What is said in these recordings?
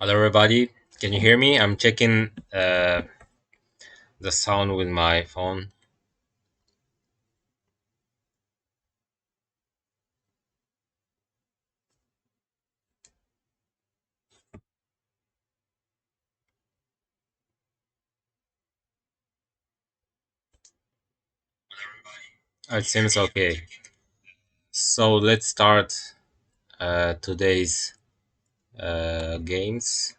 Hello, everybody. Can you hear me? I'm checking the sound with my phone. It seems okay. So let's start today's games.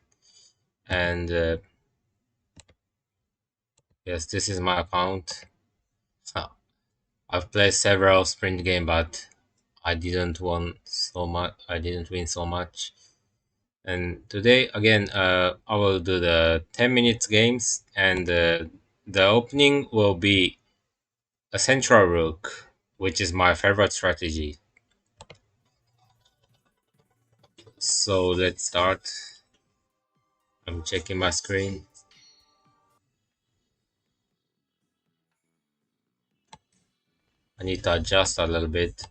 And yes, this is my account. Uh, I've played several sprint games, but I didn't win so much. I didn't win so much. And today, again, I will do the 10 minutes games, and the opening will be a central rook, which is my favorite strategy. So let's start. I'm checking my screen. I need to adjust a little bit.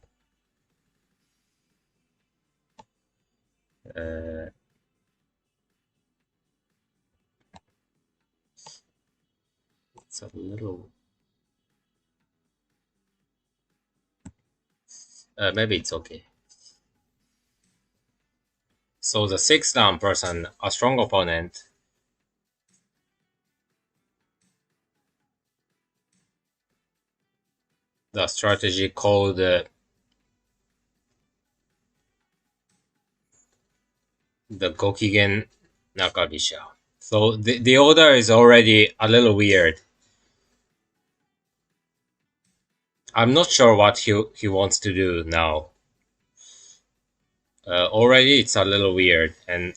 Uh, it's a little. Maybe it's okay. So the 6 down person, a strong opponent. The strategy called the Gokigen Nakabisha. So the order is already a little weird. I'm not sure what he wants to do now. Already it's a little weird, and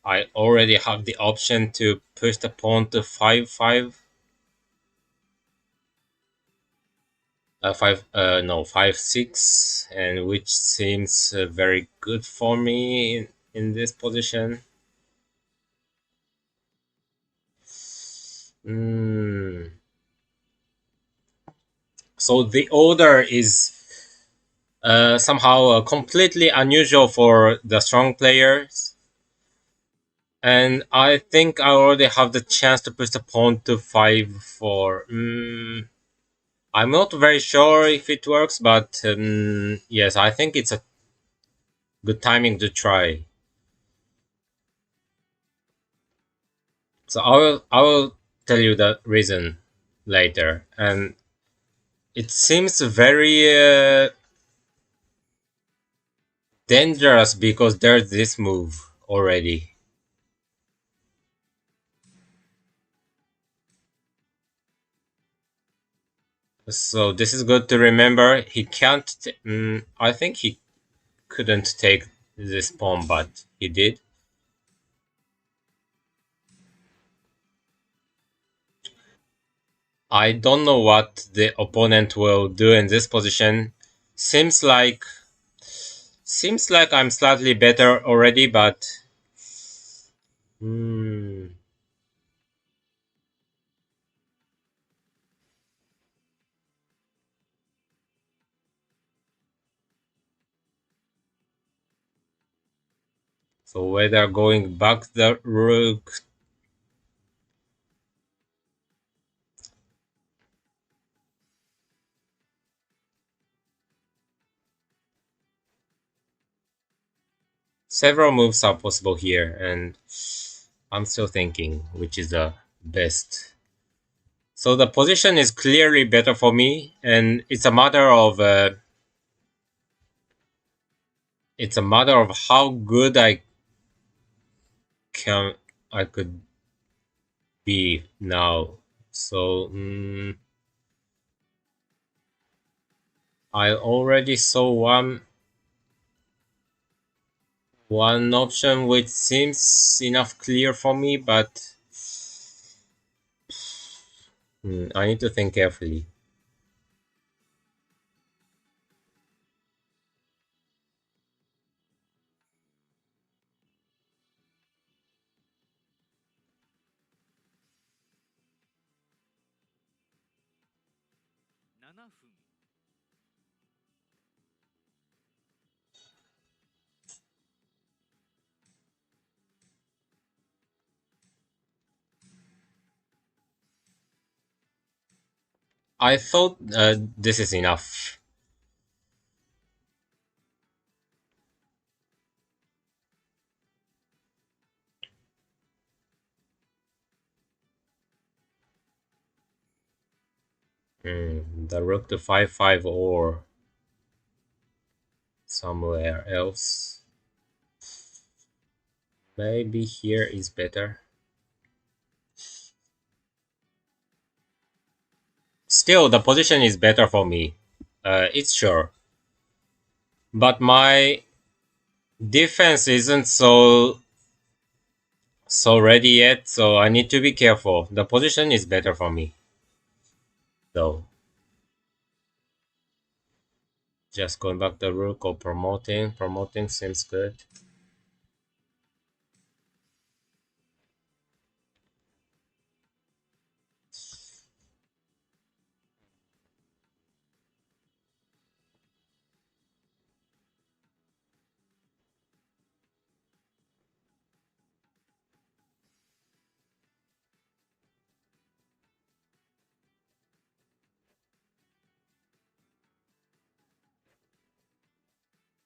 I already have the option to push the pawn to 5-5. 5-6, and which seems very good for me in this position. Mm. So the order is somehow completely unusual for the strong players, and I think I already have the chance to push the pawn to 5-4. I'm not very sure if it works, but yes, I think it's a good timing to try. So I will tell you the reason later, and it seems very dangerous because there's this move already. So this is good to remember. He can't. I think he couldn't take this pawn, but he did. I don't know what the opponent will do in this position. Seems like seems like I'm slightly better already, but hmm. So whether going back the rook. Several moves are possible here, and I'm still thinking which is the best. So the position is clearly better for me, and it's a matter of how good can I could be now. So I already saw one option which seems enough clear for me, but I need to think carefully. I thought this is enough. The rook to 5-5 or somewhere else. Maybe here is better. Still, the position is better for me. It's sure. But my defense isn't so ready yet, so I need to be careful. The position is better for me, though. Just going back the rook or promoting. Promoting seems good.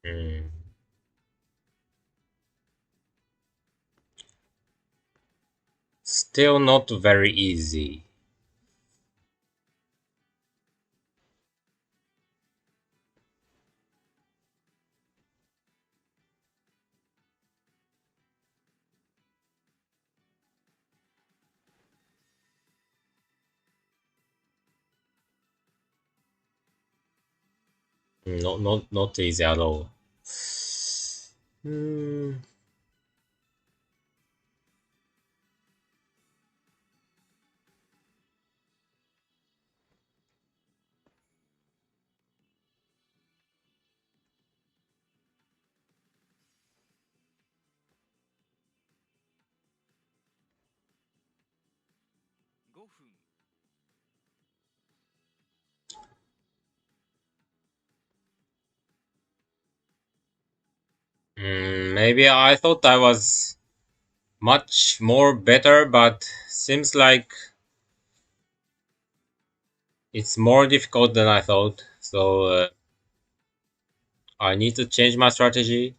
Hmm. Still not very easy. Not easy at all. Hmm. Maybe I thought I was much more better, but seems like it's more difficult than I thought. So I need to change my strategy,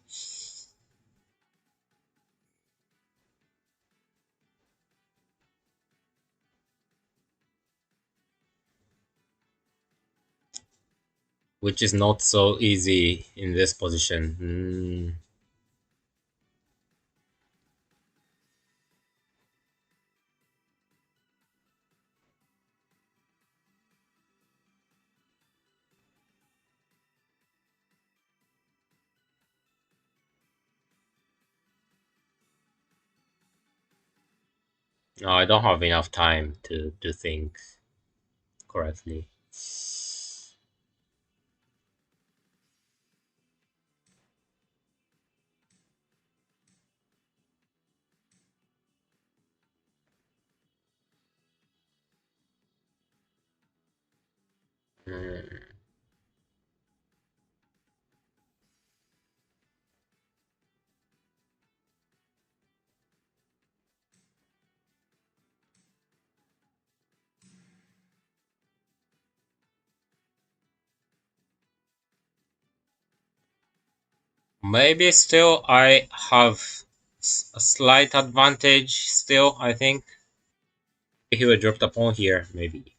which is not so easy in this position. No, I don't have enough time to think correctly. Mm, Maybe still I have a slight advantage still, I think. He will drop the pawn here, maybe.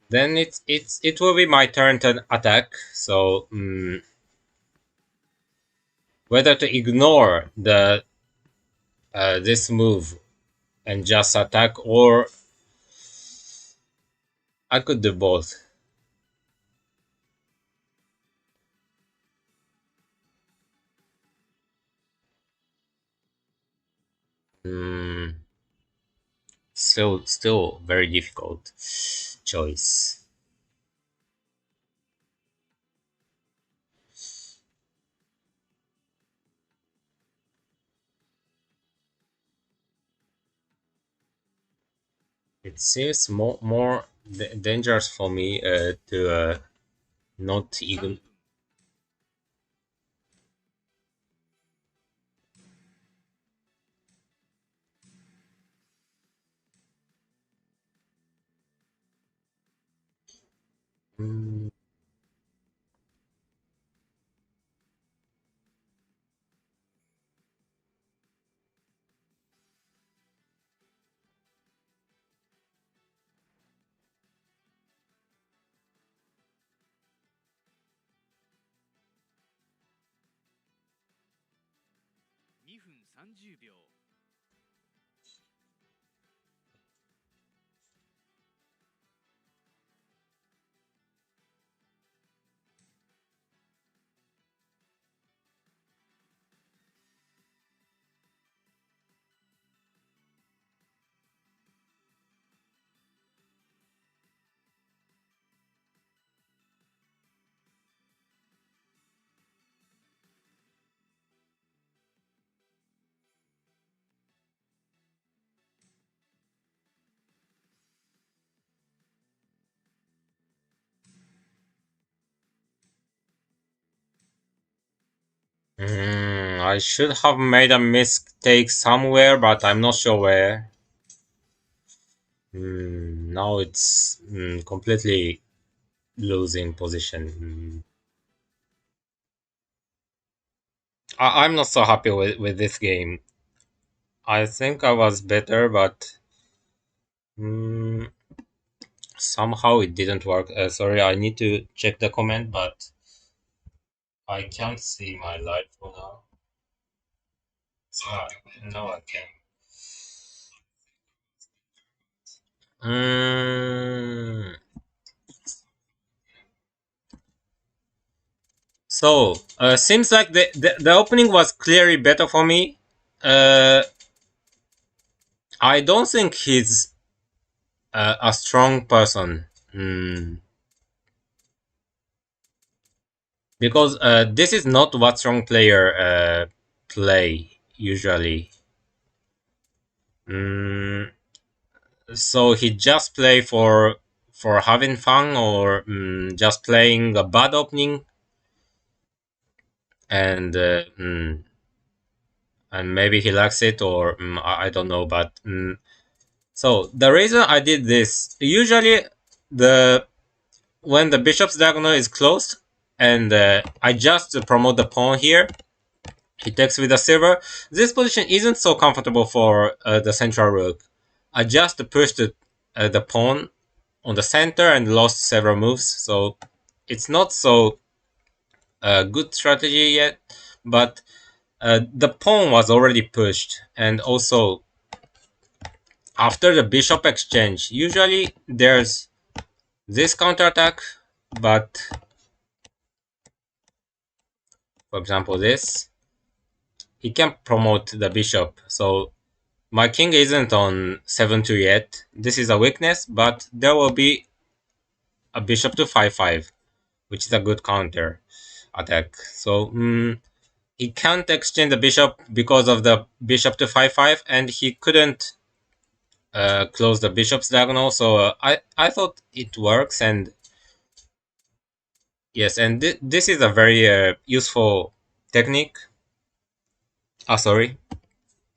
Then it will be my turn to attack. So whether to ignore the this move and just attack, or I could do both. Mm, still very difficult choice. It seems more dangerous for me to not even. I should have made a mistake somewhere, but I'm not sure where. Now it's completely losing position. I'm not so happy with this game. I think I was better, but mm, somehow it didn't work. Sorry, I need to check the comment, but I can't see my live for now. Ah, no, I can. Mm, seems like the opening was clearly better for me. Uh, I don't think he's a strong person. Because this is not what strong player play usually. Mm, so he just play for having fun or just playing a bad opening and and maybe he likes it or I don't know. But so the reason I did this usually the when the bishop's diagonal is closed and I just promote the pawn here. He takes with the silver. This position isn't so comfortable for the central rook. I just pushed the pawn on the center and lost several moves, so it's not so good strategy yet. But the pawn was already pushed, and also after the bishop exchange, usually there's this counterattack, but for example this, he can promote the bishop. So my king isn't on 7-2 yet. This is a weakness, but there will be a bishop to 5-5, which is a good counter attack. So he can't exchange the bishop because of the bishop to 5-5, and he couldn't close the bishop's diagonal. So I thought it works, and yes, and this is a very useful technique. Ah, sorry,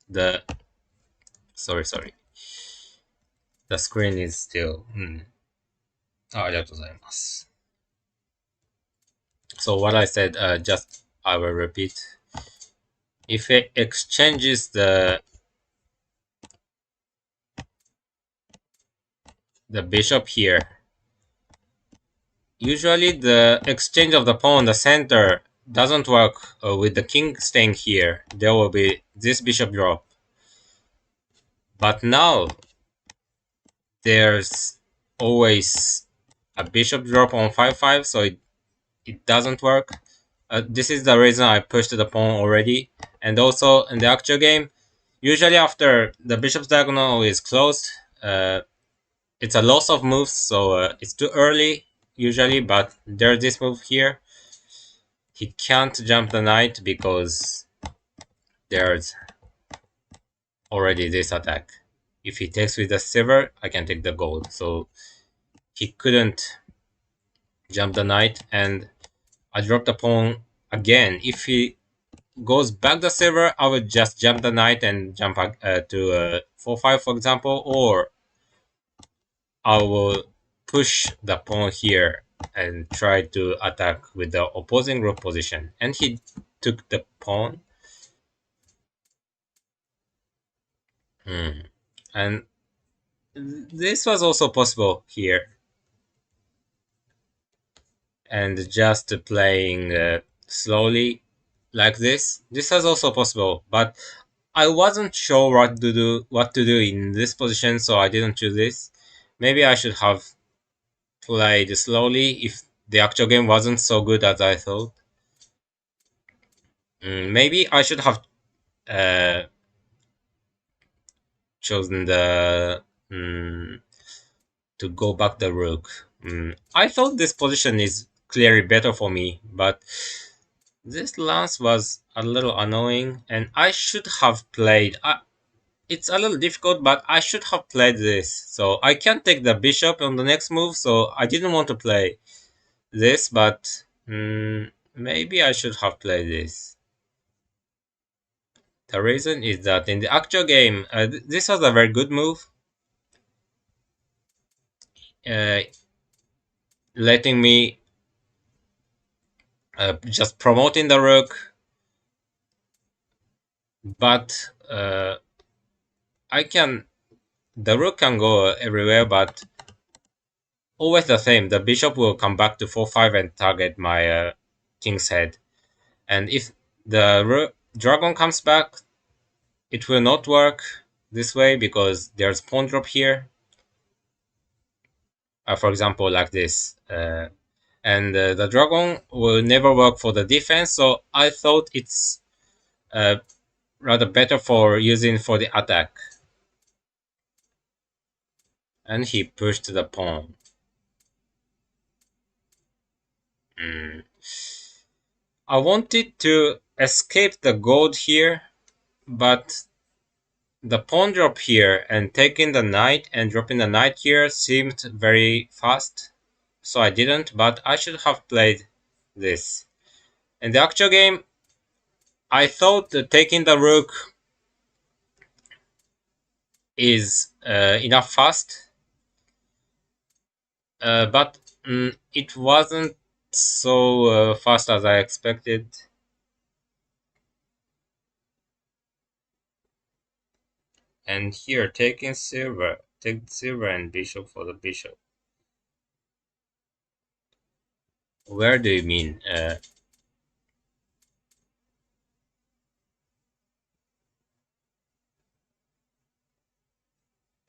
the sorry, the screen is still. ありがとうございます。So what I said, just I will repeat. If it exchanges the bishop here, usually the exchange of the pawn in the center doesn't work with the king staying here. There will be this bishop drop. But now there's always a bishop drop on 5-5, so it doesn't work. This is the reason I pushed the pawn already. And also in the actual game, usually after the bishop's diagonal is closed, it's a loss of moves, so it's too early usually, but there's this move here. He can't jump the knight because there's already this attack. If he takes with the silver, I can take the gold. So he couldn't jump the knight, and I dropped the pawn again. If he goes back the silver, I would just jump the knight and jump to 4-5, for example, or I will push the pawn here and try to attack with the opposing rook position. And he took the pawn. And this was also possible here. And just playing slowly, like this. This was also possible, but I wasn't sure what to do in this position, so I didn't choose this. Maybe I should have played slowly if the actual game wasn't so good as I thought. Maybe I should have uh, chosen the to go back the rook. I thought this position is clearly better for me, but this lance was a little annoying, and I should have played. It's a little difficult, but I should have played this. So I can't take the bishop on the next move, so I didn't want to play this, but maybe I should have played this. The reason is that in the actual game, this was a very good move, uh, letting me just promoting the rook, but I can the rook can go everywhere, but always the same. The bishop will come back to 4-5 and target my king's head, and if the dragon comes back, it will not work this way because there's pawn drop here. For example, like this. And the dragon will never work for the defense, so I thought it's uh, rather better for using for the attack. And he pushed the pawn. Mm. I wanted to escape the gold here, but the pawn drop here and taking the knight and dropping the knight here seemed very fast, so I didn't, but I should have played this. In the actual game, I thought that taking the rook is enough fast, but it wasn't so fast as I expected. And here, taking silver, take silver and bishop for the bishop. Where do you mean?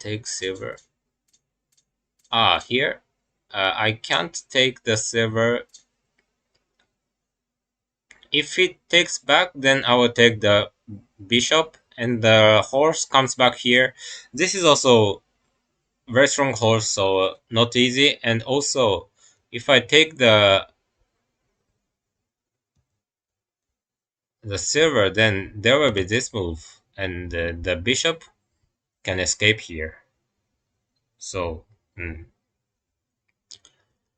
Take silver. Here. I can't take the silver. If it takes back, then I will take the bishop, and the horse comes back here. This is also very strong horse, so not easy. And also, if I take the silver, then there will be this move, and the bishop can escape here. So, mm,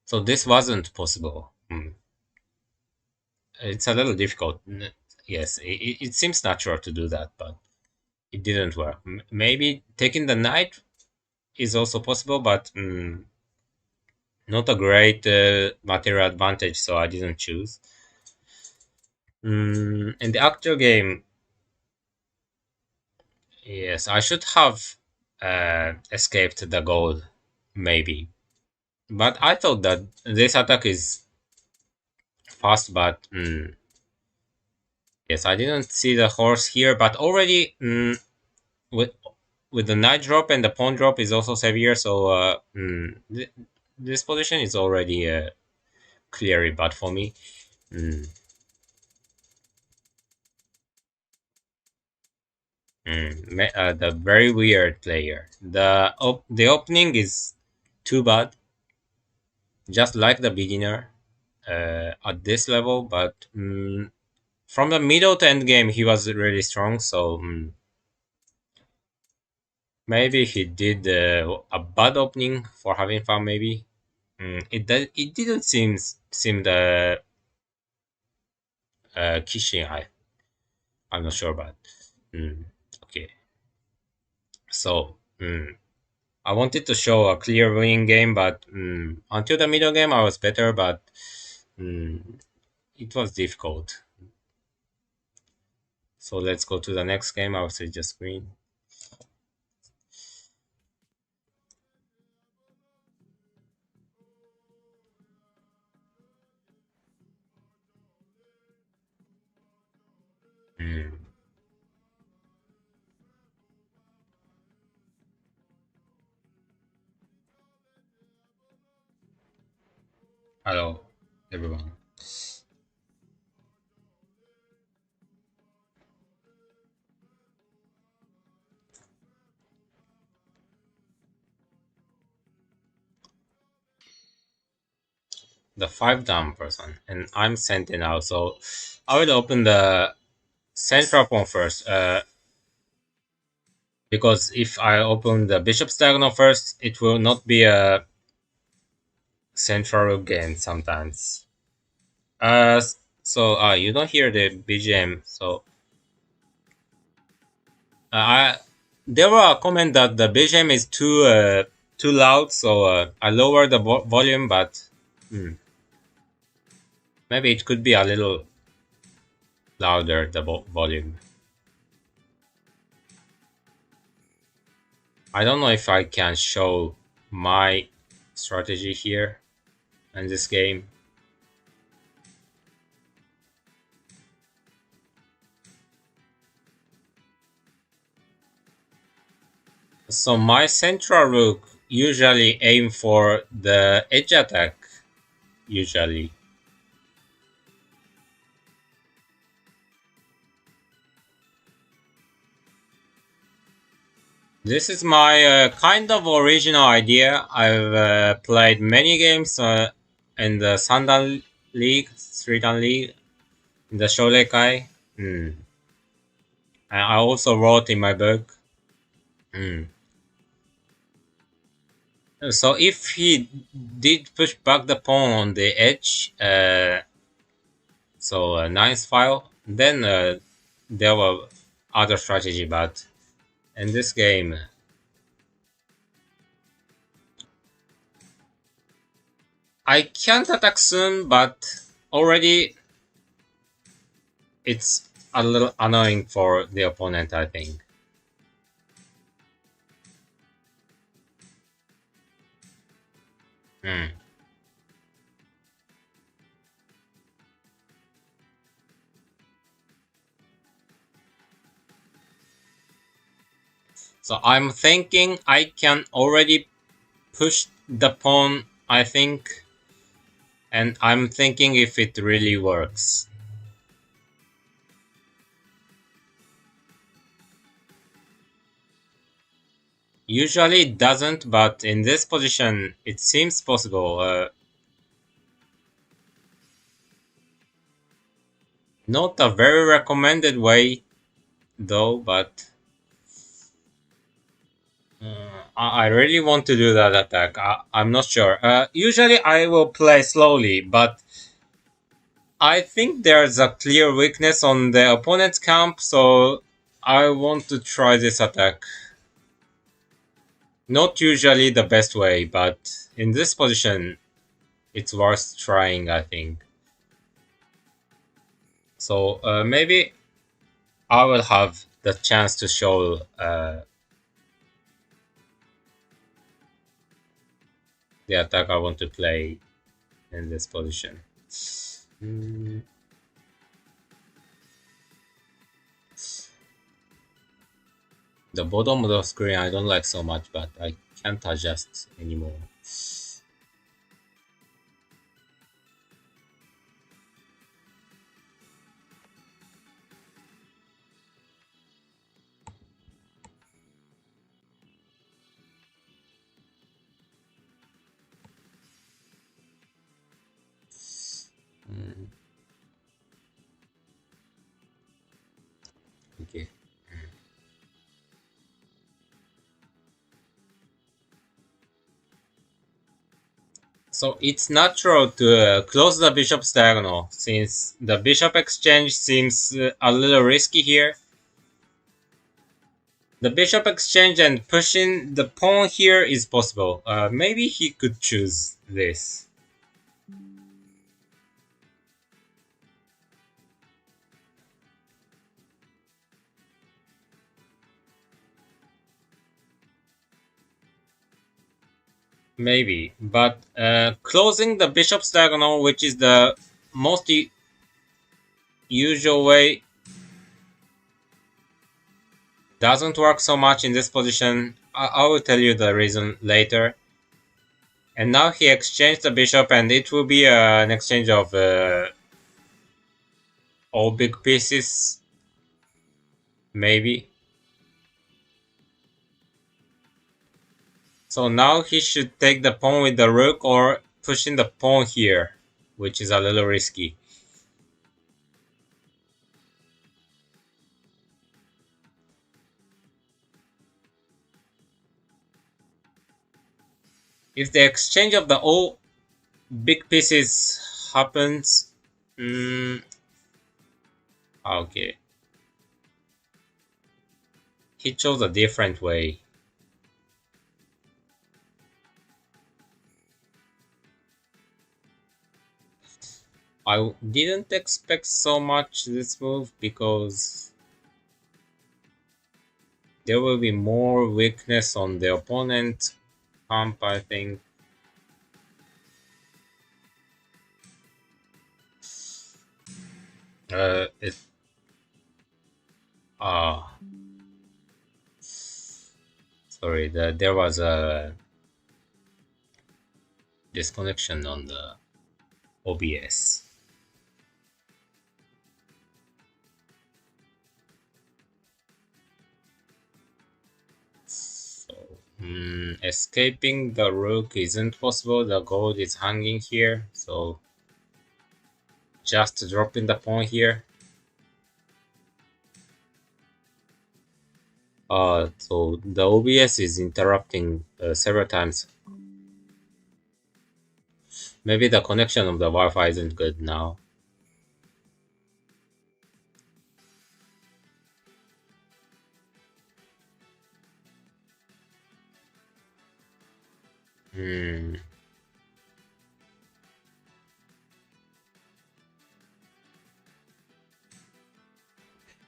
so this wasn't possible. It's a little difficult. Yes, it seems natural to do that, but it didn't work. Maybe taking the knight is also possible, but not a great material advantage, so I didn't choose. In the actual game, yes, I should have escaped the goal, maybe. But I thought that this attack is fast, but yes, I didn't see the horse here, but already with with the knight drop and the pawn drop is also severe, so this position is already clearly bad for me. Mm, the very weird player. The opening is too bad, just like the beginner at this level, but from the middle to end game he was really strong. So maybe he did a bad opening for having fun. Maybe it didn't seem the Kishin. I'm not sure, but okay. So I wanted to show a clear winning game, but until the middle game I was better, but mm, it was difficult. So let's go to the next game. I will switch the screen. Hello, everyone. The five down person, and I'm Sentinel, so I will open the central pawn first. Because if I open the bishop's diagonal first, it will not be a central game sometimes. You don't hear the BGM, so I there were a comment that the BGM is too loud, so I lowered the volume, but hmm, maybe it could be a little louder the volume. I don't know if I can show my strategy here in this game. So my central rook usually aim for the edge attack, usually. This is my kind of original idea. I've played many games in the Sandan League, Sridan League, in the Shoreikai. And I also wrote in my book. Mm. So if he did push back the pawn on the edge, so ninth file, then there were other strategy, but in this game, I can't attack soon, but already it's a little annoying for the opponent, I think. Hmm. So I'm thinking I can already push the pawn, I think, and I'm thinking if it really works. Usually it doesn't, but in this position it seems possible. Not a very recommended way though, but I really want to do that attack. I'm not sure. Usually I will play slowly, but I think there's a clear weakness on the opponent's camp, so I want to try this attack. Not usually the best way, but in this position, it's worth trying, I think. So maybe I will have the chance to show the attack I want to play in this position. Mm, The bottom of the screen I don't like so much, but I can't adjust anymore. Mm, okay. So it's natural to close the bishop's diagonal, since the bishop exchange seems a little risky here. The bishop exchange and pushing the pawn here is possible. Maybe he could choose this. Maybe, but closing the bishop's diagonal, which is the most usual way, doesn't work so much in this position. I will tell you the reason later. And now he exchanged the bishop, and it will be an exchange of all big pieces, maybe. So now he should take the pawn with the rook or pushing the pawn here, which is a little risky. If the exchange of the all big pieces happens, okay. He chose a different way. I didn't expect so much this move because there will be more weakness on the opponent camp, I think. It uh sorry, there was a disconnection on the OBS. So escaping the rook isn't possible. The gold is hanging here, so just dropping the pawn here. So the OBS is interrupting several times. Maybe the connection of the Wi-Fi isn't good now.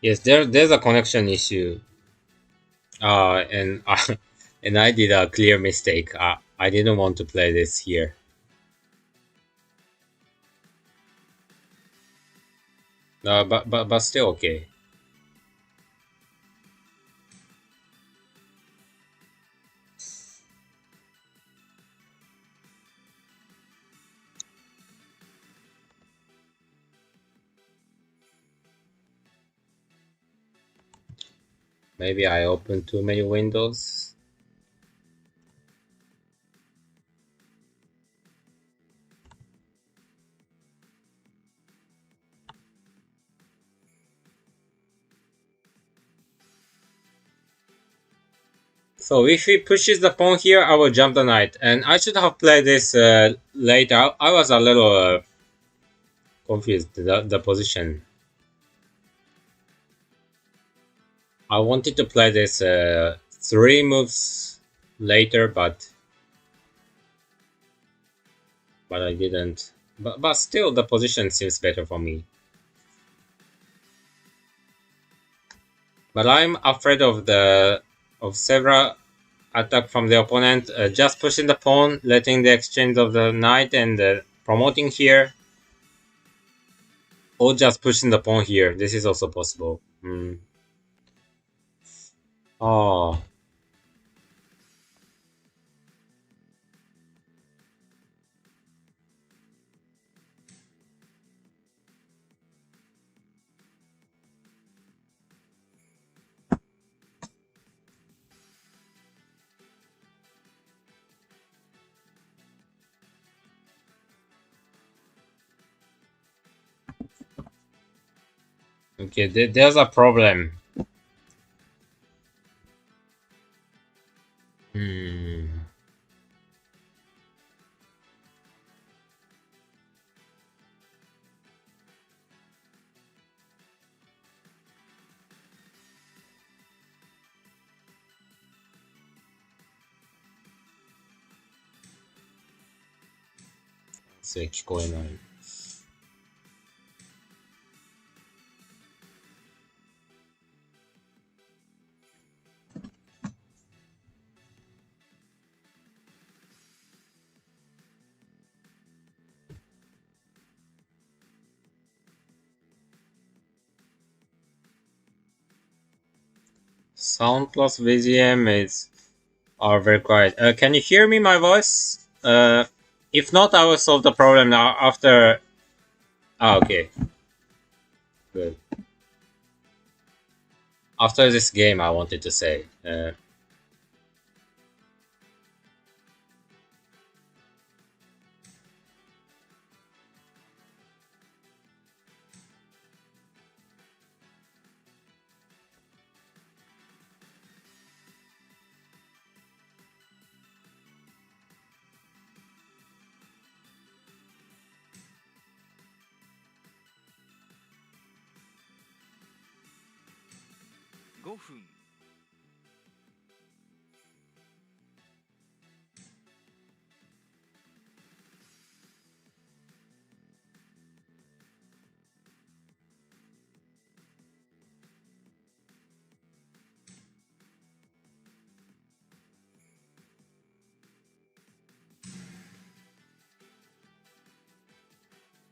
Yes, there's a connection issue. And and I did a clear mistake. I didn't want to play this here. But still okay. Maybe I opened too many windows. So if he pushes the pawn here, I will jump the knight. And I should have played this later. I was a little confused, the position. I wanted to play this 3 moves later, but I didn't. But still, the position seems better for me. But I'm afraid of several attack from the opponent. Just pushing the pawn, letting the exchange of the knight and promoting here, or just pushing the pawn here. This is also possible. Oh, okay. There's a problem. Hmm. So 聞こえない。Sound plus VGM are very quiet. Can you hear me, my voice? Uh, if not, I will solve the problem now after. Ah, okay, good. After this game, I wanted to say.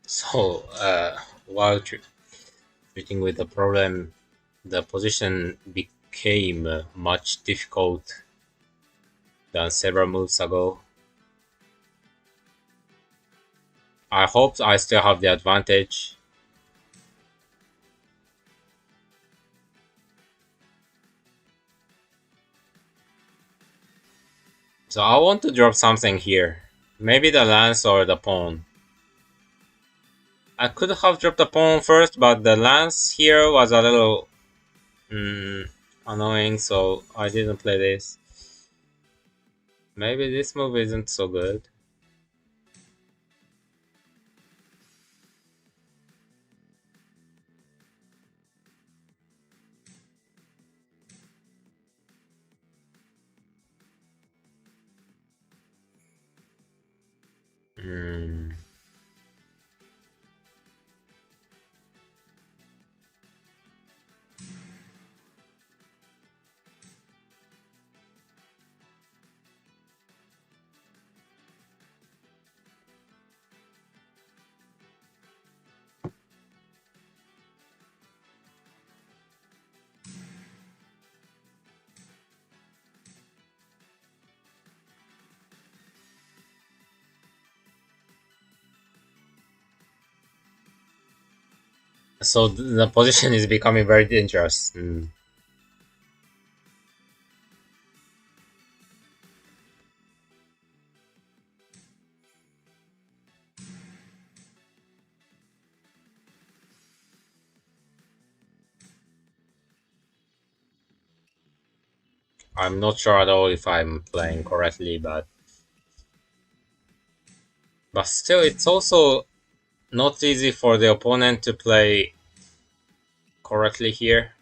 So, while treating with the problem, the position became much difficult than several moves ago. I hope I still have the advantage. So I want to drop something here. Maybe the lance or the pawn. I could have dropped the pawn first, but the lance here was a little annoying, so I didn't play this. Maybe this move isn't so good. Hmm. So the position is becoming very dangerous. I'm not sure at all if I'm playing correctly, but still, it's also not easy for the opponent to play correctly here.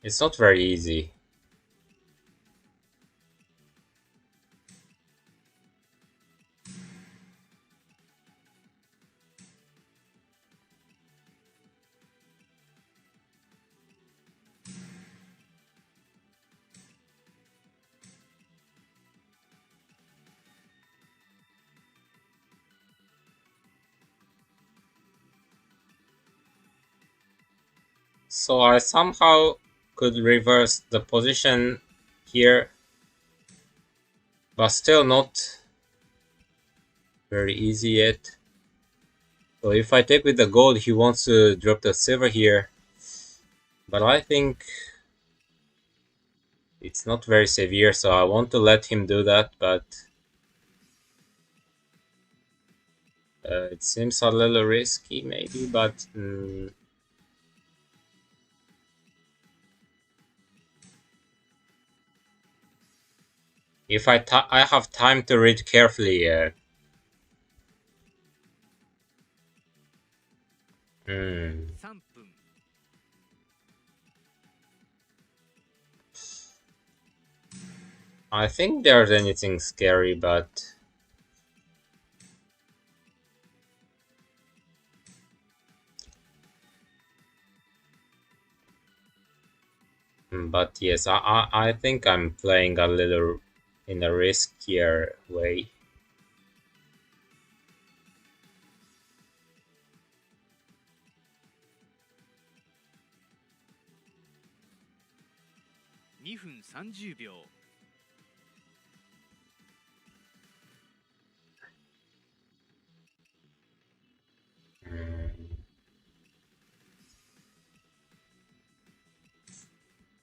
It's not very easy. So I somehow could reverse the position here, but still not very easy yet. So if I take with the gold, he wants to drop the silver here, but I think it's not very severe, so I want to let him do that, but it seems a little risky maybe, but if I have time to read carefully, hmm, I think there's anything scary, but yes, I think I'm playing a little in a riskier way.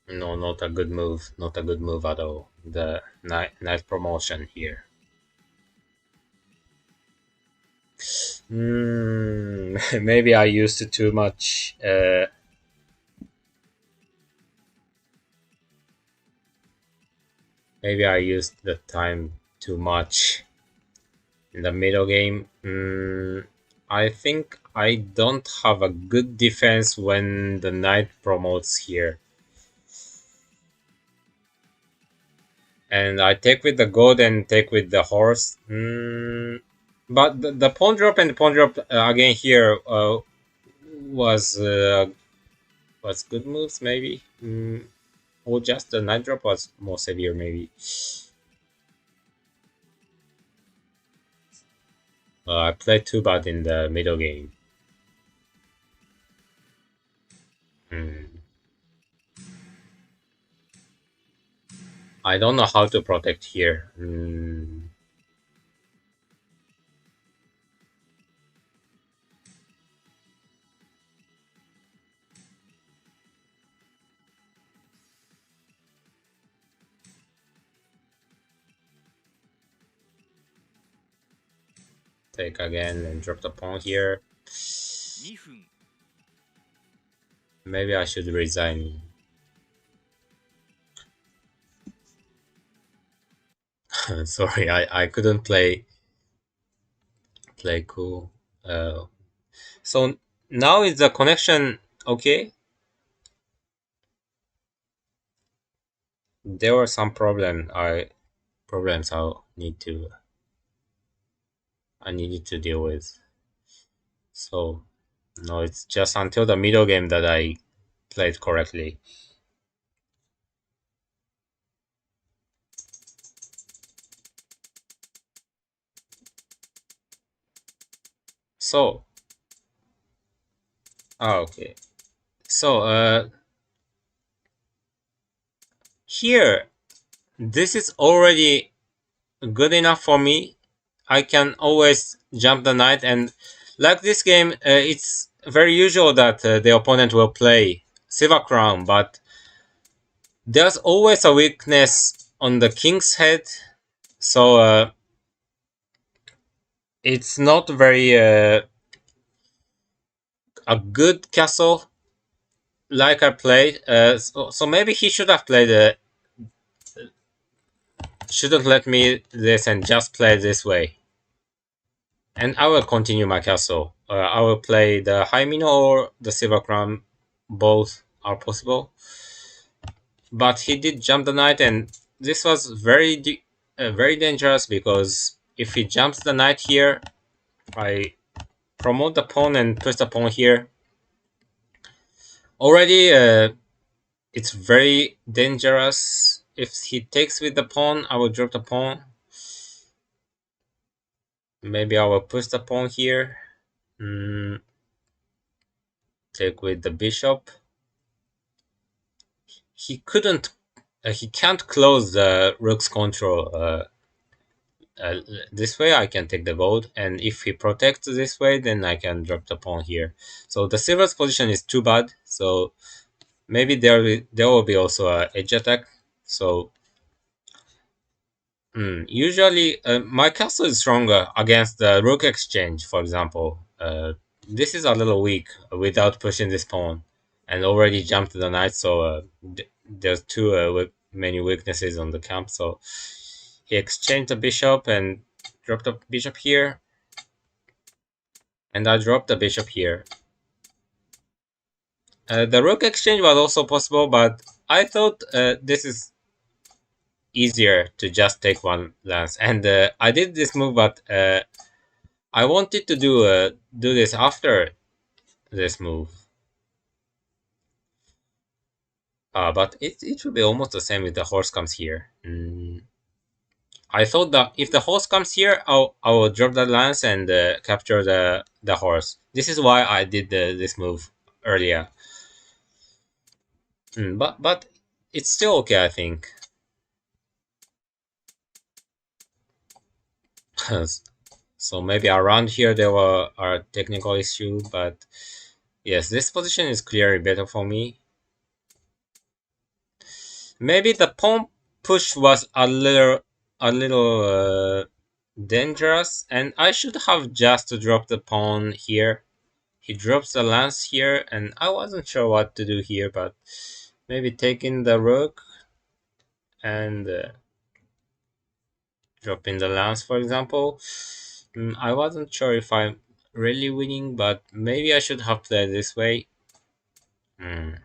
No, not a good move. Not a good move at all. The night promotion here. Maybe I used it too much. Maybe I used the time too much in the middle game. I think I don't have a good defense when the knight promotes here. And I take with the gold and take with the horse. But the pawn drop and the pawn drop again here was good moves maybe. Or just the knight drop was more severe maybe. I played too bad in the middle game. I don't know how to protect here. Take again and drop the pawn here. Maybe I should resign. Sorry, I couldn't play cool. So now is the connection okay? There were some problems I needed to deal with. So no, it's just until the middle game that I played correctly. So okay. So here this is already good enough for me. I can always jump the knight, and like this game, it's very usual that the opponent will play silver crown, but there's always a weakness on the king's head, so it's not very a good castle like I played. So maybe he should have played shouldn't let me this and just play this way. And I will continue my castle. I will play the high minnow or the silver crown. Both are possible. But he did jump the knight, and this was very dangerous because if he jumps the knight here, I promote the pawn and push the pawn here. Already, it's very dangerous. If he takes with the pawn, I will drop the pawn. Maybe I will push the pawn here. Take with the bishop. He couldn't. He can't close the rook's control. This way I can take the gold, and if he protects this way, then I can drop the pawn here. So the silver's position is too bad. So maybe there will be also a edge attack. So usually my castle is stronger against the rook exchange, for example. This is a little weak without pushing this pawn, and already jumped the knight. So there's many weaknesses on the camp. So he exchanged the bishop and dropped the bishop here. And I dropped the bishop here. The rook exchange was also possible, but I thought this is easier to just take one lance. And I did this move, but I wanted to do this after this move. But it will be almost the same if the horse comes here. I thought that if the horse comes here, I will drop the lance and capture the horse. This is why I did this move earlier. But it's still okay, I think. So maybe around here there were a technical issue, but yes, this position is clearly better for me. Maybe the pawn push was a little dangerous, and I should have just dropped the pawn here. He drops the lance here, and I wasn't sure what to do here, but maybe taking the rook and dropping the lance, for example. I wasn't sure if I'm really winning, but maybe I should have played this way. Mm.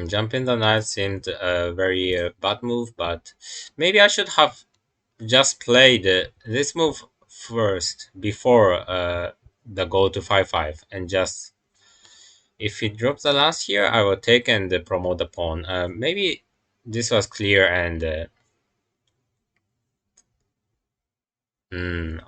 Jumping the knight seemed a very bad move, but maybe I should have just played this move first before the go to 5-5, and just if he drops the lance here, I will take and promote the pawn. Maybe this was clear, and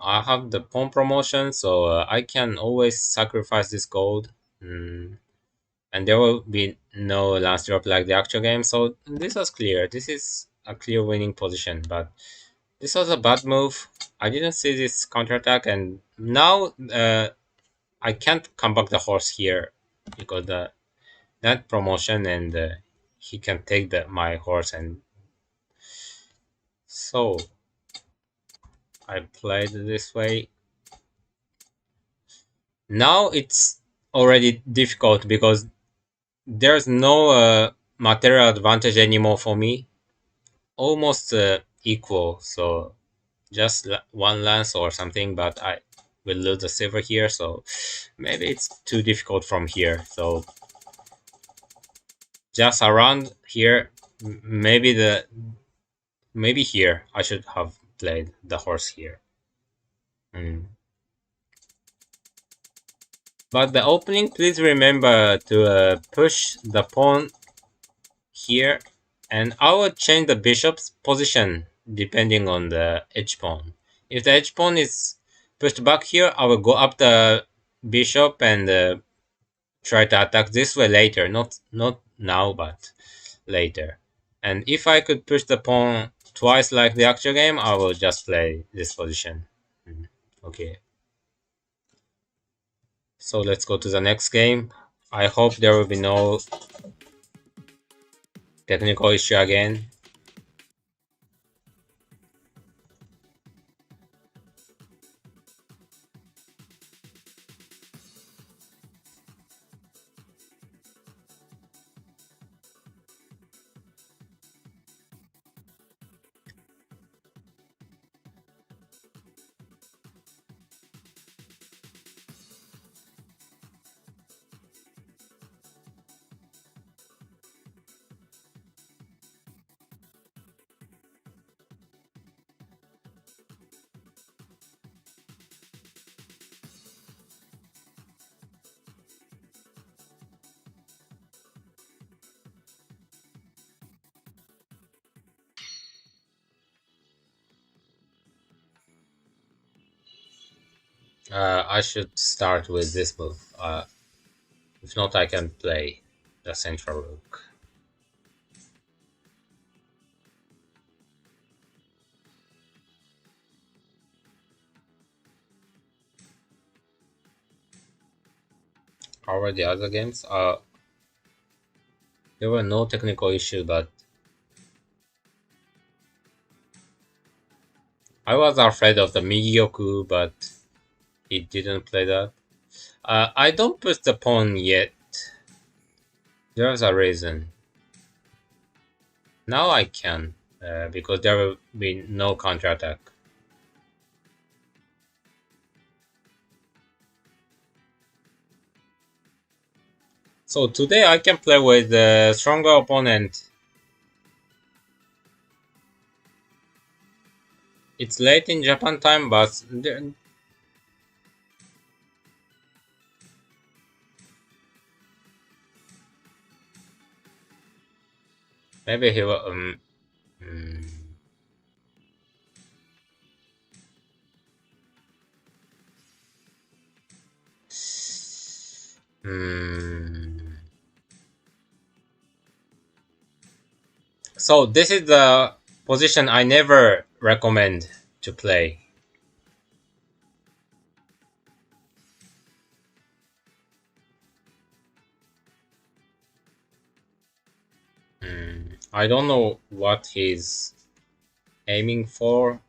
I have the pawn promotion, so I can always sacrifice this gold. And there will be no last drop like the actual game. So this was clear. This is a clear winning position, but this was a bad move. I didn't see this counterattack, and now I can't come back the horse here because that promotion, and he can take my horse, and so I played this way. Now it's already difficult because there's no material advantage anymore for me. Almost equal, so just one lance or something, but I will lose the silver here, so maybe it's too difficult from here. So just around here, maybe here I should have played the horse here. But the opening, please remember to push the pawn here, and I will change the bishop's position depending on the edge pawn. If the edge pawn is pushed back here, I will go up the bishop and try to attack this way later. Not now, but later. And if I could push the pawn twice like the actual game, I will just play this position. Okay. So let's go to the next game. I hope there will be no technical issue again. I should start with this move. If not, I can play the central rook. How were the other games? There were no technical issue, but I was afraid of the Migyoku, but he didn't play that. I don't push the pawn yet. There's a reason. Now I can, because there will be no counterattack. So today I can play with a stronger opponent. It's late in Japan time, but maybe he will. Mm, mm. So this is the position I never recommend to play. I don't know what he's aiming for.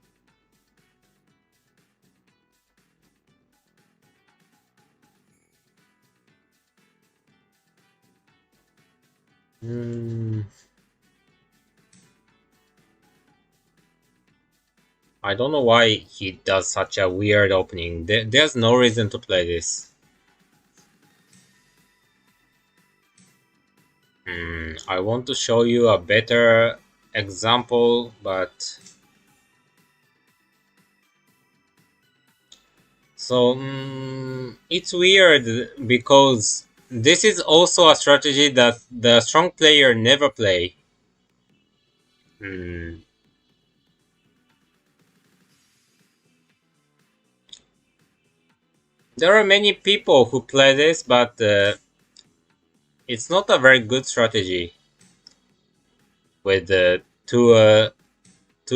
Hmm, I don't know why he does such a weird opening. There's no reason to play this. I want to show you a better example, but so it's weird because this is also a strategy that the strong player never play. Mm, there are many people who play this, but it's not a very good strategy with two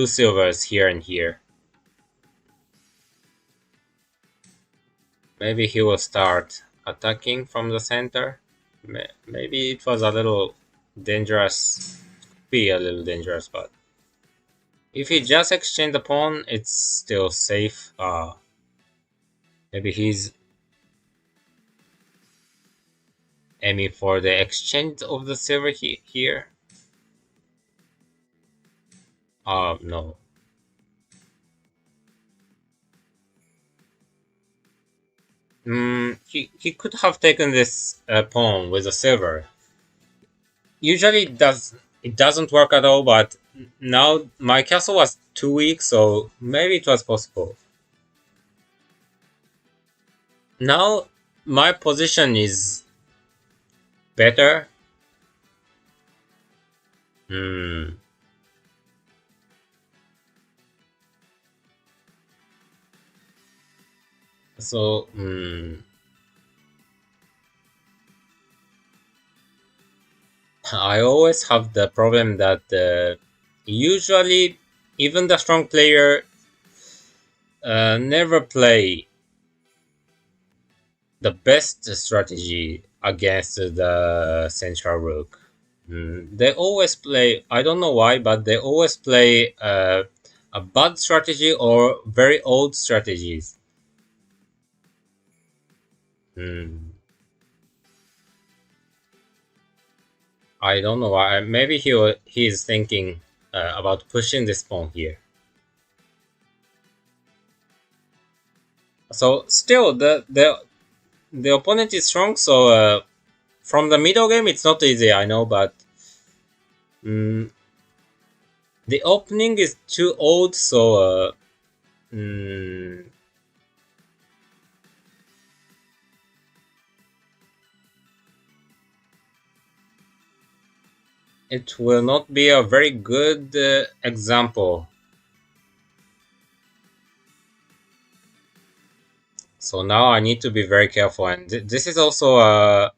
silvers here and here. Maybe he will start attacking from the center. Maybe it was a little dangerous. Be a little dangerous, but if he just exchange the pawn, it's still safe. Maybe he's aiming for the exchange of the silver here. No. He could have taken this pawn with a silver. Usually it doesn't work at all, but now my castle was too weak, so maybe it was possible. Now my position is better. Hmm. So I always have the problem that usually even the strong player never play the best strategy against the central rook. They always play. I don't know why, but they always play a bad strategy or very old strategies. Mm, I don't know why. Maybe he is thinking about pushing this pawn here. So still, the opponent is strong. So from the middle game, it's not easy. I know, but mm, the opening is too old. So mm, it will not be a very good example. So now I need to be very careful, and this is also a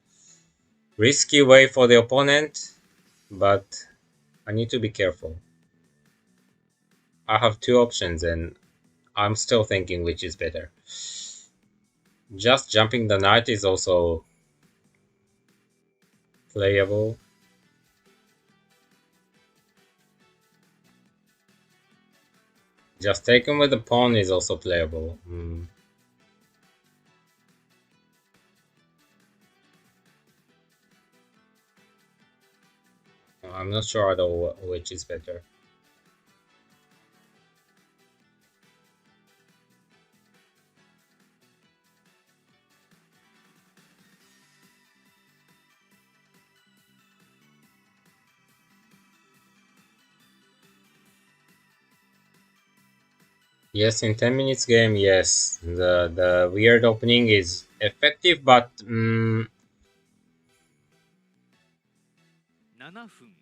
risky way for the opponent, but I need to be careful. I have two options, and I'm still thinking which is better. Just jumping the knight is also playable. Just taking with the pawn is also playable. I'm not sure at all which is better. Yes, in 10 minutes game, yes, the weird opening is effective, but 7分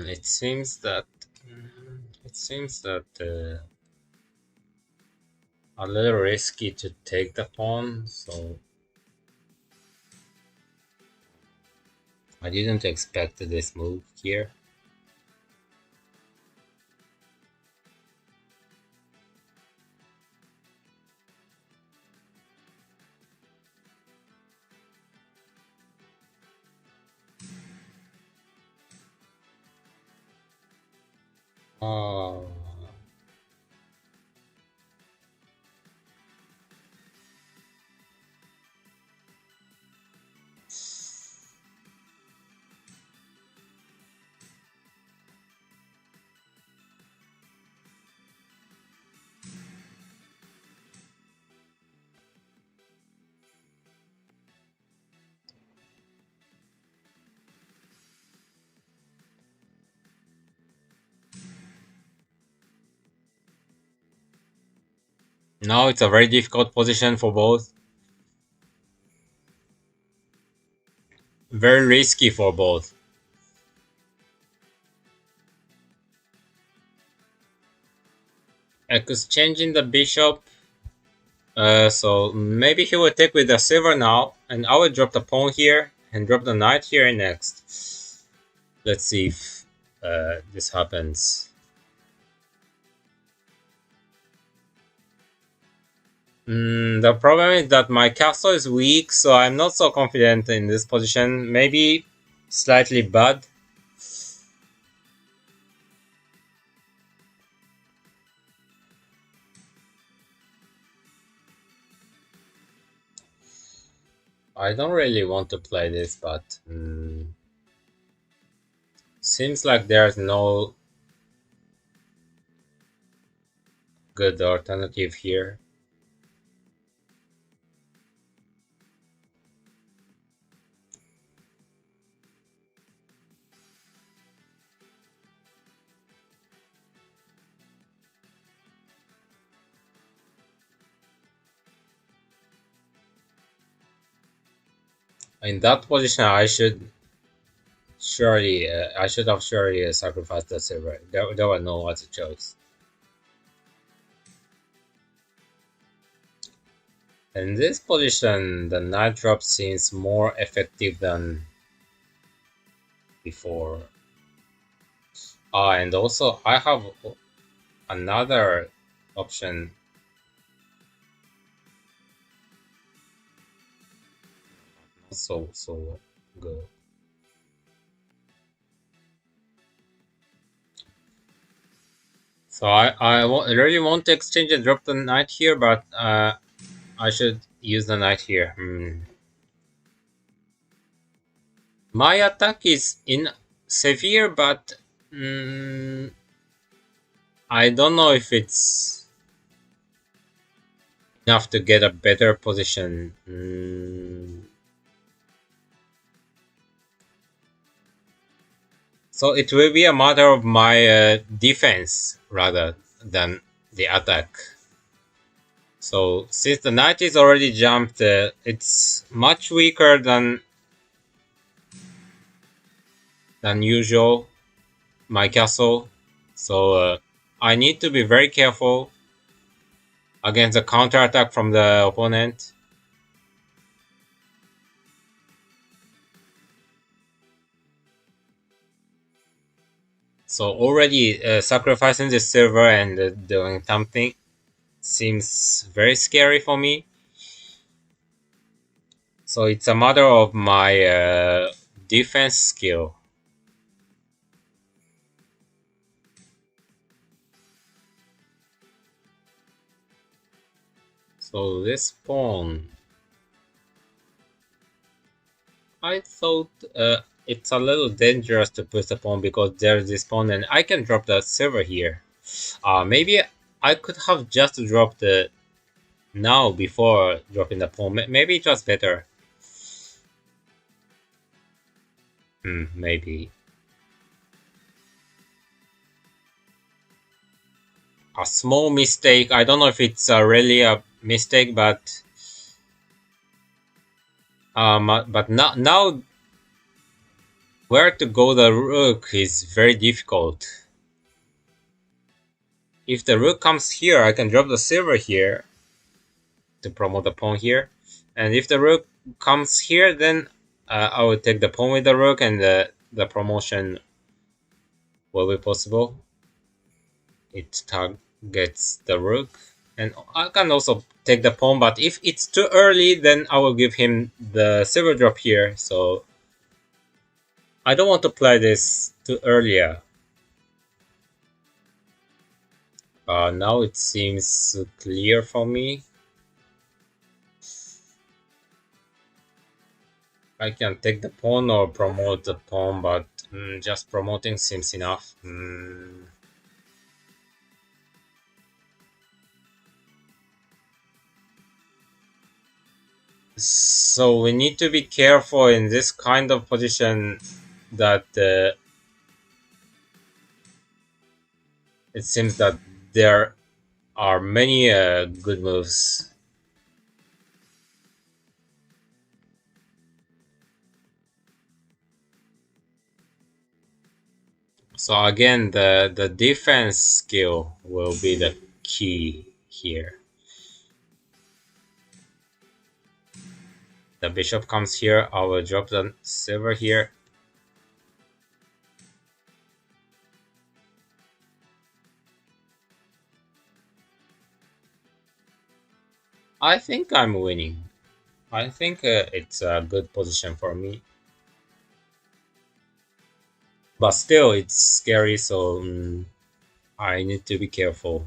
it seems that a little risky to take the pawn. So I didn't expect this move here. Oh. Now it's a very difficult position for both. Very risky for both. Exchanging the bishop. So maybe he will take with the silver now, and I will drop the pawn here and drop the knight here next. Let's see if this happens. The problem is that my castle is weak, so I'm not so confident in this position. Maybe slightly bad. I don't really want to play this, but seems like there's no good alternative here. In that position, I should have surely sacrificed the silver. There was no other choice. In this position, the knight drop seems more effective than before. And also I have another option. Not so good. So I really want to exchange and drop the knight here, but I should use the knight here. My attack is in severe, but I don't know if it's enough to get a better position. So it will be a matter of my defense rather than the attack. So since the knight is already jumped, it's much weaker than usual, my castle. So I need to be very careful against the counterattack from the opponent. So already sacrificing the silver and doing something seems very scary for me. So it's a matter of my defense skill. So this pawn, I thought it's a little dangerous to push the pawn because there's this pawn and I can drop the silver here. Maybe I could have just dropped it now before dropping the pawn. Maybe it was better. Maybe. A small mistake. I don't know if it's really a mistake, but now where to go the rook is very difficult. If the rook comes here, I can drop the silver here to promote the pawn here, and if the rook comes here, then I will take the pawn with the rook, and the promotion will be possible. It targets the rook, and I can also take the pawn. But if it's too early, then I will give him the silver drop here. So I don't want to play this too earlier. Now it seems clear for me. I can take the pawn or promote the pawn, but just promoting seems enough. So we need to be careful in this kind of position that it seems that there are many good moves. So again, the defense skill will be the key here. The bishop comes here. I will drop the silver here. I think I'm winning. I think it's a good position for me. But still, it's scary, so I need to be careful.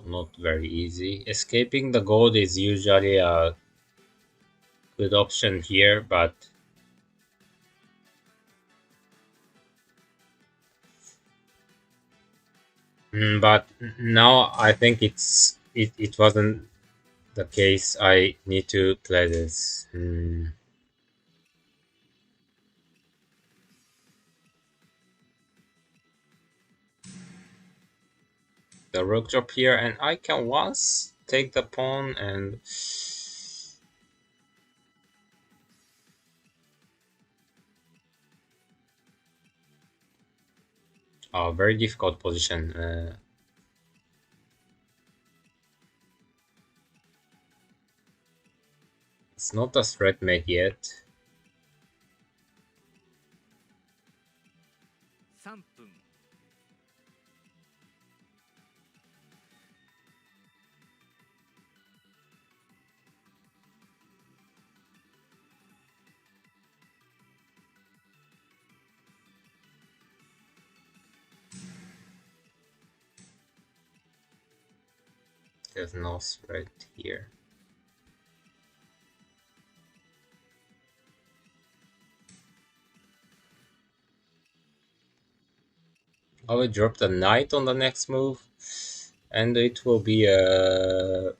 Not very easy. Escaping the gold is usually a good option here, but now I think it wasn't the case. I need to play this. The rook drop here, and I can once take the pawn and a very difficult position. It's not a threat mate yet. 3分 There's no threat here. I will drop the knight on the next move, and it will be a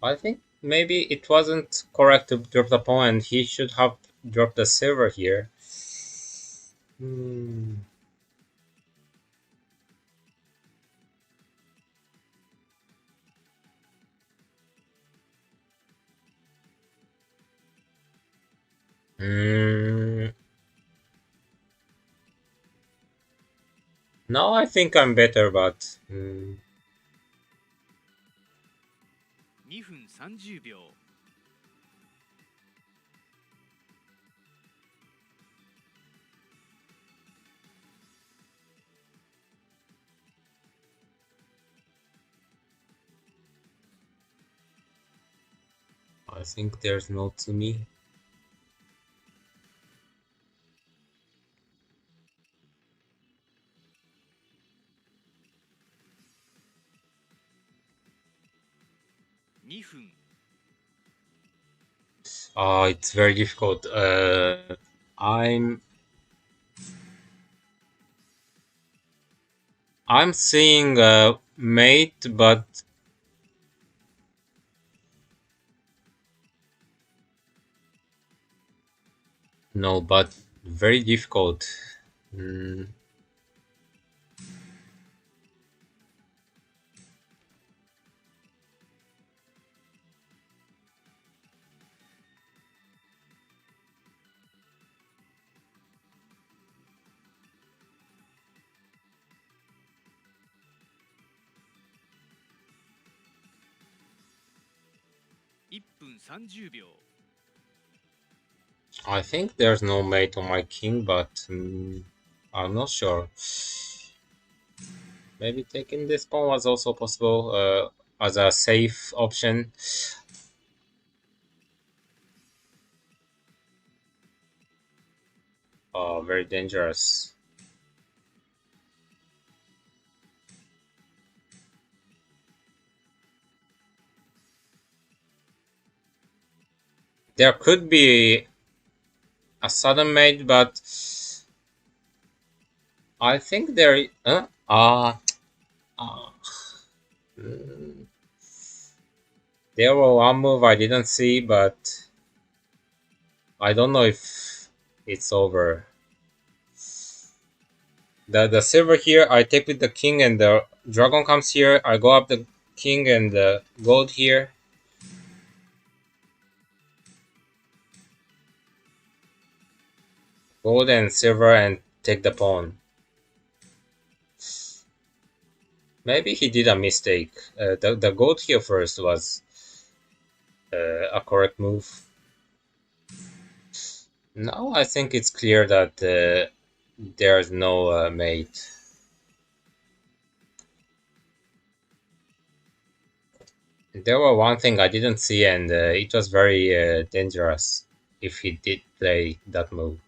I think maybe it wasn't correct to drop the pawn, and he should have dropped the silver here. Hmm. Hmm. Now I think I'm better, but 2分30秒 I think there's no to me. 2分 It's very difficult. I'm I'm seeing mate, but no, but very difficult. Mm, 1分30秒 I think there's no mate on my king, but I'm not sure. Maybe taking this pawn was also possible as a safe option. Very dangerous. There could be a sudden mate, but I think there. Uh, mm, there were one move I didn't see, but I don't know if it's over. The silver here, I take with the king, and the dragon comes here. I go up the king and the gold here. Gold and silver, and take the pawn. Maybe he did a mistake. The gold here first was a correct move. Now I think it's clear that there's no mate. There were one thing I didn't see, and it was very dangerous if he did play that move.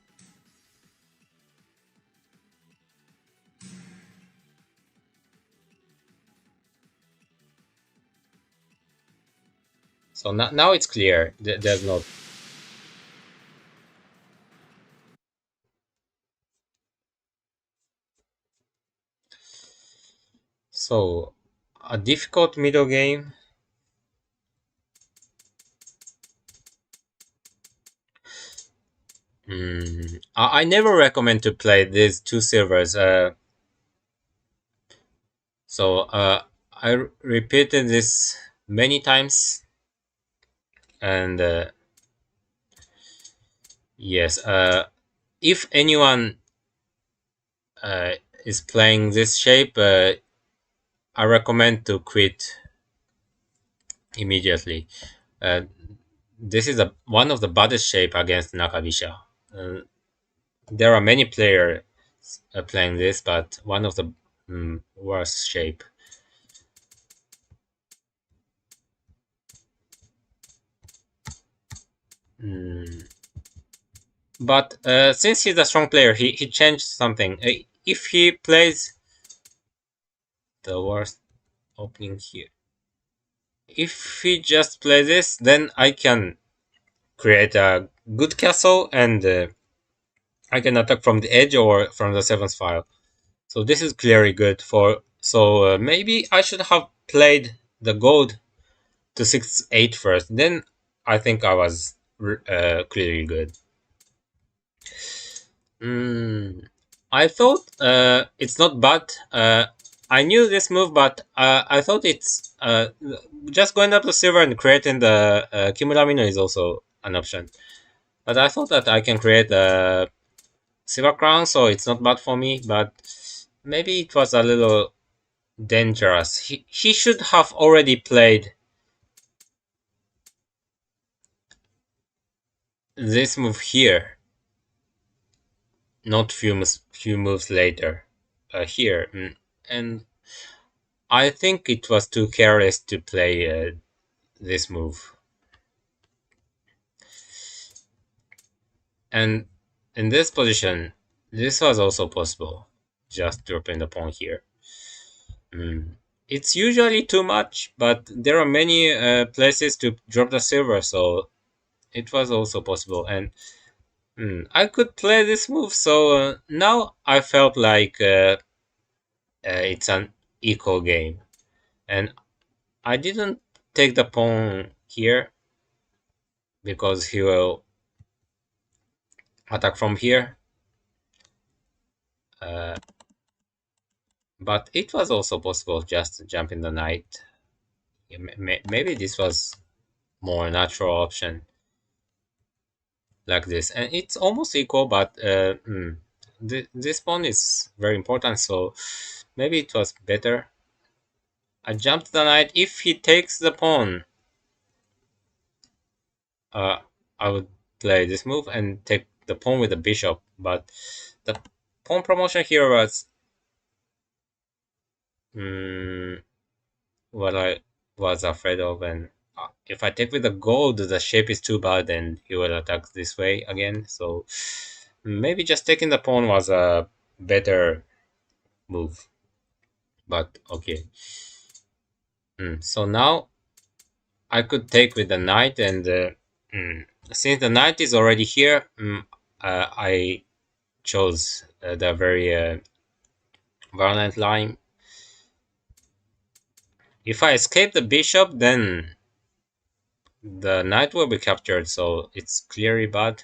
So now it's clear. There's no. So a difficult middle game. I never recommend to play these two silvers. So I repeated this many times, and yes, if anyone uh, is playing this shape, I recommend to quit immediately. Uh, this is one of the baddest shape against Nakabisha. Uh, there are many players playing this, but one of the worst shape. Mm. But since he's a strong player, he changed something. If he plays the worst opening here, if he just plays this, then I can create a good castle, and I can attack from the edge or from the seventh file. So this is clearly good for. So maybe I should have played the gold to 6-8 first. Then I think I was clearly good. Mm, I thought it's not bad. I knew this move, but I thought it's just going up to silver and creating the Kimuramino is also an option. But I thought that I can create a silver crown, so it's not bad for me. But maybe it was a little dangerous. He should have already played this move here, not few moves later. Here, and I think it was too careless to play this move. And in this position, this was also possible. Just dropping the pawn here. It's usually too much, but there are many places to drop the silver, so it was also possible. And I could play this move, so now I felt like it's an equal game. And I didn't take the pawn here because he will attack from here. Uh, but it was also possible just to jump in the knight. Maybe this was more natural option like this, and it's almost equal. But this pawn is very important, so maybe it was better. I jumped the knight. If he takes the pawn, uh, I would play this move and take the pawn with the bishop. But the pawn promotion here was mm, what I was afraid of. And if I take with the gold, the shape is too bad, and he will attack this way again. So maybe just taking the pawn was a better move. But okay. So now I could take with the knight, and since the knight is already here, I chose the very violent line. If I escape the bishop, then the knight will be captured, so it's clearly bad.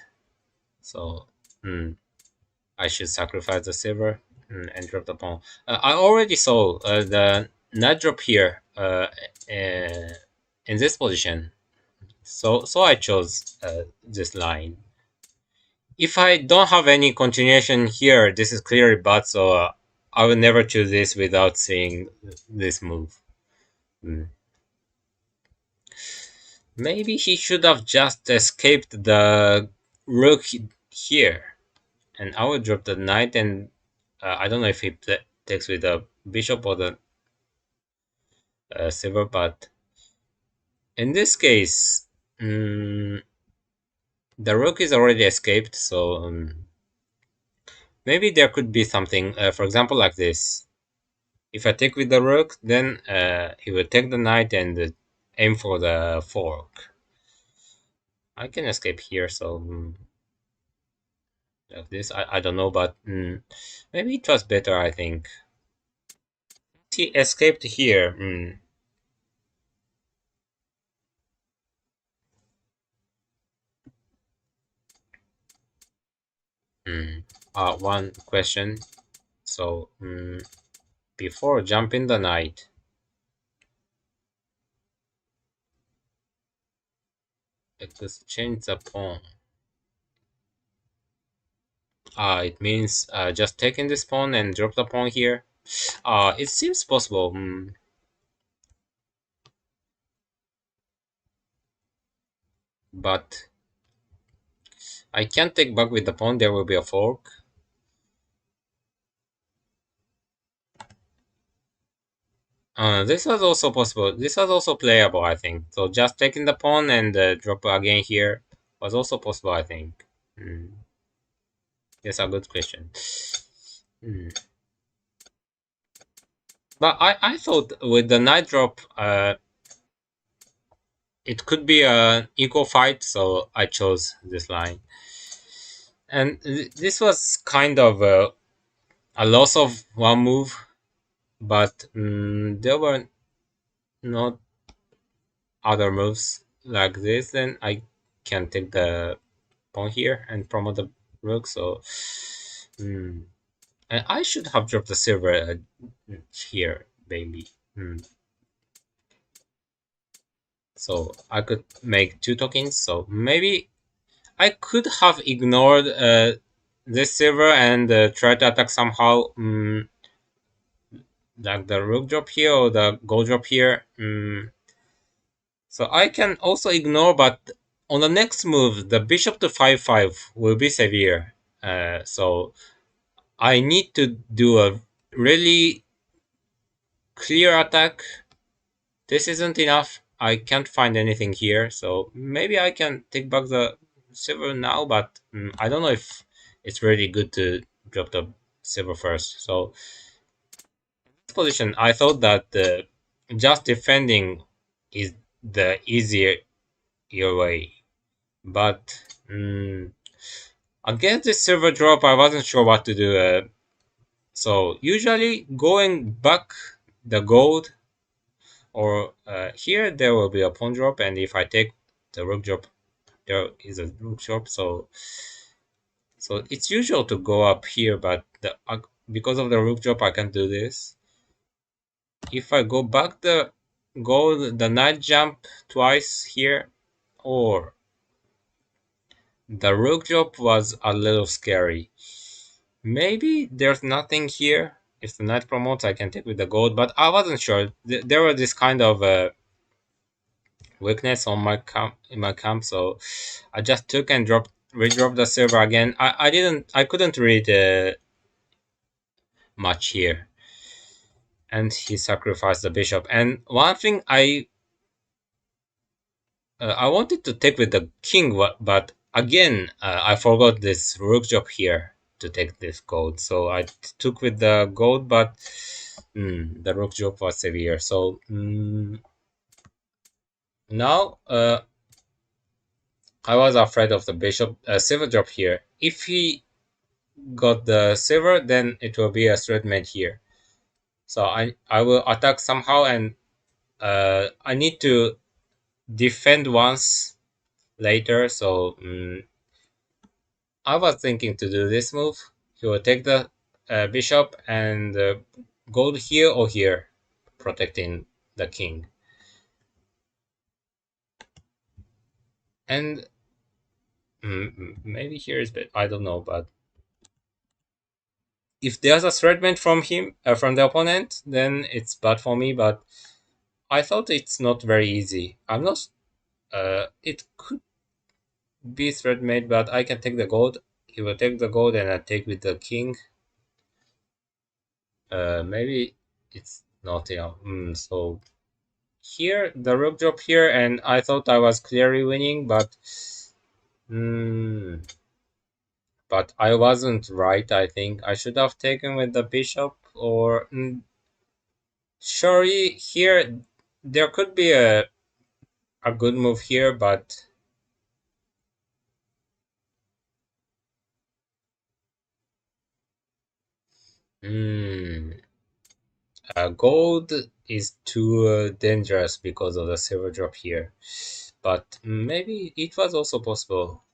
So I should sacrifice the silver and drop the pawn. I already saw the knight drop here in this position, so I chose this line. If I don't have any continuation here, this is clearly bad, so I will never choose this without seeing this move. Maybe he should have just escaped the rook here, and I will drop the knight, and I don't know if he takes with the bishop or the silver, but in this case, the rook is already escaped, so maybe there could be something, for example, like this. If I take with the rook, then he will take the knight and aim for the fork. I can escape here, so like this, I don't know, but maybe it was better, I think. He escaped here. One question. So, before jumping the knight, exchange the pawn. It means just taking this pawn and drop the pawn here. It seems possible. But I can't take back with the pawn. There will be a fork. This was also possible. This was also playable, I think. So just taking the pawn and drop again here was also possible, I think. Yes, a good question. But I thought with the knight drop, it could be an equal fight, so I chose this line. And this was kind of a loss of one move, but there were not other moves like this. Then I can take the pawn here and promote the rook. So, and I should have dropped the silver here, maybe. So I could make two tokens. So maybe I could have ignored this silver and try to attack somehow, like the rook drop here or the gold drop here. So I can also ignore, but on the next move, the bishop to 5-5 will be severe. So I need to do a really clear attack. This isn't enough. I can't find anything here, so maybe I can take back the silver now, but I don't know if it's really good to drop the silver first. So this position, I thought that just defending is the easier way, but against this silver drop, I wasn't sure what to do. So usually going back the gold, or here there will be a pawn drop, and if I take the rook drop, there is a rook drop. So it's usual to go up here, but because of the rook drop, I can do this. If I go back the gold, the knight jump twice here, or the rook drop was a little scary. Maybe there's nothing here. If the knight promotes, I can take with the gold, but I wasn't sure. There was this kind of weakness on my camp in my camp, so I just took and redropped the silver again. I couldn't read much here, and he sacrificed the bishop. And one thing I wanted to take with the king, but again I forgot this rook job here to take this gold. So I took with the gold, but the rook job was severe. So now I was afraid of the bishop silver job here. If he got the silver, then it will be a straight mate here. So I will attack somehow, and I need to defend once later. So I was thinking to do this move. He will take the bishop and gold here or here, protecting the king. And maybe here is bad. I don't know, but if there's a threat from him, from the opponent, then it's bad for me. But I thought it's not very easy. I'm not. It could be threat made, but I can take the gold. He will take the gold, and I take with the king. Maybe it's not. Yeah. So here the rook drop here, and I thought I was clearly winning, but I wasn't right. I think I should have taken with the bishop, or surely here there could be a good move here, but gold is too dangerous because of the silver drop here. But maybe it was also possible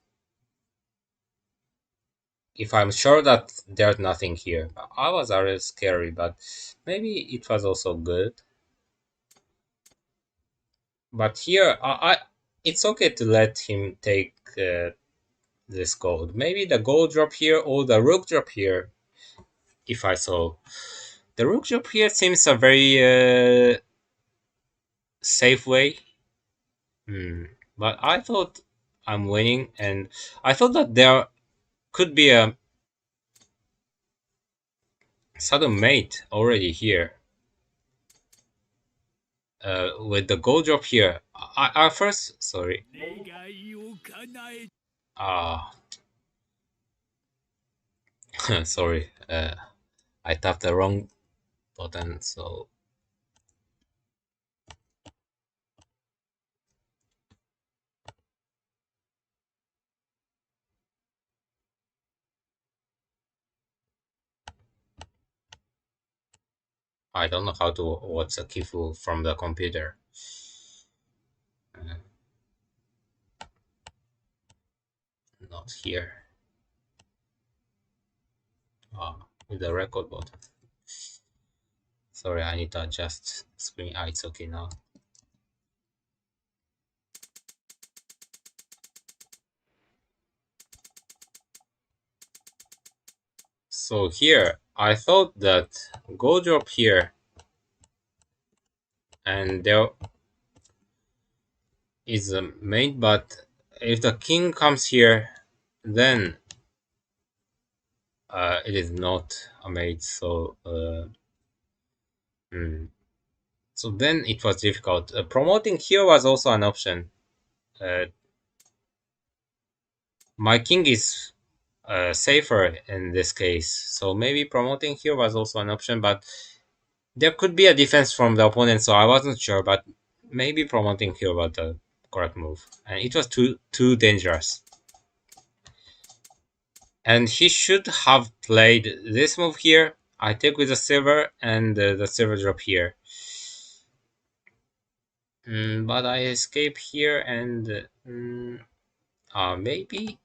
if I'm sure that there's nothing here. I was a little scary, but maybe it was also good. But here, it's okay to let him take this gold. Maybe the gold drop here or the rook drop here. If I saw the rook drop here, seems a very safe way. But I thought I'm winning, and I thought that there could be a sudden mate already here. With the gold drop here, I first sorry. Ah, sorry. I tapped the wrong button. I don't know how to watch a Kifu from the computer. Not here. With the record button. Sorry, I need to adjust screen. It's okay now. So here, I thought that go drop here, and there is a mate, but if the king comes here, then it is not a mate. So then it was difficult. Promoting here was also an option. My king is safer in this case, so maybe promoting here was also an option, but there could be a defense from the opponent, so I wasn't sure, but maybe promoting here was the correct move, and it was too dangerous. And he should have played this move here. I take with the silver and the silver drop here. But I escape here and maybe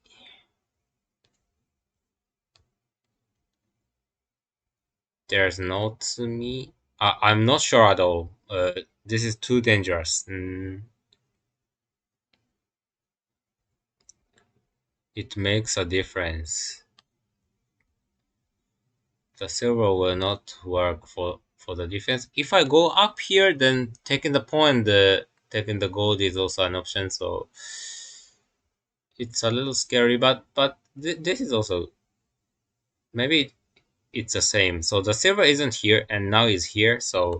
there's no Tsumi. I'm not sure at all. This is too dangerous. It makes a difference. The silver will not work for the defense. If I go up here, then taking the point, taking the gold is also an option. So it's a little scary, but this is also maybe it's the same. So the silver isn't here, and now is here. So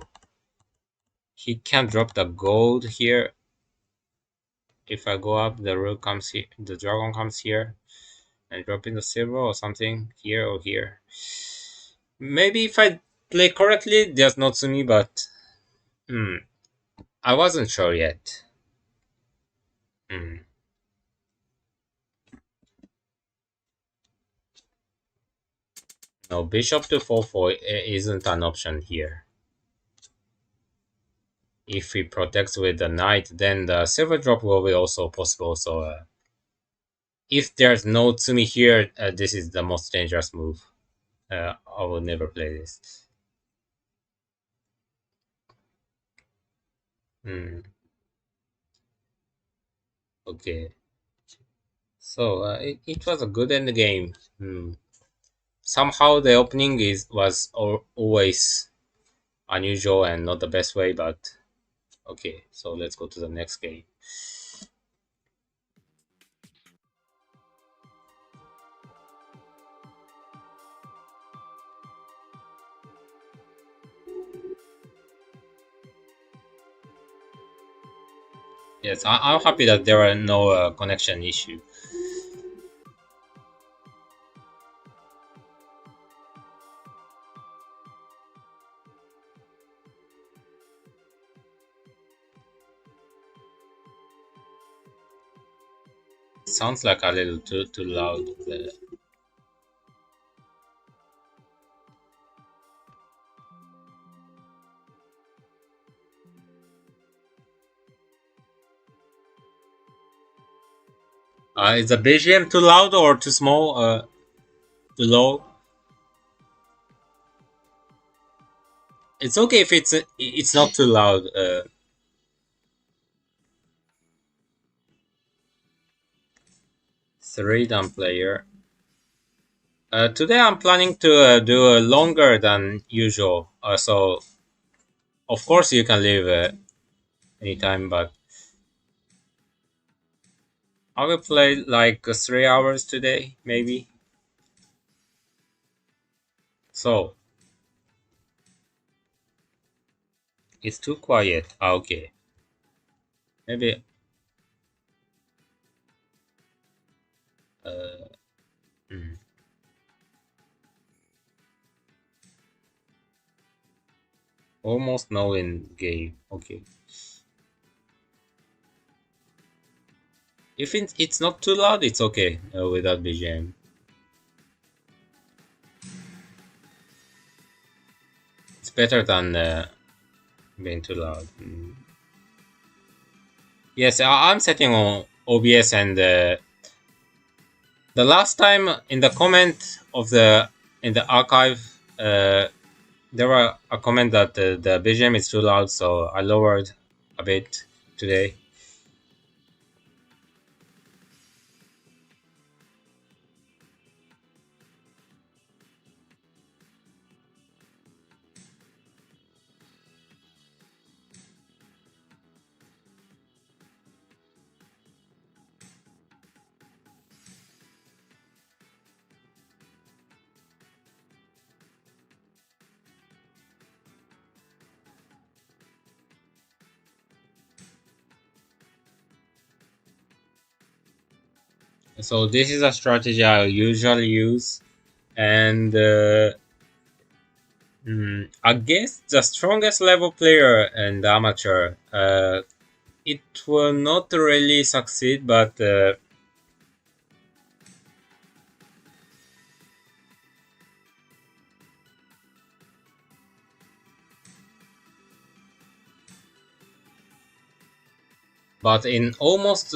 he can't drop the gold here. If I go up, the rook comes here, the dragon comes here, and dropping the silver or something here or here. Maybe if I play correctly, there's not Tsumi, but I wasn't sure yet. Hmm. No, bishop to 4-4 isn't an option here. If he protects with the knight, then the silver drop will be also possible. So if there's no Tsumi here, this is the most dangerous move. I will never play this. Hmm. Okay. So it was a good end game. Somehow the opening was always unusual and not the best way, but okay. So let's go to the next game. Yes, I'm happy that there are no connection issue. It sounds like a little too loud. Is the BGM too loud or too small? Too low? It's okay if it's not too loud. Three down player. Today I'm planning to do longer than usual. So of course you can leave anytime, but I will play like 3 hours today, maybe. So it's too quiet. Okay, maybe. Uh, mm, almost no in game. Okay. If it's not too loud, it's okay without BGM. It's better than being too loud. Yes, I'm setting on OBS, and the last time in the comment of the in the archive, there were a comment that the BGM is too loud, so I lowered a bit today. So this is a strategy I usually use, and against the strongest level player and amateur, it will not really succeed, but But in almost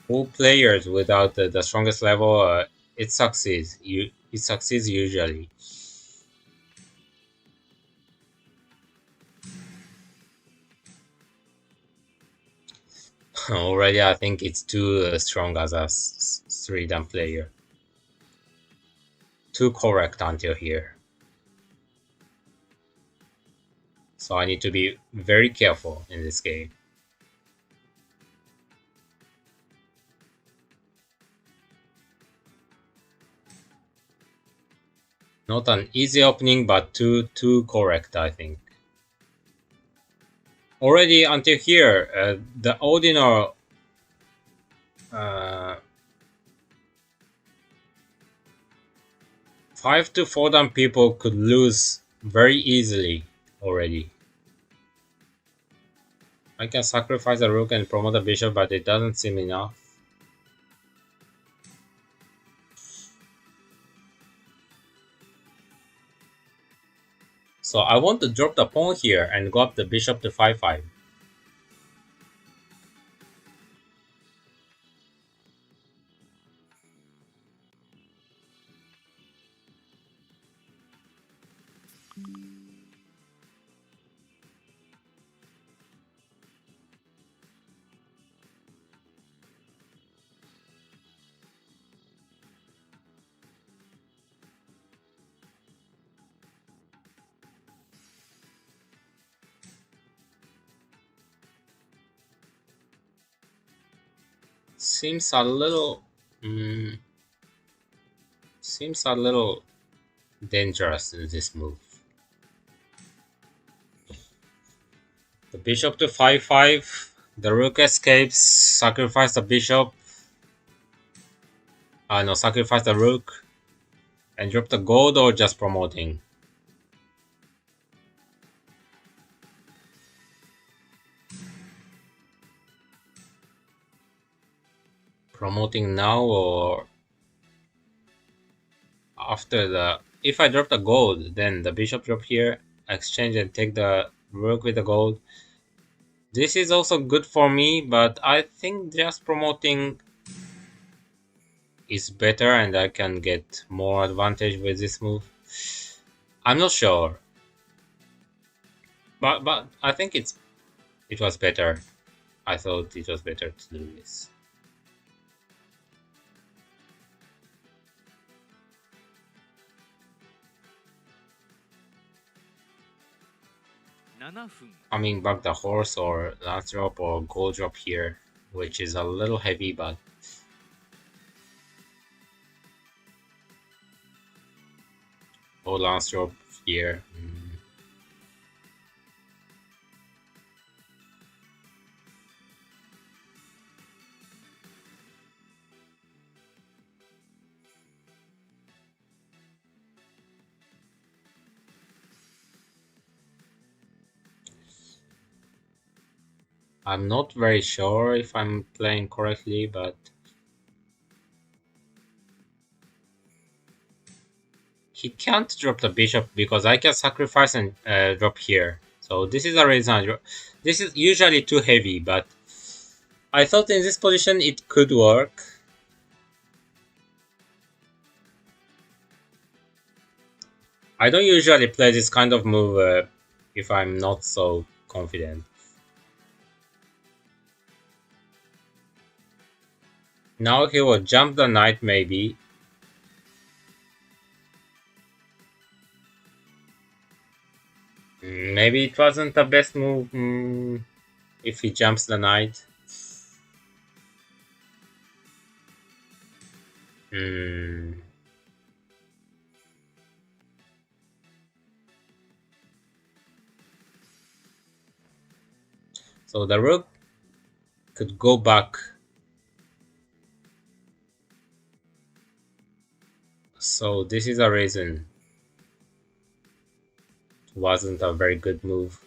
all players without the strongest level, it succeeds. It succeeds usually. Already, I think it's too strong as a three-dan player. Too correct until here. So I need to be very careful in this game. Not an easy opening, but too correct, I think. Already until here, the ordinary uh, 5 to 4 down people could lose very easily already. I can sacrifice a rook and promote a bishop, but it doesn't seem enough. So I want to drop the pawn here and go up the bishop to 5-5. Seems a little... seems a little dangerous in this move. The bishop to 5-5. The rook escapes. Sacrifice the bishop. No, sacrifice the rook. And drop the gold or just promoting. Promoting now or after the... If I drop the gold, then the bishop drop here, exchange and take the rook with the gold. This is also good for me, but I think just promoting is better and I can get more advantage with this move. I'm not sure. But I think it was better. I thought it was better to do this. Coming back the horse or last drop or gold drop here, which is a little heavy, but or last drop here. I'm not very sure if I'm playing correctly, but he can't drop the bishop because I can sacrifice and drop here. So this is the reason this is usually too heavy, but I thought in this position it could work. I don't usually play this kind of move if I'm not so confident. Now he will jump the knight maybe. Maybe it wasn't the best move if he jumps the knight. So the rook could go back. So this is a reason it wasn't a very good move.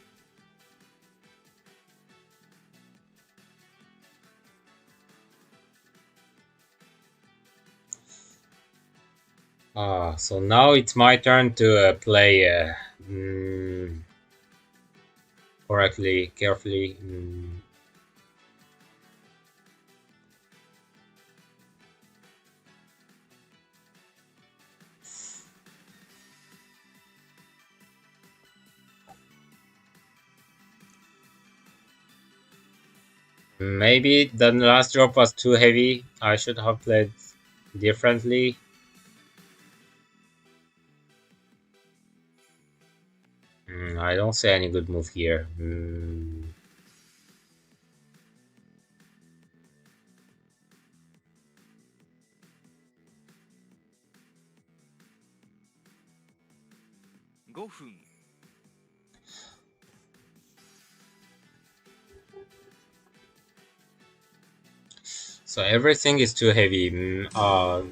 So now it's my turn to play correctly, carefully. Maybe the last drop was too heavy. I should have played differently. I don't see any good move here. 5分 So everything is too heavy.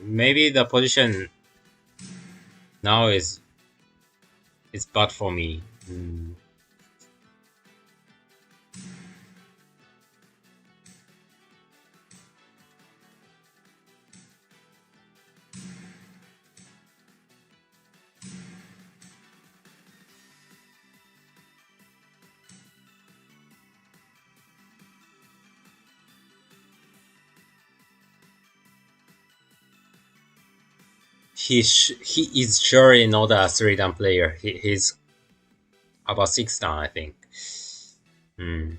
Maybe the position now is bad for me. He is surely not a three down player. He's about six down, I think. Hmm.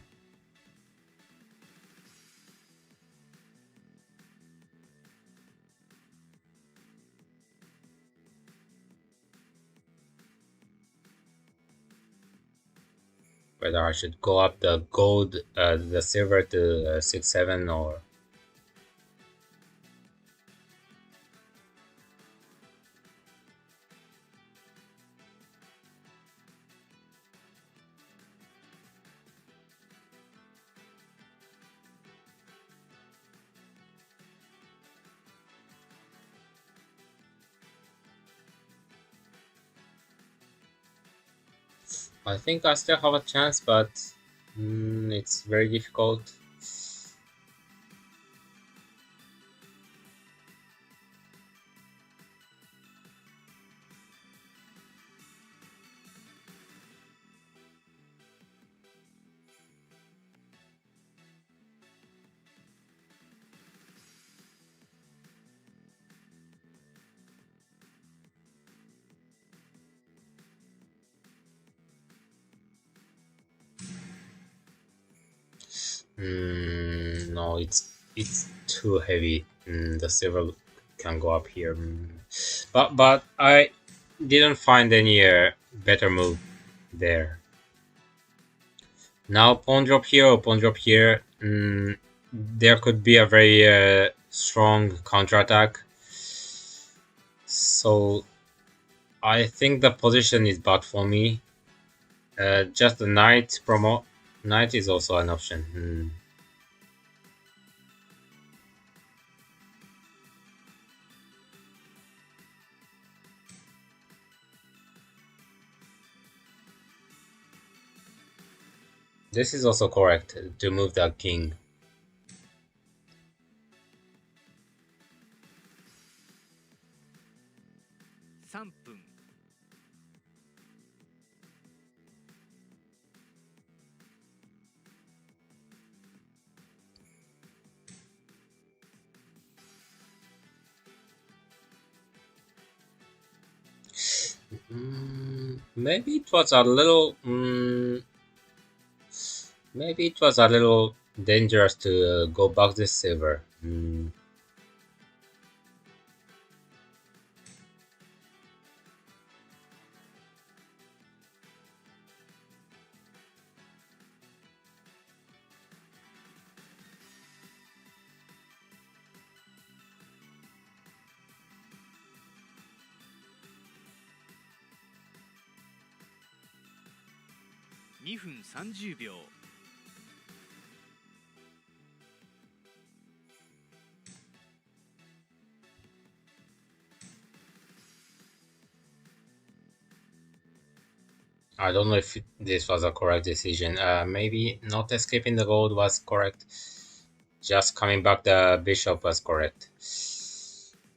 Whether I should go up the gold, the silver to 6-7 or. I think I still have a chance, but it's very difficult. No, it's too heavy. The silver can go up here, but I didn't find any better move there. Now pawn drop here or pawn drop here. There could be a very strong counterattack. So I think the position is bad for me. Just the knight promo. Knight is also an option. This is also correct to move the king. 3分 Maybe it was a little. Maybe it was a little dangerous to go back this silver. 2分30秒 I don't know if this was a correct decision. Maybe not escaping the gold was correct. Just coming back the bishop was correct.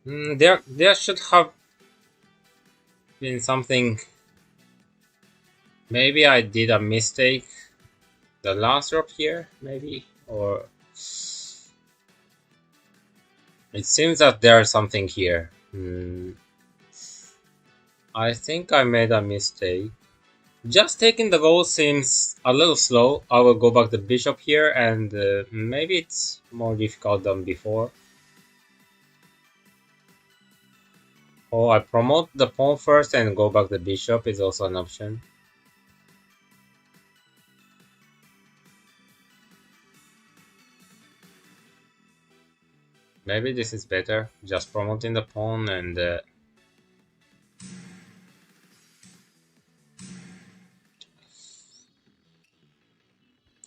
There should have been something. Maybe I did a mistake The last drop here, maybe? Or it seems that there's something here. I think I made a mistake. Just taking the goal seems a little slow. I will go back the bishop here, and maybe it's more difficult than before. Oh, I promote the pawn first and go back the bishop is also an option. Maybe this is better. Just promoting the pawn and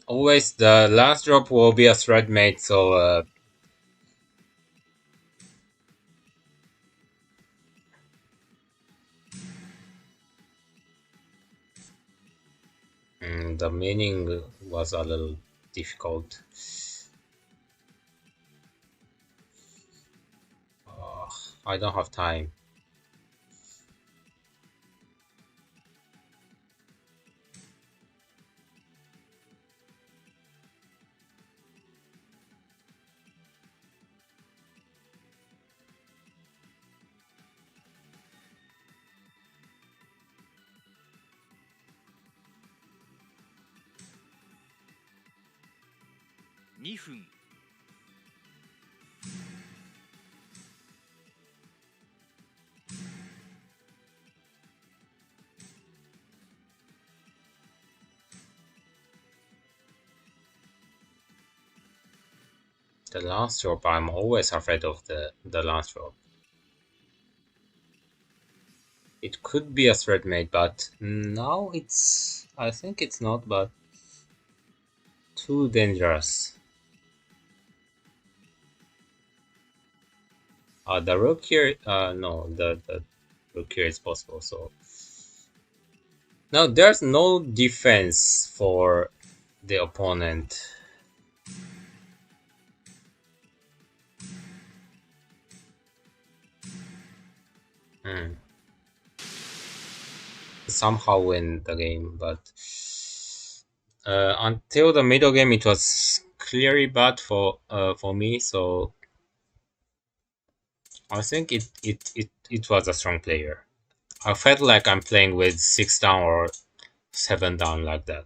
always the last drop will be a thread mate, so the meaning was a little difficult. I don't have time. $2分 The last drop, I'm always afraid of the last drop. It could be a thread mate, but now I think it's not, but too dangerous. The rook here, no, the rook here is possible, so. Now there's no defense for the opponent. Somehow win the game, but until the middle game it was clearly bad for me, so I think it was a strong player. I felt like I'm playing with 6 down or 7 down like that.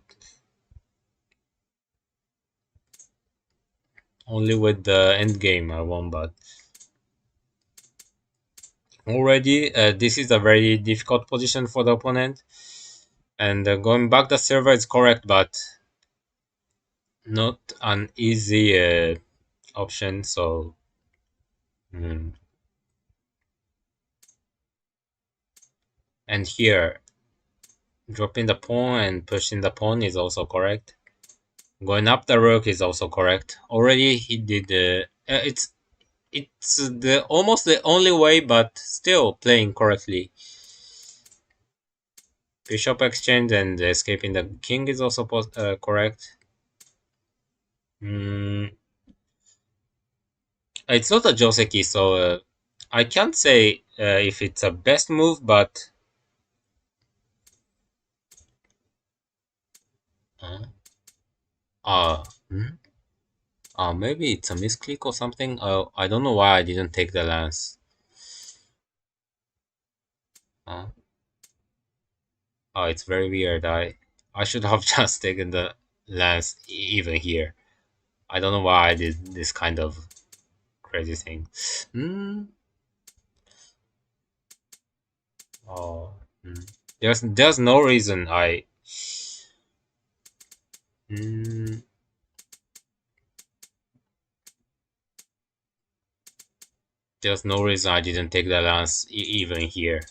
Only with the end game I won, but already this is a very difficult position for the opponent. And going back the server is correct, but not an easy option. So, and here dropping the pawn and pushing the pawn is also correct. Going up the rook is also correct. Already he did. It's the almost the only way, but still playing correctly. Bishop exchange and escaping the king is also correct. It's not a joseki, so I can't say if it's a best move, but uh, maybe it's a misclick or something. I don't know why I didn't take the lance. It's very weird. I should have just taken the lance even here. I don't know why I did this kind of crazy thing. Oh, there's no reason I. There's no reason I didn't take the lance even here.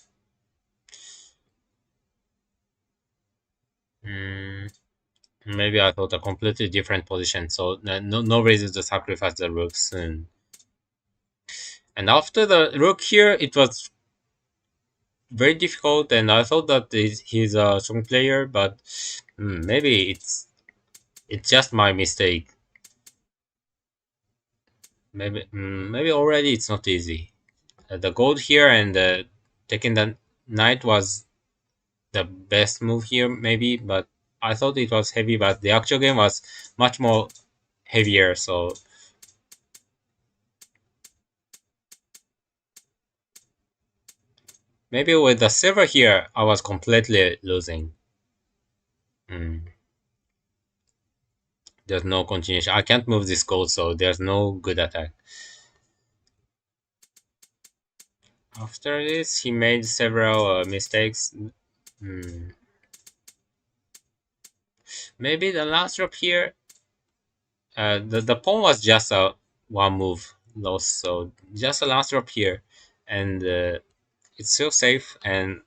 Maybe I thought a completely different position, so no reason to sacrifice the rook soon. And after the rook here, it was very difficult, and I thought that he's a strong player, but maybe it's just my mistake. Maybe already it's not easy. The gold here and taking the knight was the best move here, maybe, but I thought it was heavy, but the actual game was much more heavier. So maybe with the silver here, I was completely losing. Mm. There's no continuation. I can't move this gold, so there's no good attack. After this, he made several mistakes. Hmm. Maybe the last drop here. The pawn was just a one move loss, so just a last drop here, and it's still safe. And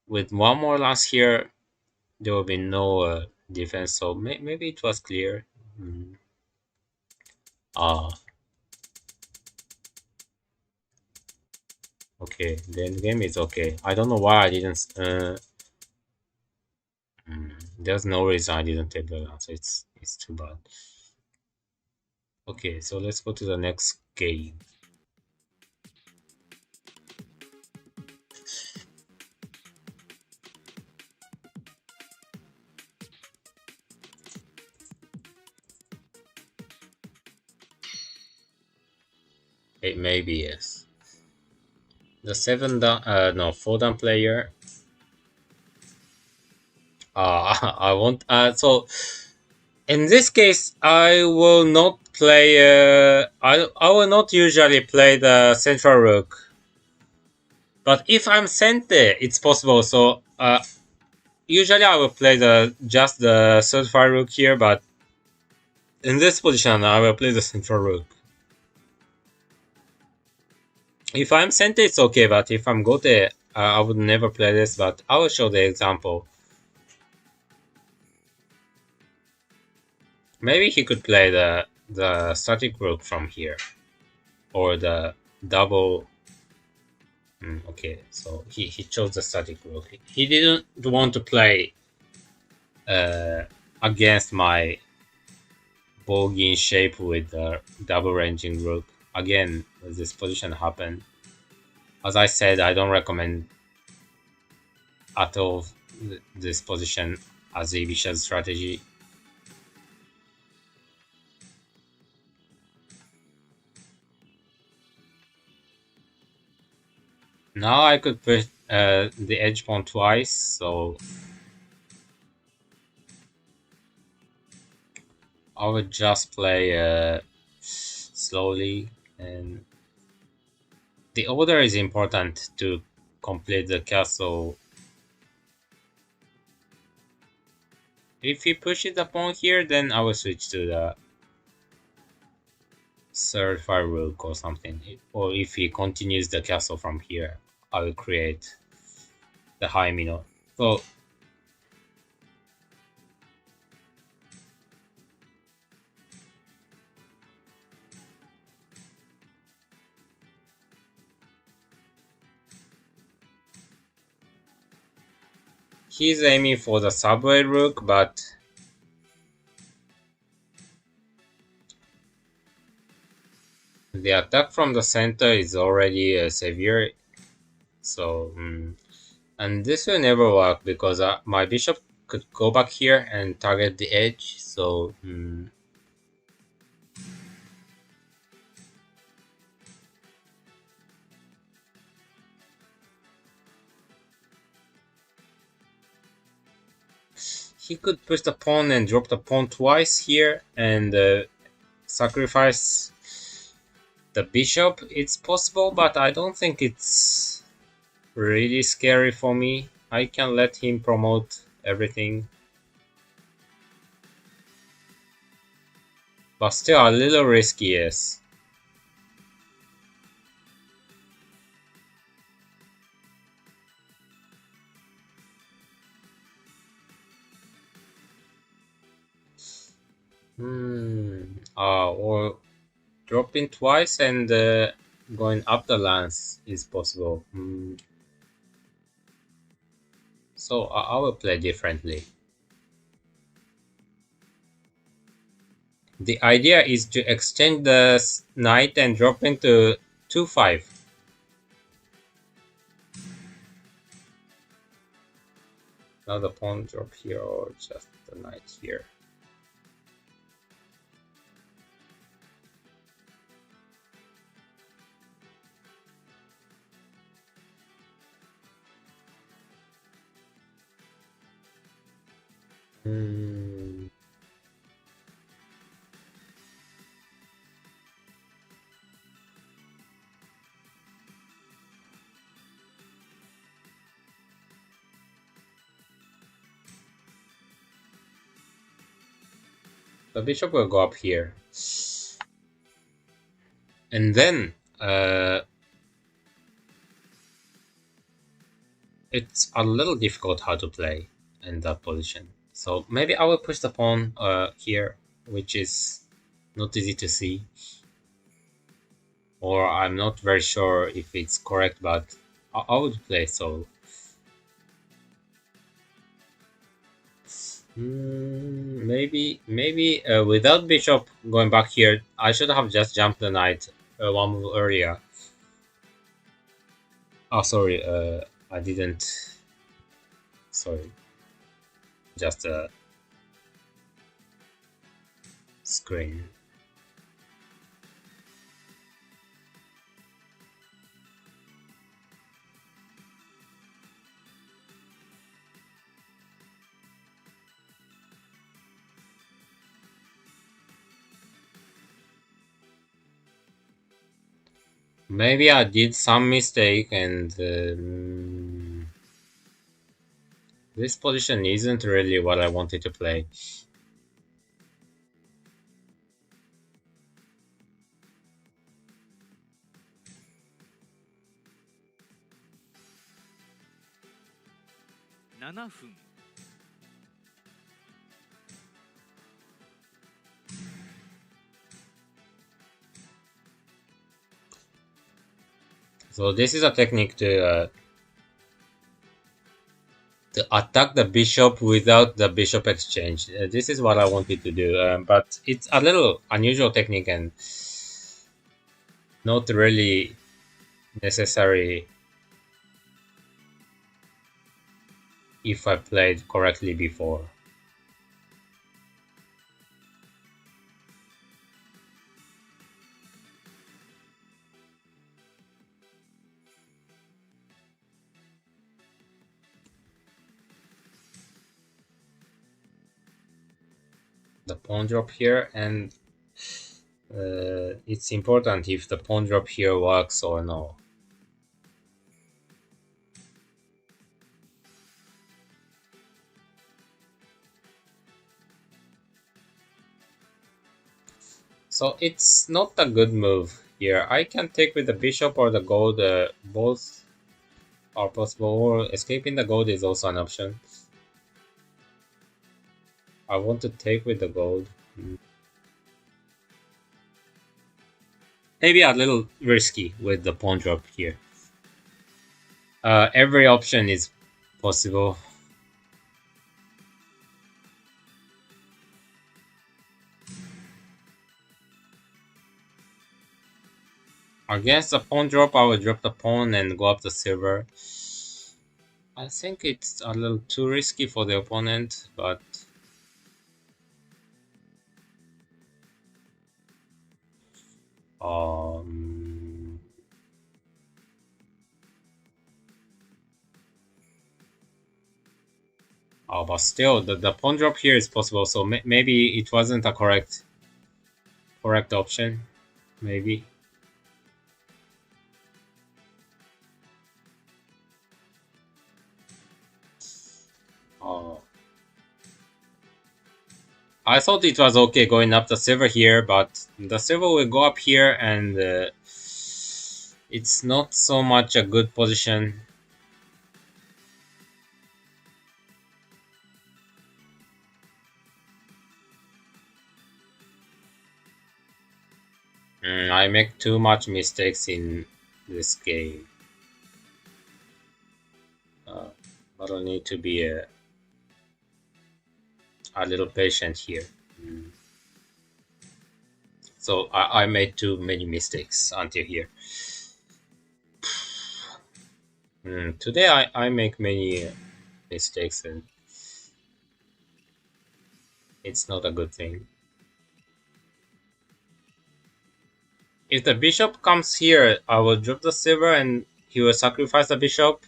with one more last here, there will be no defense. So maybe it was clear. Mm. Ah, okay. The end game is okay. I don't know why I didn't. There's no reason I didn't take the answer. It's too bad. Okay, so let's go to the next game. It maybe yes. The seven down, no, four down player. I want. So in this case, I will not play. I will not usually play the central rook. But if I'm sent there, it's possible. So usually I will play the just the certified rook here. But in this position, I will play the central rook. If I'm sent, it's okay. But if I'm gote, I would never play this. But I will show the example. Maybe he could play the static rook from here, or the double. Okay, so he chose the static rook. He didn't want to play uh, against my bogey shape with the double ranging rook. Again, this position happened. As I said, I don't recommend at all this position as Ibisha's strategy. Now I could push the edge pawn twice, so I would just play slowly, and the order is important to complete the castle. If he pushes the pawn here, then I will switch to the third fire rook or something. Or if he continues the castle from here, I will create the high minnow. So he's aiming for the subway rook, but the attack from the center is already severe. So, and this will never work because my bishop could go back here and target the edge. So, he could push the pawn and drop the pawn twice here and sacrifice the bishop. It's possible, but I don't think it's really scary for me. I can let him promote everything. But still a little risky, yes. Or dropping twice and going up the lance is possible. So I will play differently. The idea is to extend the knight and drop into 2-5. Another pawn drop here or just the knight here. The bishop will go up here. And then it's a little difficult how to play in that position. So maybe I will push the pawn here, which is not easy to see. Or I'm not very sure if it's correct, but I would play so. Maybe without bishop going back here, I should have just jumped the knight one move earlier. Oh, sorry, I didn't. Sorry, just a screen. Maybe I did some mistake and this position isn't really what I wanted to play. So this is a technique to attack the bishop without the bishop exchange. This is what I wanted to do, but it's a little unusual technique and not really necessary if I played correctly before. The pawn drop here, and it's important if the pawn drop here works or no. So it's not a good move here. I can take with the bishop or the gold. Both are possible, or escaping the gold is also an option. I want to take with the gold. Maybe a little risky with the pawn drop here. Every option is possible. Against the pawn drop, I will drop the pawn and go up the silver. I think it's a little too risky for the opponent, but oh, but still, the pawn drop here is possible. So maybe it wasn't a correct option. Maybe. Oh. I thought it was okay going up the silver here, but the silver will go up here and it's not so much a good position. I make too much mistakes in this game. But I need to be a little patient here. So I made too many mistakes until here. Today I make many mistakes and It's not a good thing. If the bishop comes here, I will drop the silver and he will sacrifice the bishop.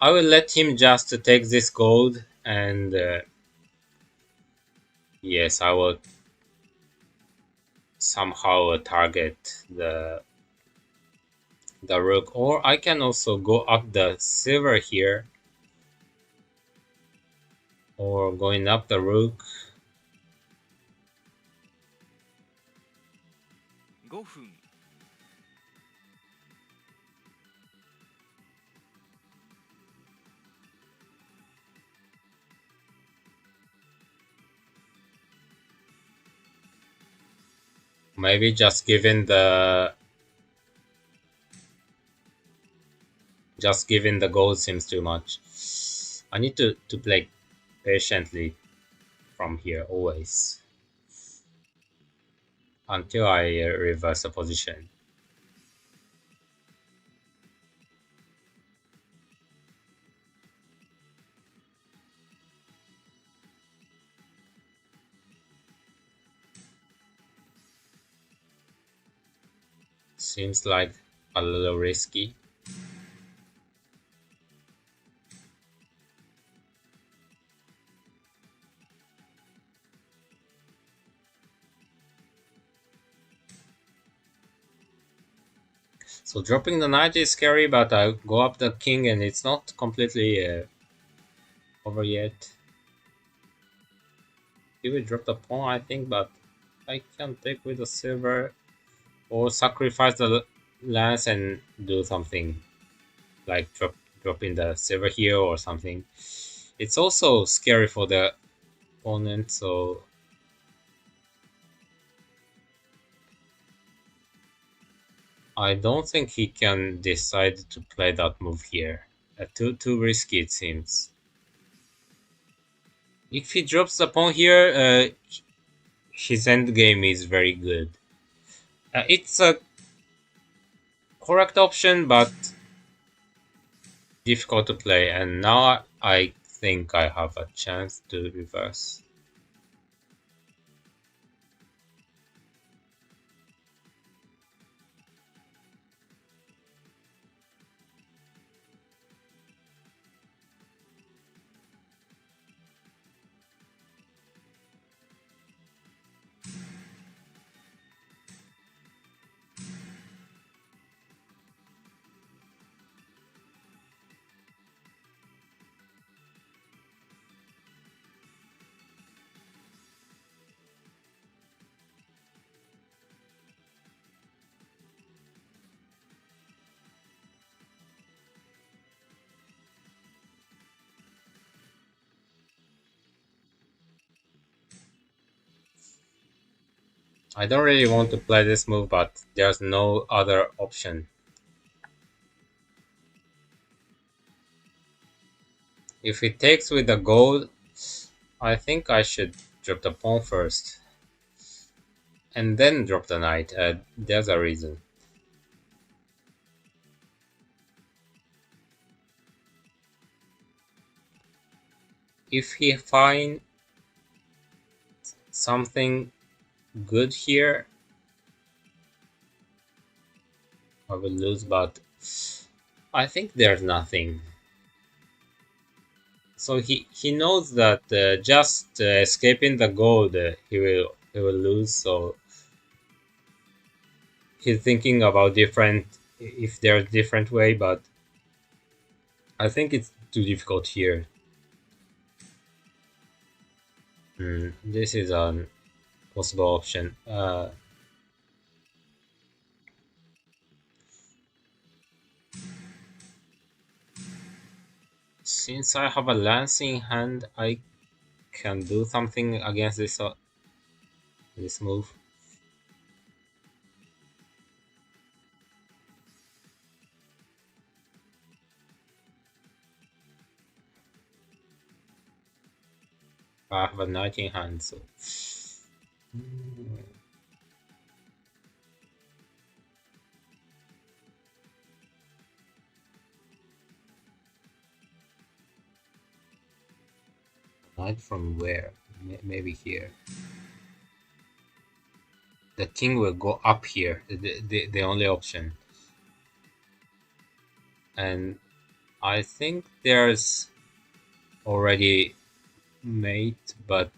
I will let him just to take this gold and yes, I will somehow target the rook, or I can also go up the silver here, or going up the rook. 5分 Maybe just giving the gold seems too much. I need to play patiently from here always until I reverse the position. Seems like a little risky. So dropping the knight is scary, but I go up the king and it's not completely over yet. He will drop the pawn, I think, but I can take with the silver or sacrifice the lance and do something like dropping the silver here or something. It's also scary for the opponent, so I don't think he can decide to play that move here. Too risky it seems. If he drops the pawn here, his endgame is very good. It's a correct option, but difficult to play. And now I think I have a chance to reverse. I don't really want to play this move, but there's no other option. If he takes with the gold, I think I should drop the pawn first. And then drop the knight. There's a reason. If he finds something good here, I will lose, but I think there's nothing. So he knows that just escaping the gold, he will lose. So he's thinking about different, if there's different way, but I think it's too difficult here. This is a possible option. Since I have a lance in hand, I can do something against this move. I have a knight in hand, so knight from where? Maybe here. The king will go up here. The only option. And I think there's already mate, but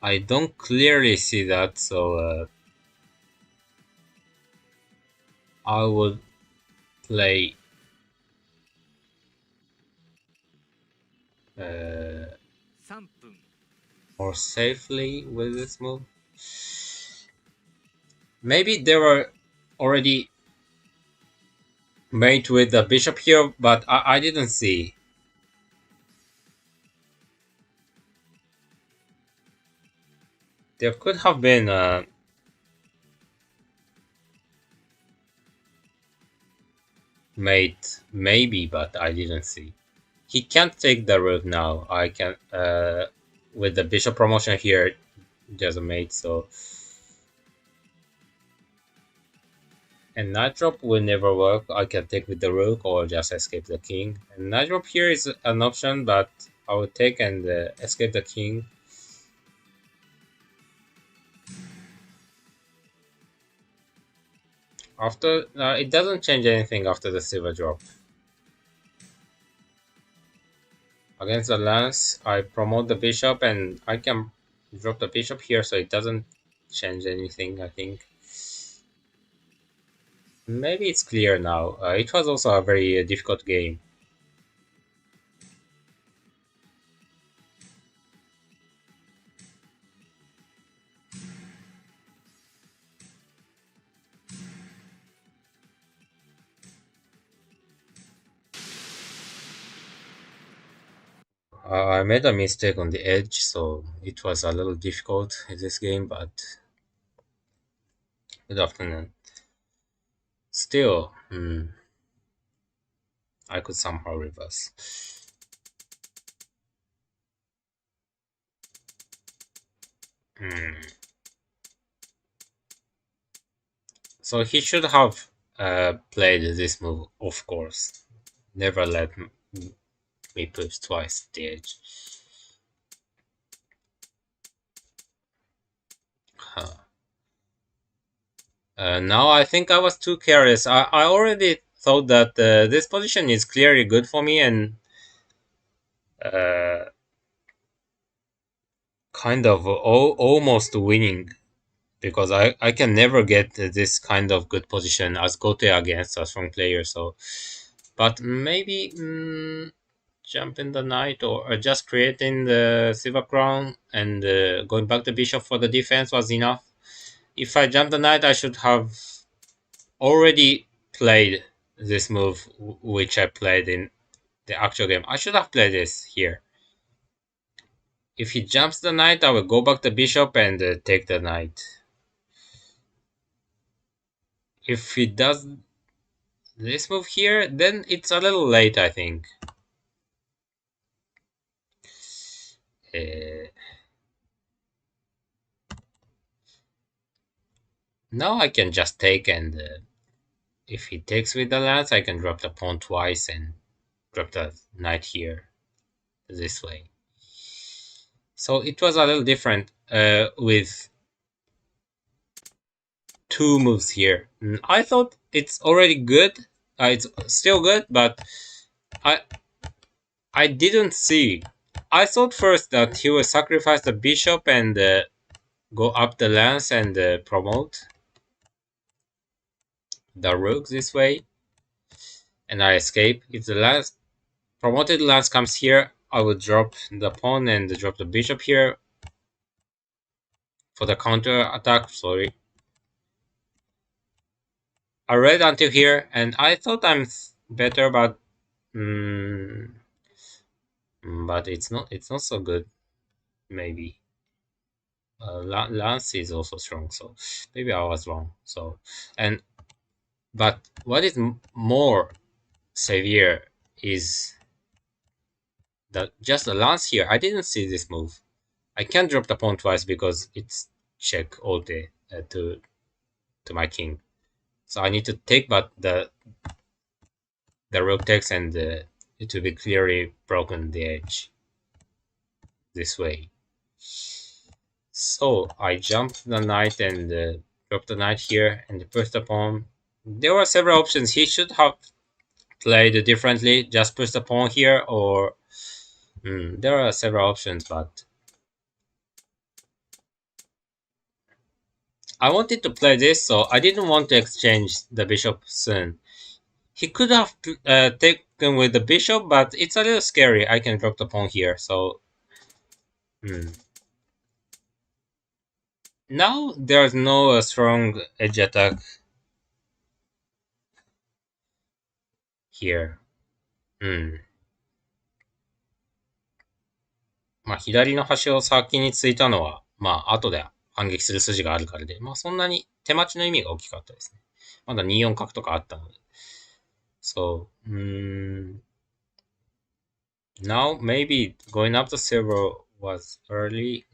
I don't clearly see that, so I would play uh, 3分 more safely with this move. Maybe they were already mate with the bishop here, but I didn't see. There could have been mate, maybe, but I didn't see. He can't take the rook now. I can with the bishop promotion here. There's a mate, so and knight drop will never work. I can take with the rook or just escape the king. And knight drop here is an option, but I will take and escape the king. After it doesn't change anything after the silver drop. Against the lance, I promote the bishop and I can drop the bishop here, so it doesn't change anything, I think. Maybe it's clear now. It was also a very difficult game. I made a mistake on the edge, so it was a little difficult in this game, but good afternoon. Still, I could somehow reverse. Hmm. So he should have played this move, of course. Never let me push twice the edge. Huh. Now I think I was too careless. I already thought that this position is clearly good for me and uh, kind of almost winning because I can never get this kind of good position as Gote against a strong player. So, but maybe jumping the knight or just creating the silver crown and going back the bishop for the defense was enough. If I jump the knight, I should have already played this move, which I played in the actual game. I should have played this here. If he jumps the knight, I will go back the bishop and take the knight. If he does this move here, then it's a little late, I think. Uh, now I can just take and if he takes with the lance, I can drop the pawn twice and drop the knight here this way. So it was a little different with two moves here. I thought it's already good. It's still good, but I I didn't see. I thought first that he would sacrifice the bishop and go up the lance and promote the rook this way, and I escape. If the lance promoted lance comes here, I would drop the pawn and drop the bishop here for the counter attack. Sorry. I read until here, and I thought I'm better, mm, but it's not. It's not so good. Maybe Lance is also strong, so maybe I was wrong. So and but what is more severe is that just the Lance here. I didn't see this move. I can't drop the pawn twice because it's check all day to my king. So I need to take, but the rook takes and it will be clearly broken the edge. this way. So I jumped the knight and dropped the knight here and pushed the pawn. There were several options. He should have played differently, just push the pawn here, or there are several options, but I wanted to play this, so I didn't want to exchange the bishop soon. He could have taken with the bishop, but it's a little scary. I can drop the pawn here, so now there's no strong edge attack here. うん。まあ、左の端を先に突いたのは、まあ、後で反撃する筋があるからで、まあ、そんなに手待ちの意味が大きかったですね。まだ2四角とかあったので。So, now maybe going up the silver was early.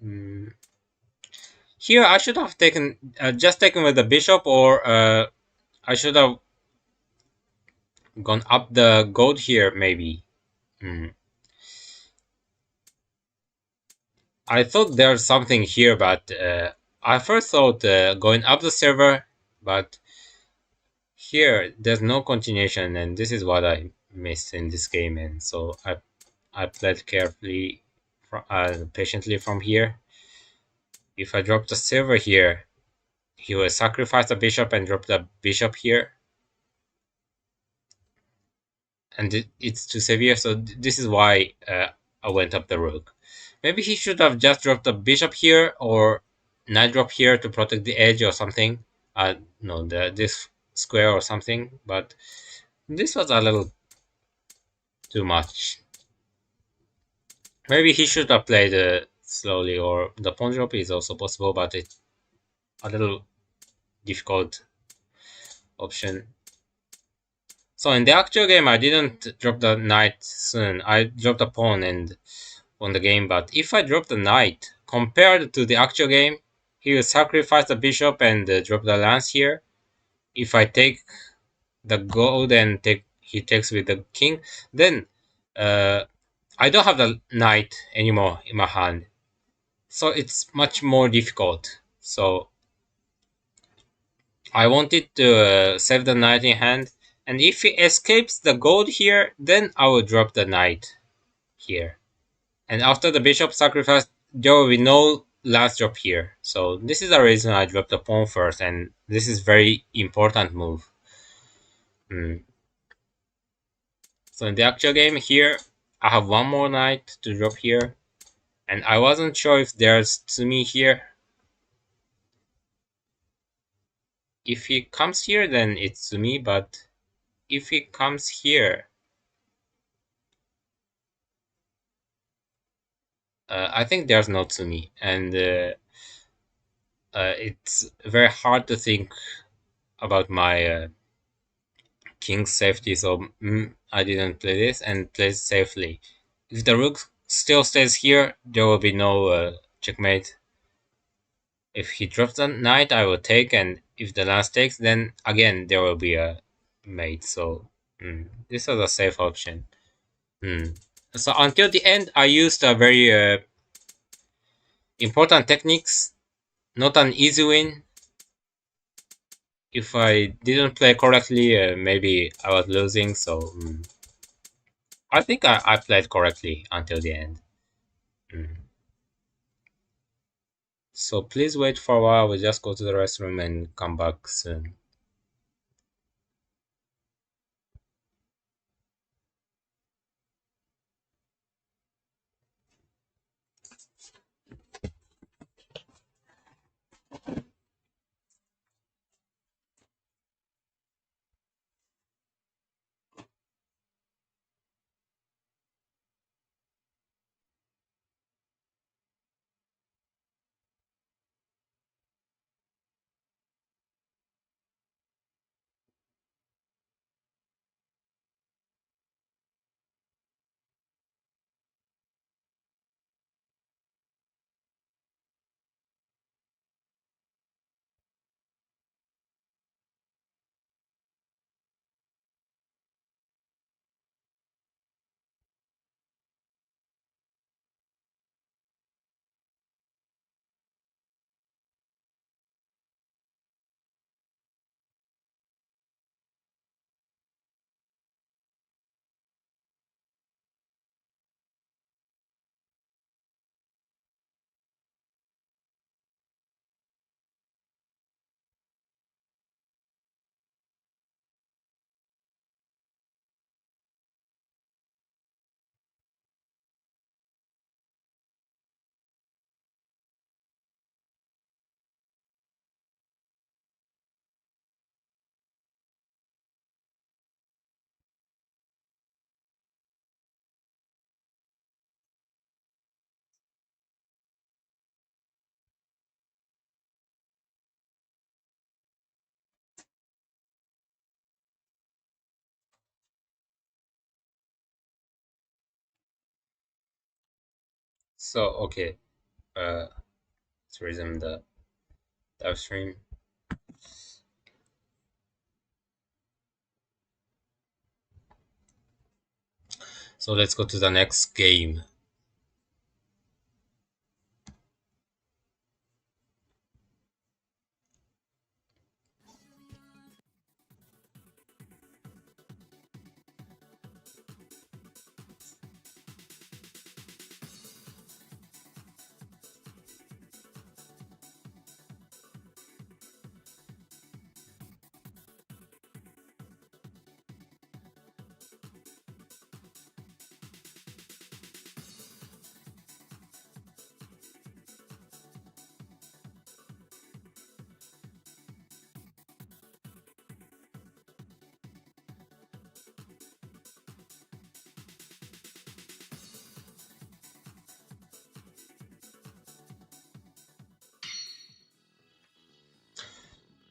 Here I should have taken, just taken with the bishop, or I should have gone up the gold here, maybe. I thought there's something here, but I first thought going up the server, but here there's no continuation, and this is what I missed in this game, and so I played carefully, patiently from here. If I drop the silver here, he will sacrifice the bishop and drop the bishop here, and it's too severe. So this is why I went up the rook. Maybe he should have just dropped the bishop here or knight drop here to protect the edge or something. No, this square or something. But this was a little too much. Maybe he should have played slowly, or the pawn drop is also possible, but it's a little difficult option. So in the actual game, I didn't drop the knight soon. I dropped the pawn and won the game. But if I drop the knight, compared to the actual game, he will sacrifice the bishop and drop the lance here. If I take the gold and he takes with the king, then I don't have the knight anymore in my hand. So it's much more difficult. So I wanted to save the knight in hand. And if he escapes the gold here, then I will drop the knight here. And after the bishop sacrifice, there will be no last drop here. So this is the reason I dropped the pawn first, and this is very important move. So in the actual game here, I have one more knight to drop here, and I wasn't sure if there's Tsumi here. If he comes here, then it's Tsumi, but if he comes here, I think there's no Tsumi, and it's very hard to think about my king's safety, so I didn't play this and played safely. If the rook still stays here, there will be no checkmate. If he drops the knight, I will take, and if the lance takes, then again there will be a mate. So this was a safe option. So until the end, I used a very important techniques, not an easy win. If I didn't play correctly, maybe I was losing. So I think I played correctly until the end. So please wait for a while. We'll just go to the restroom and come back soon. So okay, let's resume the live stream. So let's go to the next game.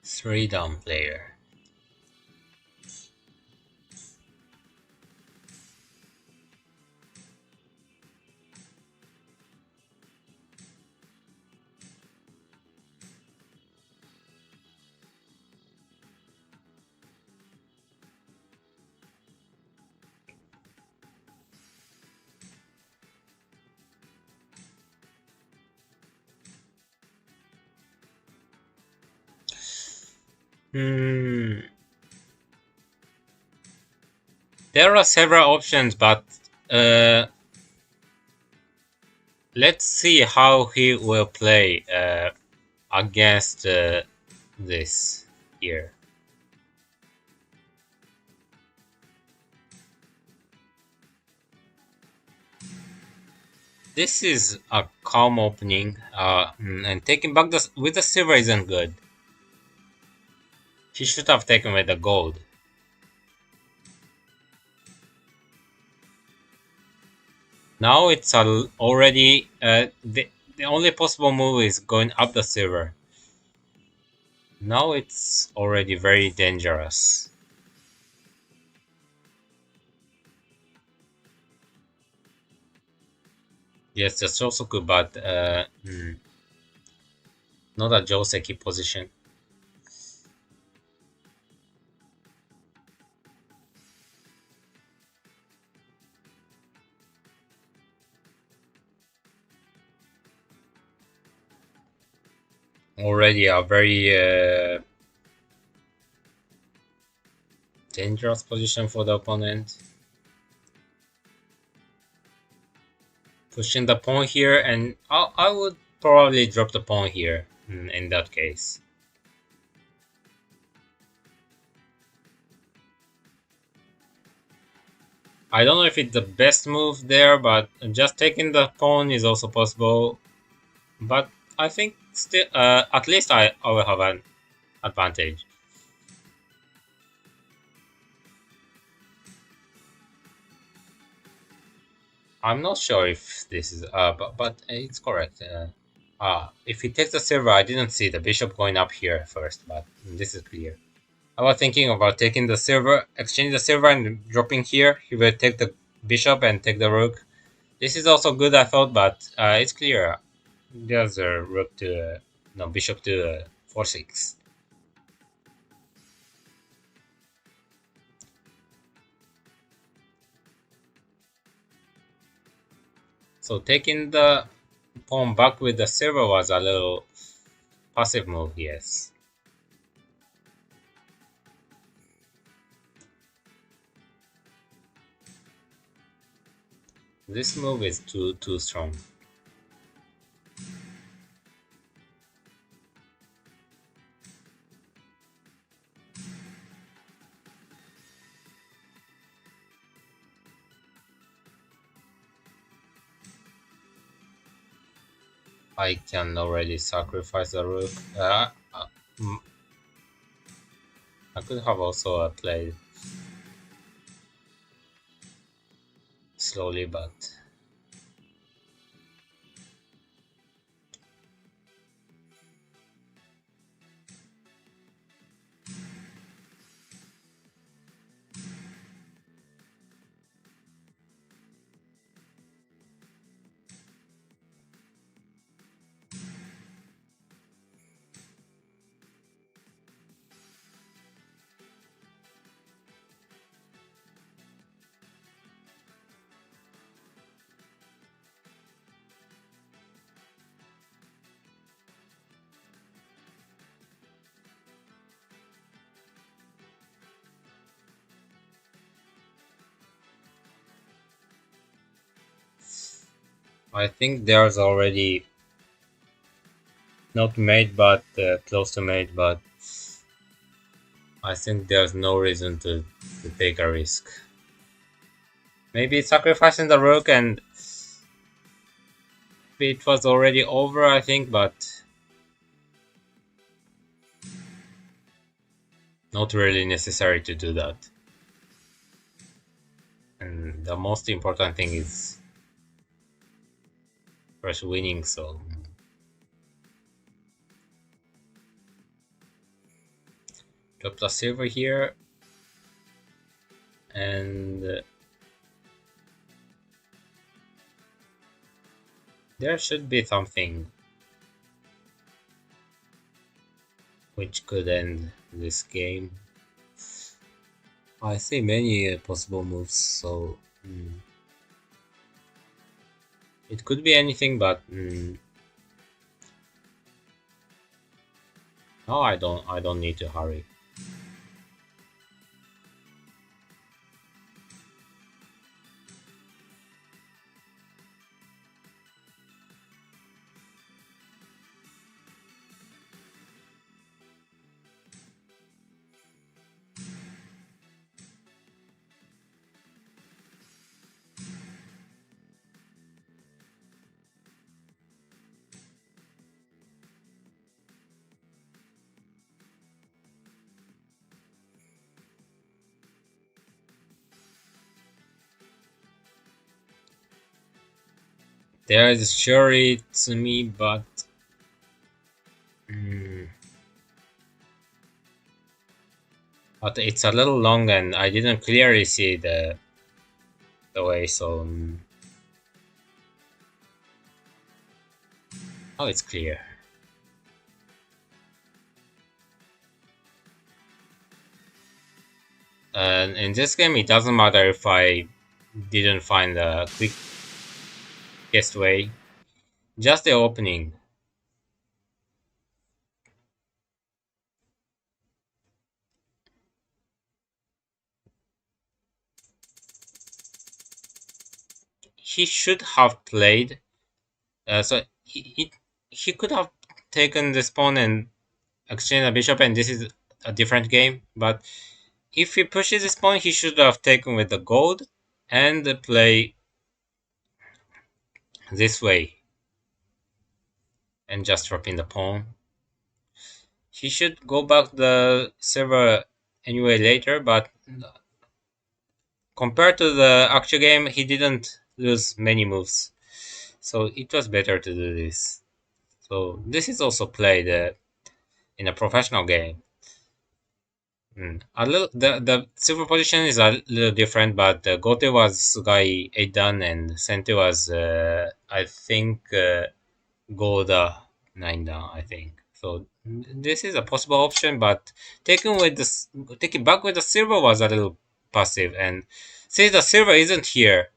Three down player. Hmm. There are several options, but uh, let's see how he will play against this here. This is a calm opening, and taking back with the silver isn't good. He should have taken with the gold. Now it's already the only possible move is going up the silver. Now it's already very dangerous. Yes, that's also good, but not a Joseki position. Already a very dangerous position for the opponent. Pushing the pawn here, and I would probably drop the pawn here in that case. I don't know if it's the best move there, but just taking the pawn is also possible. But I think still, at least I will have an advantage. I'm not sure if this is, but it's correct. If he takes the silver, I didn't see the bishop going up here first, but this is clear. I was thinking about taking the silver, exchange the silver and dropping here. He will take the bishop and take the rook. This is also good, I thought, but it's clear. There's a rook to, no, bishop to 4-6. So taking the pawn back with the silver was a little passive move, yes. This move is too strong. I can already sacrifice the rook. Mm, I could have also played slowly, but I think there's already not made, but close to made, but I think there's no reason to take a risk. Maybe sacrificing the rook and it was already over, I think, but not really necessary to do that. And the most important thing is first winning, so drop the silver here, and there should be something which could end this game. I see many possible moves, so it could be anything, but no, I don't need to hurry. There is Shuri to me, but but it's a little long, and I didn't clearly see the way. So now it's clear. And in this game, it doesn't matter if I didn't find the quickest way, just the opening. He should have played. So he could have taken this pawn and exchanged a bishop, and this is a different game. But if he pushes this pawn, he should have taken with the gold and play this way and just dropping the pawn. He should go back the silver anyway later, but compared to the actual game, he didn't lose many moves. So it was better to do this. So this is also played in a professional game. A little the silver position is a little different, but Gote was Sugai 8 dan and Sente was I think Goda 9 dan, I think. So this is a possible option, but taking back with the silver was a little passive, and since the silver isn't here,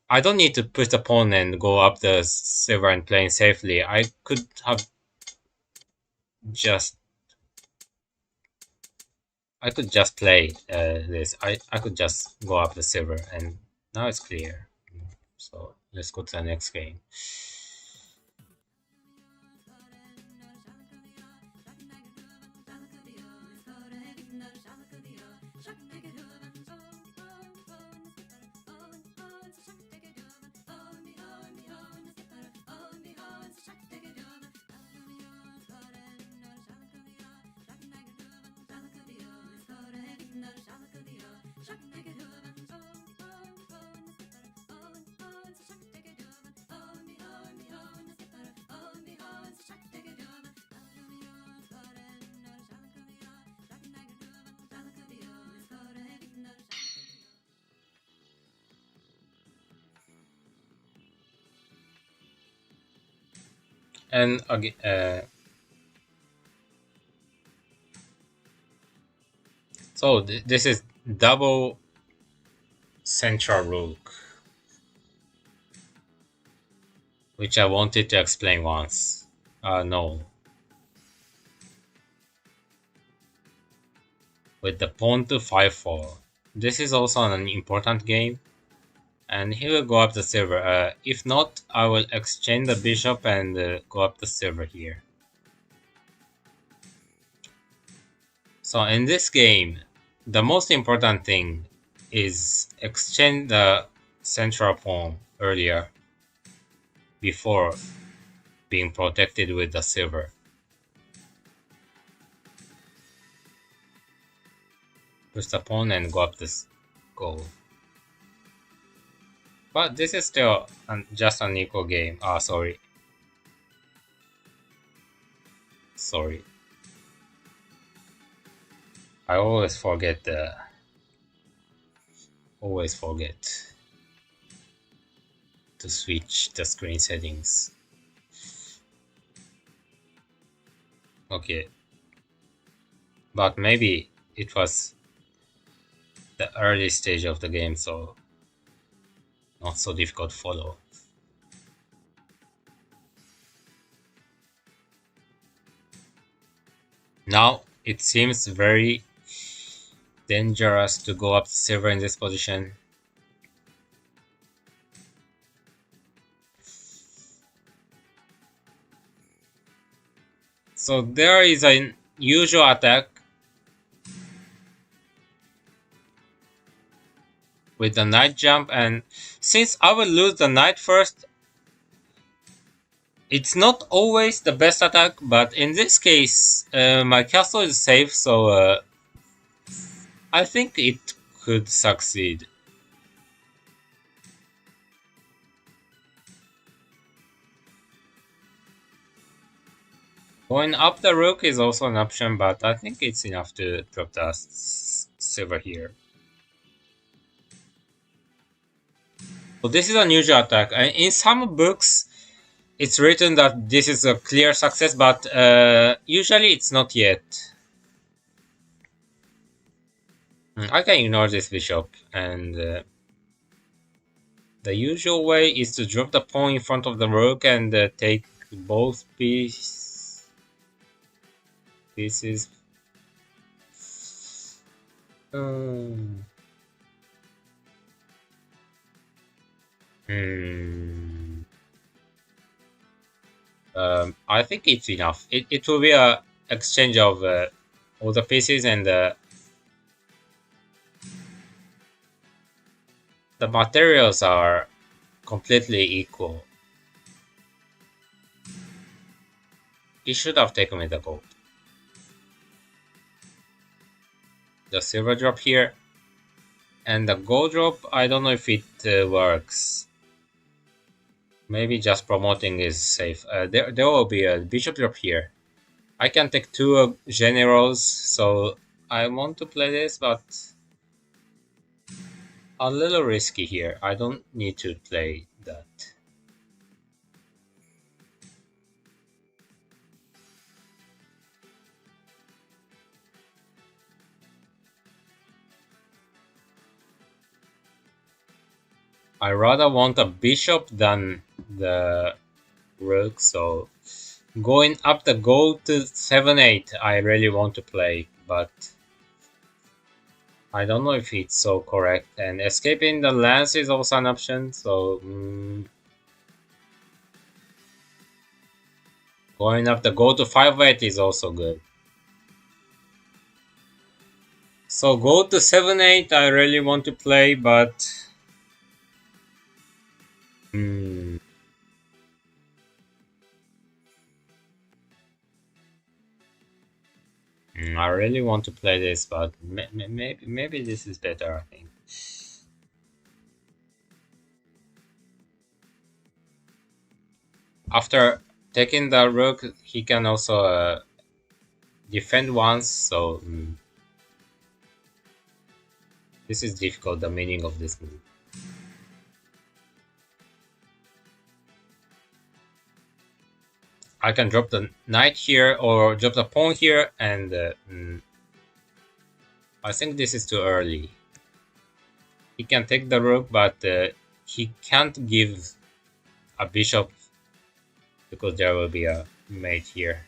I don't need to push the pawn and go up the silver and playing safely. I could have just play this. I could just go up the silver, and now it's clear. So let's go to the next game. And again, so this is double central rook, which I wanted to explain once. No. With the pawn to 5-4. This is also an important game. And he will go up the silver. If not, I will exchange the bishop and go up the silver here. So in this game, the most important thing is exchange the central pawn earlier before being protected with the silver. Push the pawn and go up this goal. But this is still just an equal game. Ah, sorry. Sorry. I always forget to switch the screen settings. Okay. But maybe it was the early stage of the game, so not so difficult to follow. Now it seems very dangerous to go up silver in this position. So there is an usual attack with the knight jump, and since I will lose the knight first, it's not always the best attack, but in this case my castle is safe, so I think it could succeed. Going up the rook is also an option, but I think it's enough to drop the silver here. So this is an usual attack, and in some books it's written that this is a clear success, but usually it's not yet. I can ignore this bishop, and the usual way is to drop the pawn in front of the rook and take both pieces. Um, hmm. I think it's enough. It will be a exchange of all the pieces, and the materials are completely equal. He should have taken me the gold. The silver drop here, and the gold drop, I don't know if it works. Maybe just promoting is safe. There will be a bishop drop here. I can take two generals, so I want to play this, but a little risky here. I don't need to play that. I rather want a bishop than the rook, so going up the gold to 7-8 I really want to play, but I don't know if it's so correct. And escaping the lance is also an option, so going up the gold to 5-8 is also good. So gold to 7-8 I really want to play, but I really want to play this, but maybe this is better, I think. After taking the rook, he can also defend once, so this is difficult, the meaning of this move. I can drop the knight here or drop the pawn here, and I think this is too early. He can take the rook, but he can't give a bishop because there will be a mate here.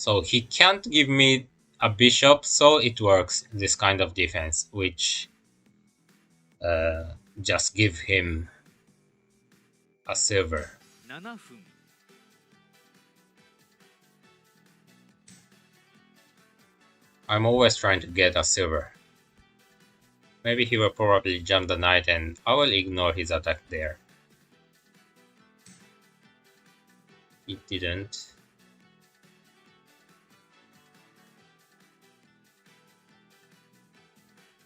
So he can't give me a bishop, so it works, this kind of defense, which just give him a silver. 7分 I'm always trying to get a silver. Maybe he will probably jump the knight and I will ignore his attack there. He didn't.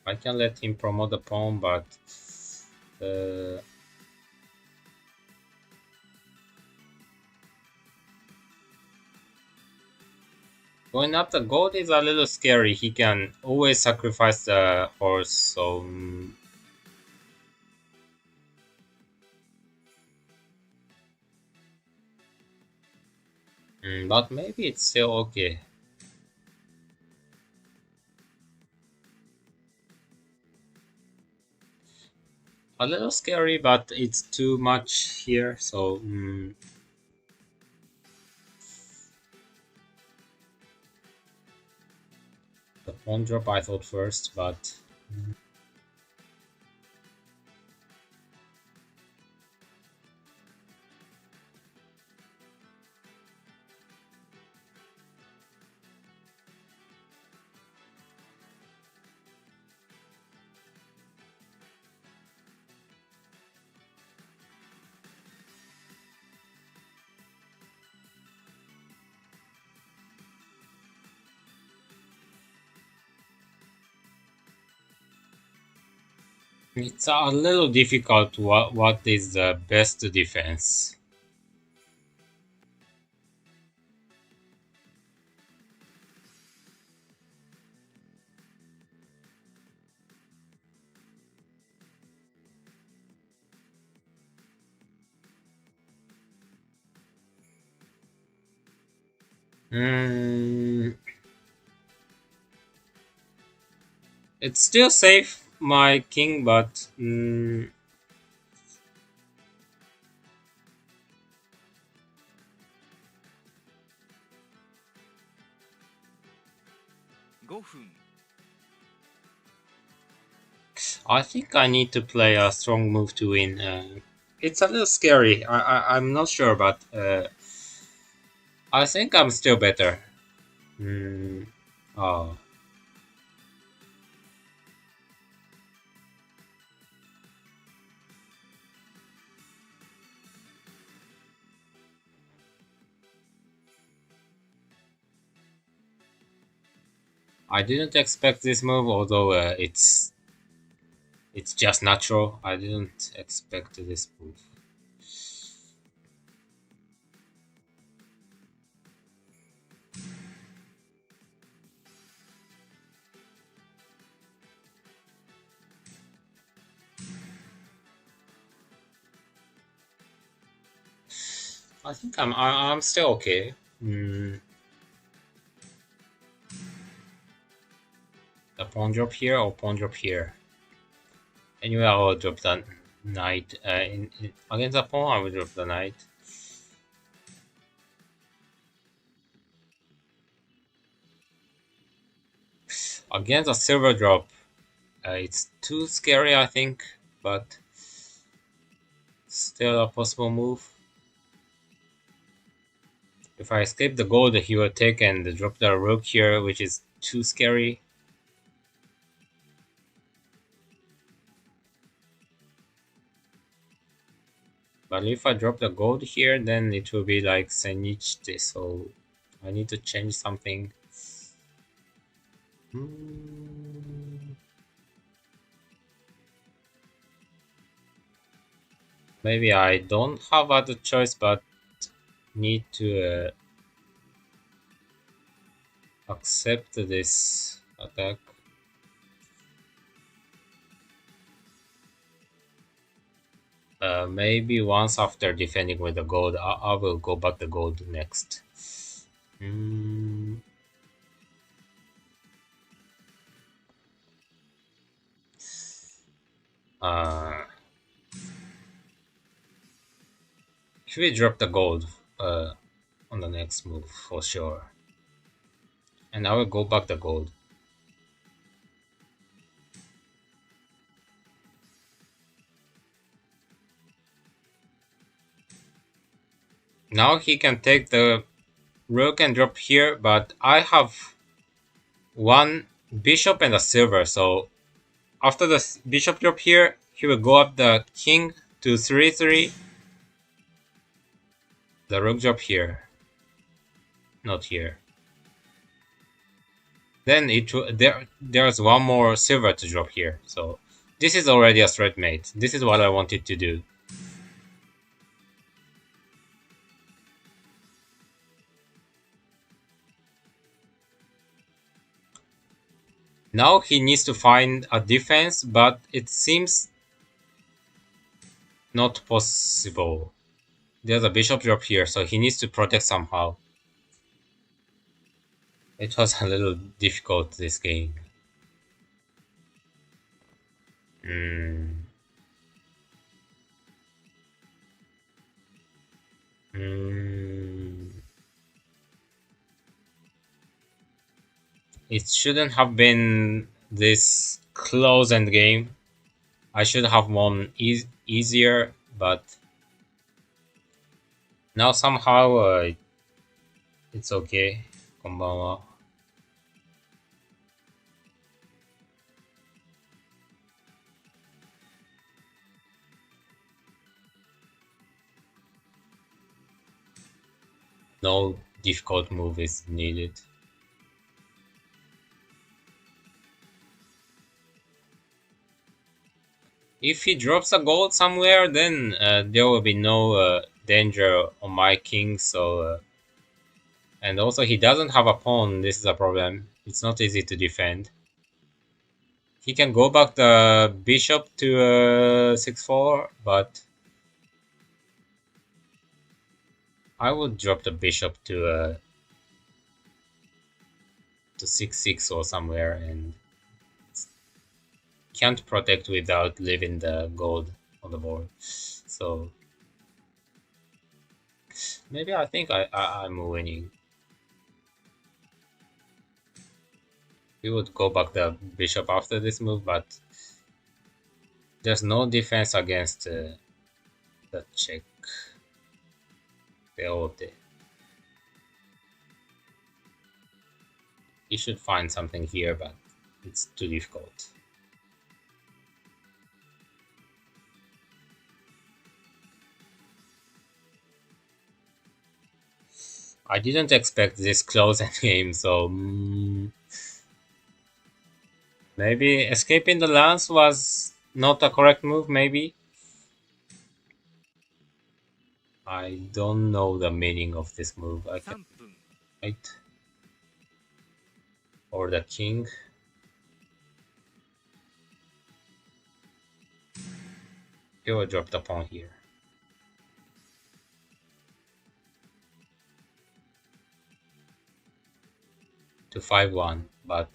I can let him promote the pawn, but going up the gold is a little scary. He can always sacrifice the horse, so but maybe it's still okay. A little scary, but it's too much here, so the pawn drop I thought first, but it's a little difficult. What is the best defense? It's still safe, my king, but 5分 I think I need to play a strong move to win. It's a little scary. I'm not sure, but I think I'm still better. Oh, I didn't expect this move, although it's just natural. I didn't expect this move. I think I'm still okay. The pawn drop here or pawn drop here. Anyway, I will drop the knight. Against the pawn, I will drop the knight. Against a silver drop, it's too scary, I think, but still a possible move. If I escape the gold, he will take and drop the rook here, which is too scary. But if I drop the gold here, then it will be like Senichite, so I need to change something. Maybe I don't have other choice, but need to accept this attack. Maybe once after defending with the gold, I will go back the gold next. He will drop the gold on the next move for sure. And I will go back the gold. Now he can take the rook and drop here, but I have one bishop and a silver, so after the bishop drop here, he will go up the king to 3-3. The rook drop here, not here. Then there's one more silver to drop here, so this is already a straight mate. This is what I wanted to do. Now he needs to find a defense, but it seems not possible. There's a bishop drop here, so he needs to protect somehow. It was a little difficult, this game. Hmm. Hmm. It shouldn't have been this close end game. I should have won easier, but now somehow it's okay. Konbanwa. No difficult move is needed. If he drops a gold somewhere, then there will be no danger on my king. So and also he doesn't have a pawn. This is a problem. It's not easy to defend. He can go back the bishop to 6-4, but I would drop the bishop to 6-6 or somewhere, and can't protect without leaving the gold on the board. So maybe I think I'm winning. We would go back the bishop after this move, but there's no defense against the check. Peote. He should find something here, but it's too difficult. I didn't expect this close end game, so maybe escaping the lance was not a correct move, maybe? I don't know the meaning of this move. I can 3分 wait. Or the king. He will drop the pawn here. To 5-1, but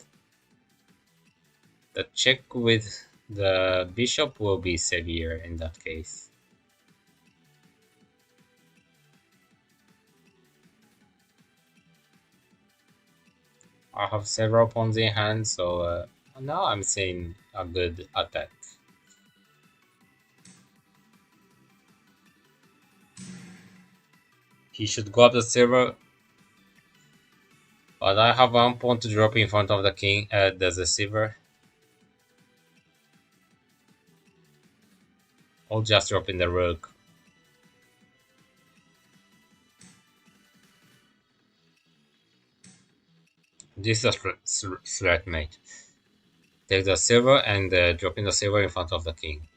the check with the bishop will be severe in that case. I have several pawns in hand, so now I'm seeing a good attack. He should go up the silver, but I have one pawn to drop in front of the king. There's a silver. I'll just drop in the rook. This is a threat mate. Take the silver and drop in the silver in front of the king.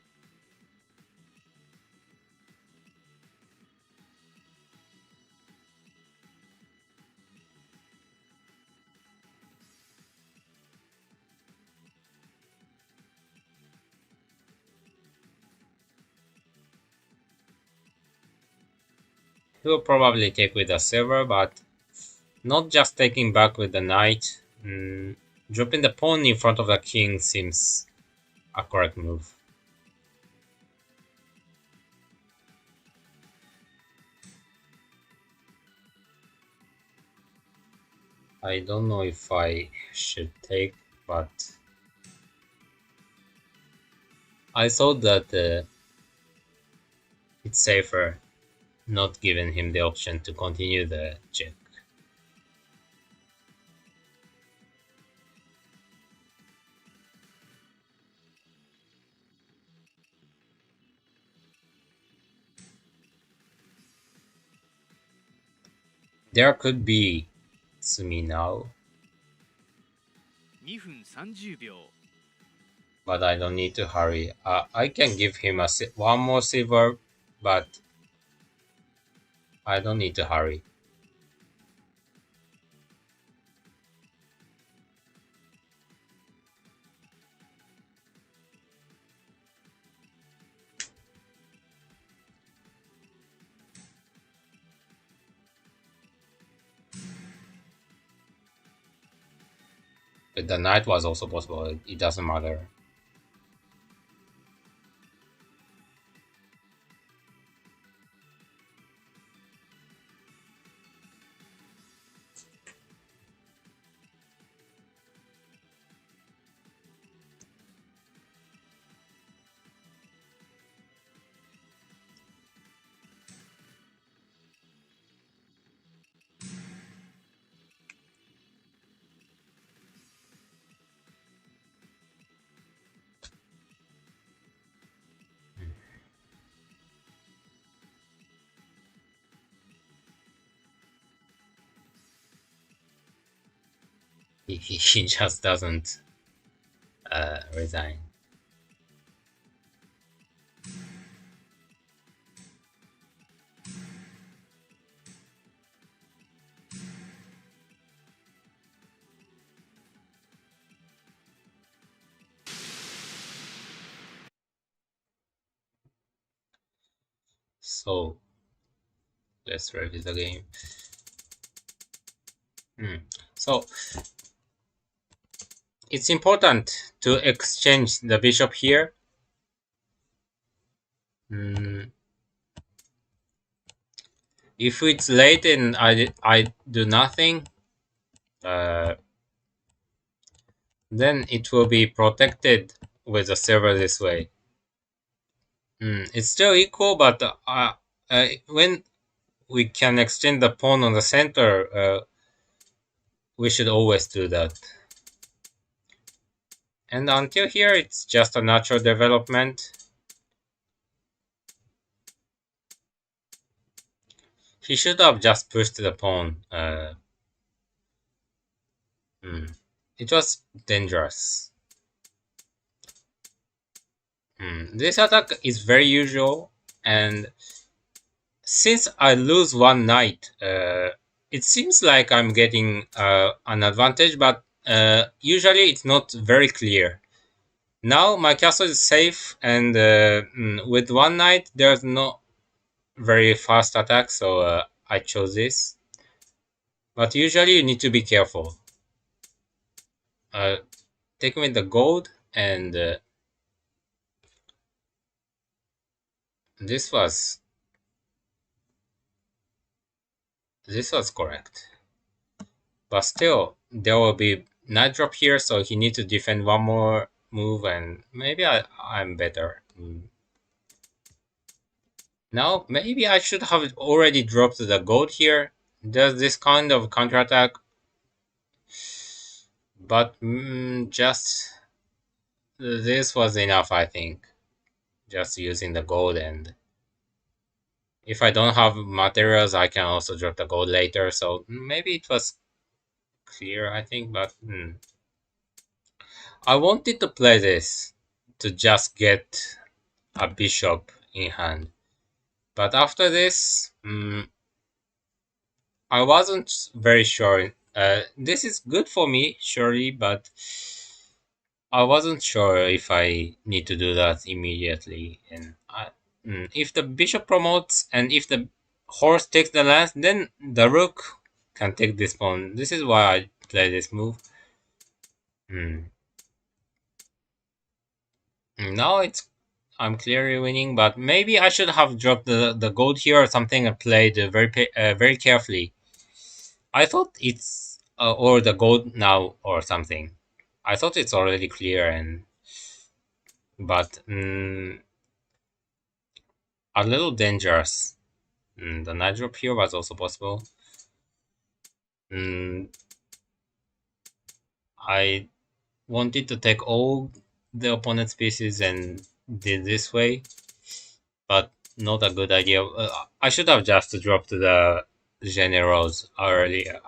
He will probably take with the silver, but not just taking back with the knight. Dropping the pawn in front of the king seems a correct move. I don't know if I should take, but I thought that it's safer not giving him the option to continue the check. There could be Tsumi now, 2分30秒 but I don't need to hurry. I can give him one more silver, but I don't need to hurry. But the knight was also possible. It doesn't matter. He just doesn't resign. So let's review the game. So it's important to exchange the bishop here. If it's late and I do nothing, then it will be protected with the silver this way. It's still equal, but when we can extend the pawn on the center, we should always do that. And until here, it's just a natural development. He should have just pushed the pawn. It was dangerous. This attack is very usual, and since I lose one knight, it seems like I'm getting an advantage, but usually it's not very clear. Now my castle is safe, and with one knight there's no very fast attack, so I chose this. But usually you need to be careful. Take me the gold, and this was correct. But still, there will be knight drop here, so he needs to defend one more move, and maybe I'm better. Now, maybe I should have already dropped the gold here. Does this kind of counterattack, but just this was enough, I think. Just using the gold, and if I don't have materials, I can also drop the gold later. So maybe it was clear, I think, but I wanted to play this to just get a bishop in hand. But after this, I wasn't very sure. This is good for me, surely, but I wasn't sure if I need to do that immediately. And if the bishop promotes and if the horse takes the lance, then the rook can take this pawn. This is why I play this move. Now I'm clearly winning, but maybe I should have dropped the gold here or something and played very carefully. I thought or the gold now or something. I thought it's already clear, and but a little dangerous. The knight drop here was also possible. Mm, I wanted to take all the opponent's pieces and did this way, but not a good idea. I should have just dropped the generals earlier,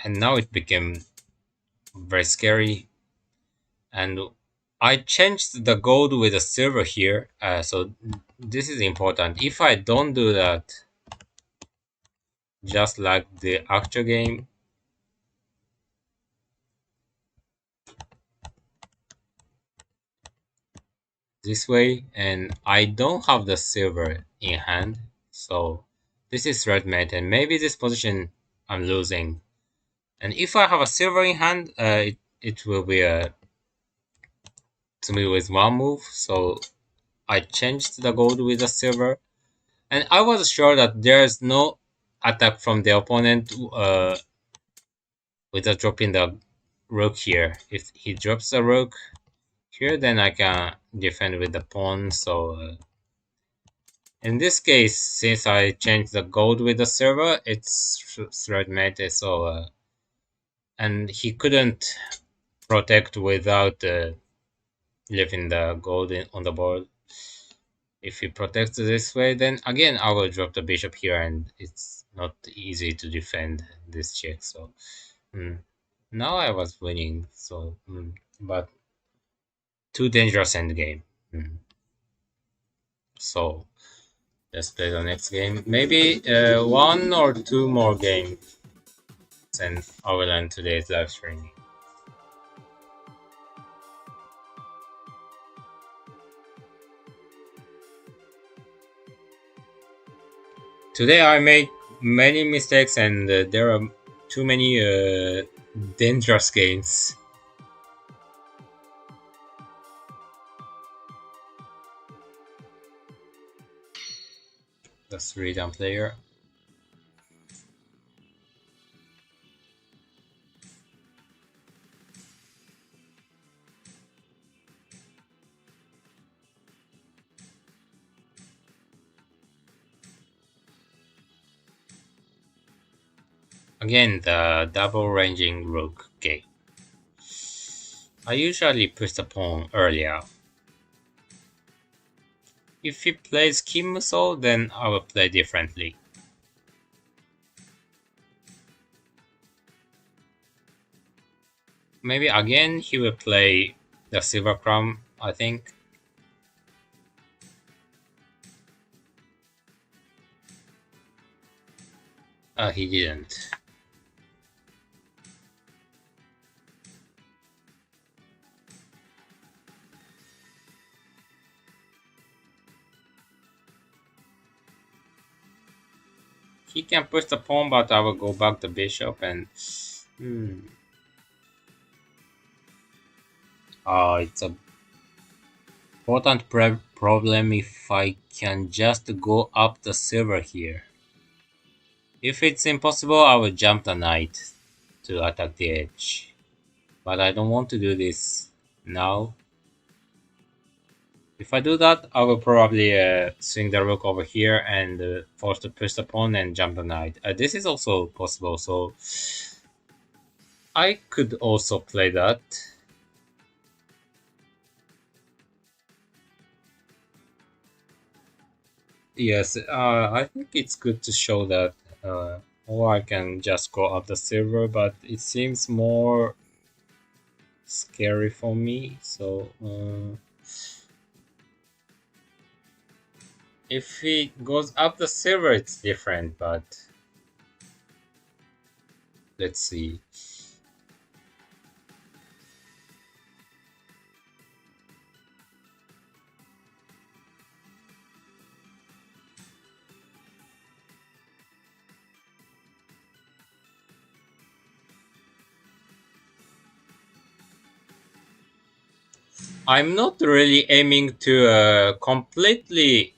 and now it became very scary. And I changed the gold with the silver here, so this is important. If I don't do that, just like the actual game, this way, and I don't have the silver in hand, so this is red mate, and maybe this position I'm losing. And if I have a silver in hand, it will be a to me with one move, so I changed the gold with the silver, and I was sure that there's no attack from the opponent without dropping the rook here. If he drops the rook here, then I can defend with the pawn. So in this case, since I changed the gold with the silver, it's threat mate. So and he couldn't protect without leaving the gold on the board. If he protects this way, then again I will drop the bishop here, and it's not easy to defend this check. So now I was winning. So but too dangerous endgame. So let's play the next game. Maybe one or two more games, and I will end today's live streaming. Today I made many mistakes, and there are too many dangerous games. The 3-down player. Again, the double ranging rook game. I usually push the pawn earlier. If he plays Kim Muso, then I will play differently. Maybe again he will play the silver crown, I think. He didn't. He can push the pawn, but I will go back the bishop and... it's a important problem if I can just go up the silver here. If it's impossible, I will jump the knight to attack the edge. But I don't want to do this now. If I do that, I will probably swing the rook over here and force to push the pawn and jump the knight. This is also possible, so I could also play that. Yes, I think it's good to show that, or I can just go up the silver, but it seems more scary for me, so if he goes up the silver, it's different, but let's see. I'm not really aiming to completely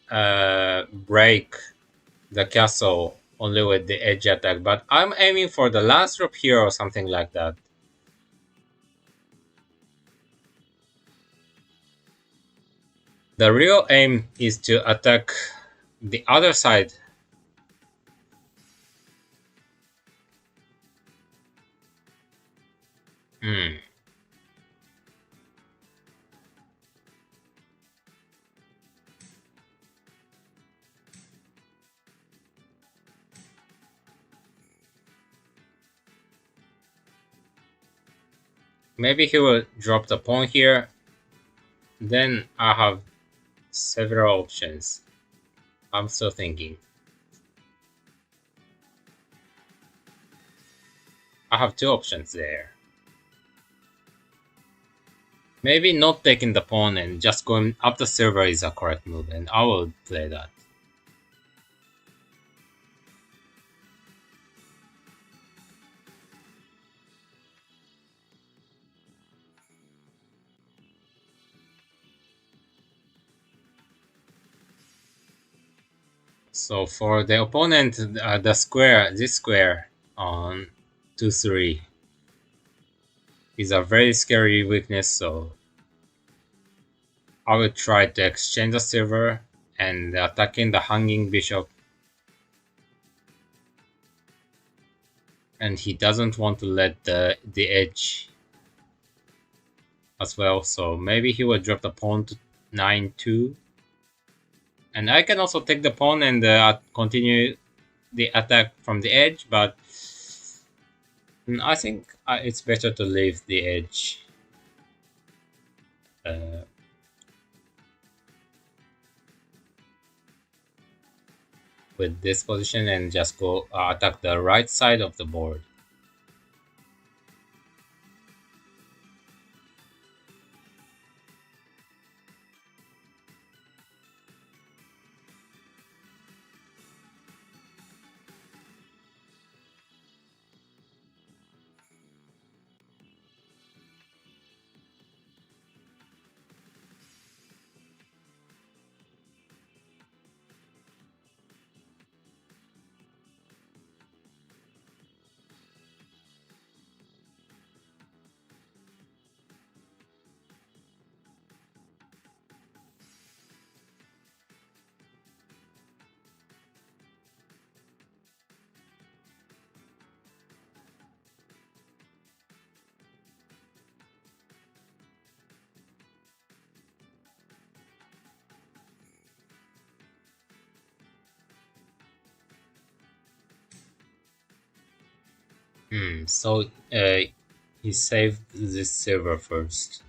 break the castle only with the edge attack, but I'm aiming for the last drop here or something like that. The real aim is to attack the other side. Hmm. Maybe he will drop the pawn here. Then I have several options. I'm still thinking. I have two options there. Maybe not taking the pawn and just going up the silver is a correct move, and I will play that. So for the opponent, the square, this square on 2-3 is a very scary weakness, so I will try to exchange the silver and attacking the hanging bishop. And he doesn't want to let the edge as well, so maybe he will drop the pawn to 9-2. And I can also take the pawn and continue the attack from the edge, but I think it's better to leave the edge uh, with this position and just go attack the right side of the board. So he saved this silver first.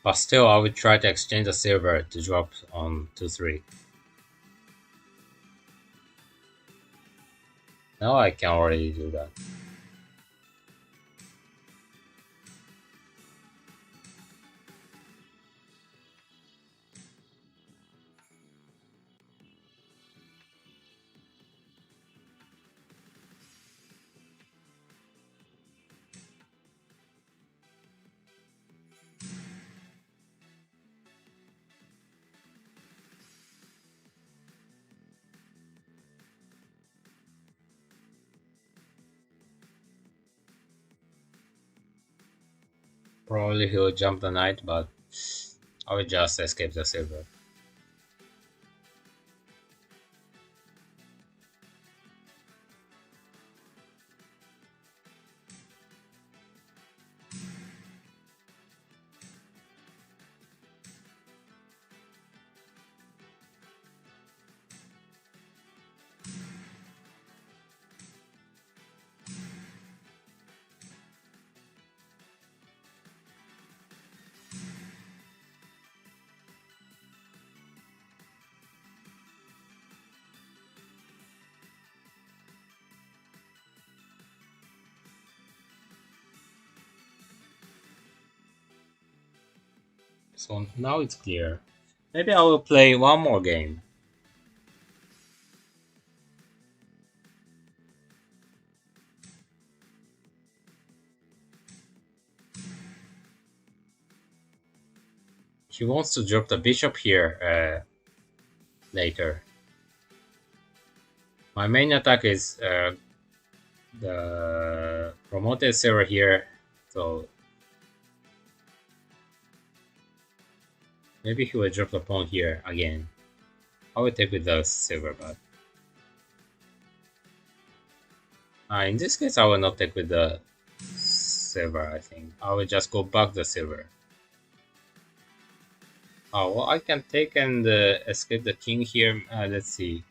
But still, I would try to exchange the silver to drop on 2-3. Now I can already do that. Probably he will jump the knight, but I will just escape the silver. So now it's clear. Maybe I will play one more game. He wants to drop the bishop here later. My main attack is the promoted silver here, so maybe he will drop the pawn here again. I will take with the silver, but in this case I will not take with the silver. I think I will just go back the silver. Oh well, I can take and escape the king here. Let's see.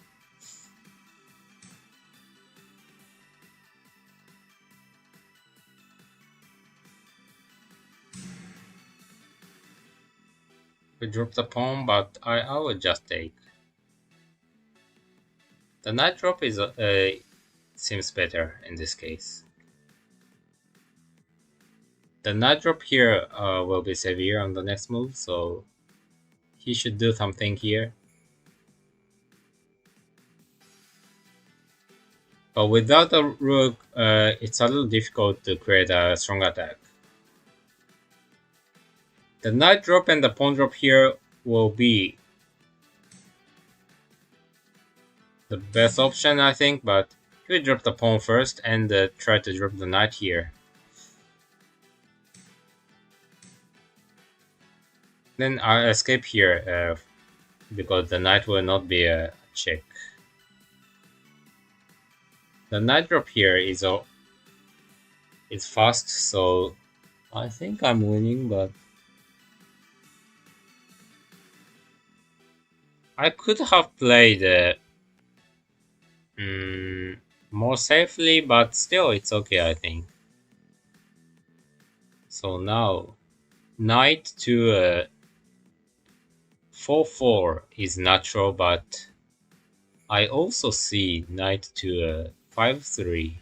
We drop the pawn, but I will just take. The knight drop is seems better in this case. The knight drop here will be severe on the next move, so he should do something here. But without the rook, it's a little difficult to create a strong attack. The knight drop and the pawn drop here will be the best option, I think, but he will drop the pawn first and try to drop the knight here. Then I escape here because the knight will not be a check. The knight drop here is fast, so I think I'm winning, but I could have played more safely, but still it's okay, I think. So now knight to 4-4 is natural, but I also see knight to 5-3.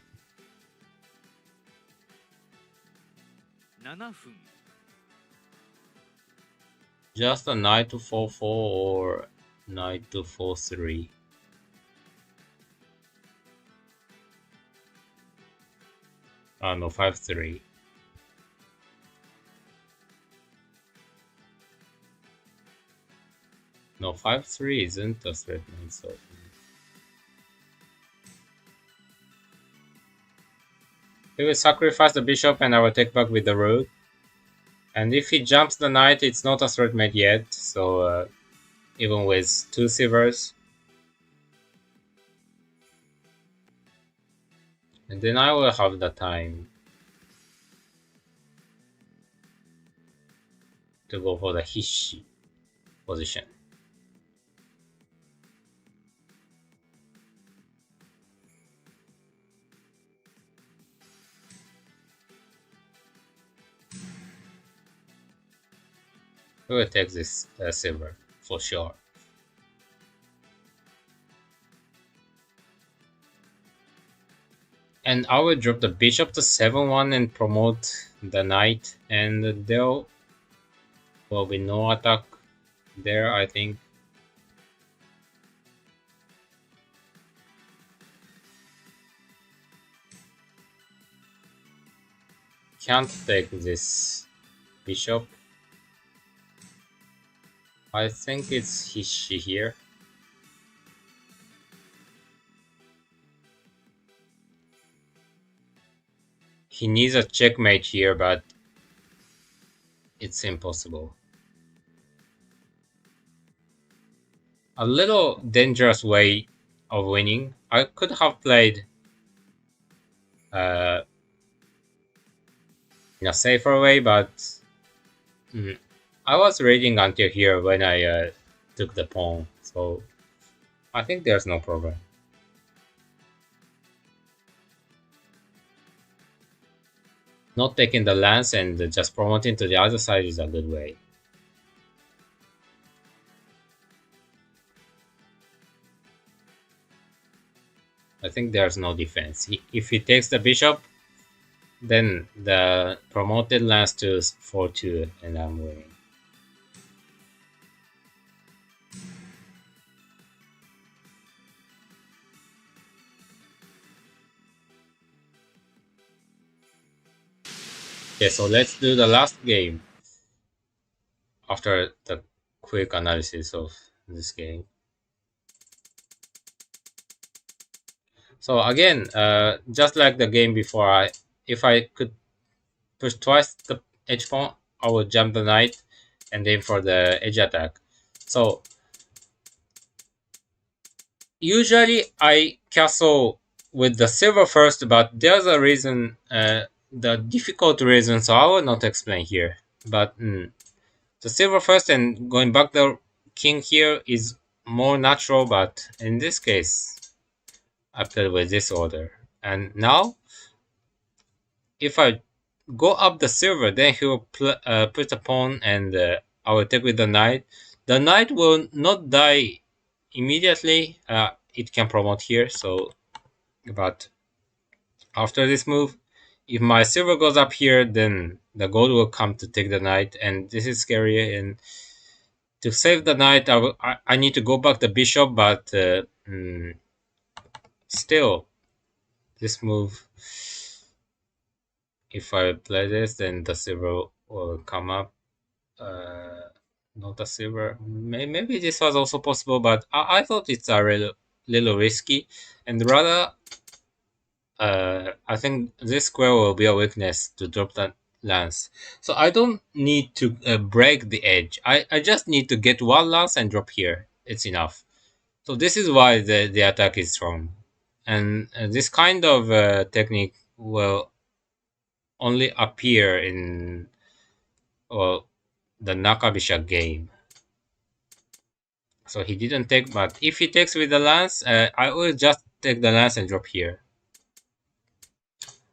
7分 Just a knight to 4-4 or knight to 4-3. No, 5-3. No, 5-3 isn't a straight knight, so he will sacrifice the bishop and I will take back with the rook. And if he jumps the knight, it's not a threat mate yet, so even with 2 silvers. And then I will have the time to go for the Hishi position. We will take this silver for sure. And I will drop the bishop to 7-1 and promote the knight, and there will be no attack there, I think. Can't take this bishop. I think it's Hishi here. He needs a checkmate here, but it's impossible. A little dangerous way of winning. I could have played in a safer way, but I was reading until here when I took the pawn, so I think there's no problem. Not taking the lance and just promoting to the other side is a good way. I think there's no defense. If he takes the bishop, then the promoted lance to 4-2 and I'm winning. Okay, so let's do the last game. after the quick analysis of this game. So again, just like the game before, if I could push twice the edge pawn, I would jump the knight and aim for the edge attack. So usually I castle with the silver first, but there's a reason, the difficult reason, so I will not explain here. But the silver first and going back the king here is more natural, but in this case, I played with this order. And now, if I go up the silver, then he will put a pawn and I will take with the knight. The knight will not die immediately. It can promote here, so but after this move, if my silver goes up here, then the gold will come to take the knight, and this is scary. And to save the knight, I need to go back the bishop, but still, this move, if I play this, then the silver will come up. Not a silver. Maybe this was also possible, but I thought it's a little risky, and rather I think this square will be a weakness to drop that lance. So I don't need to break the edge. I just need to get one lance and drop here. It's enough. So this is why the attack is strong. And this kind of technique will only appear in, well, the Nakabisha game. So he didn't take, but if he takes with the lance, I will just take the lance and drop here.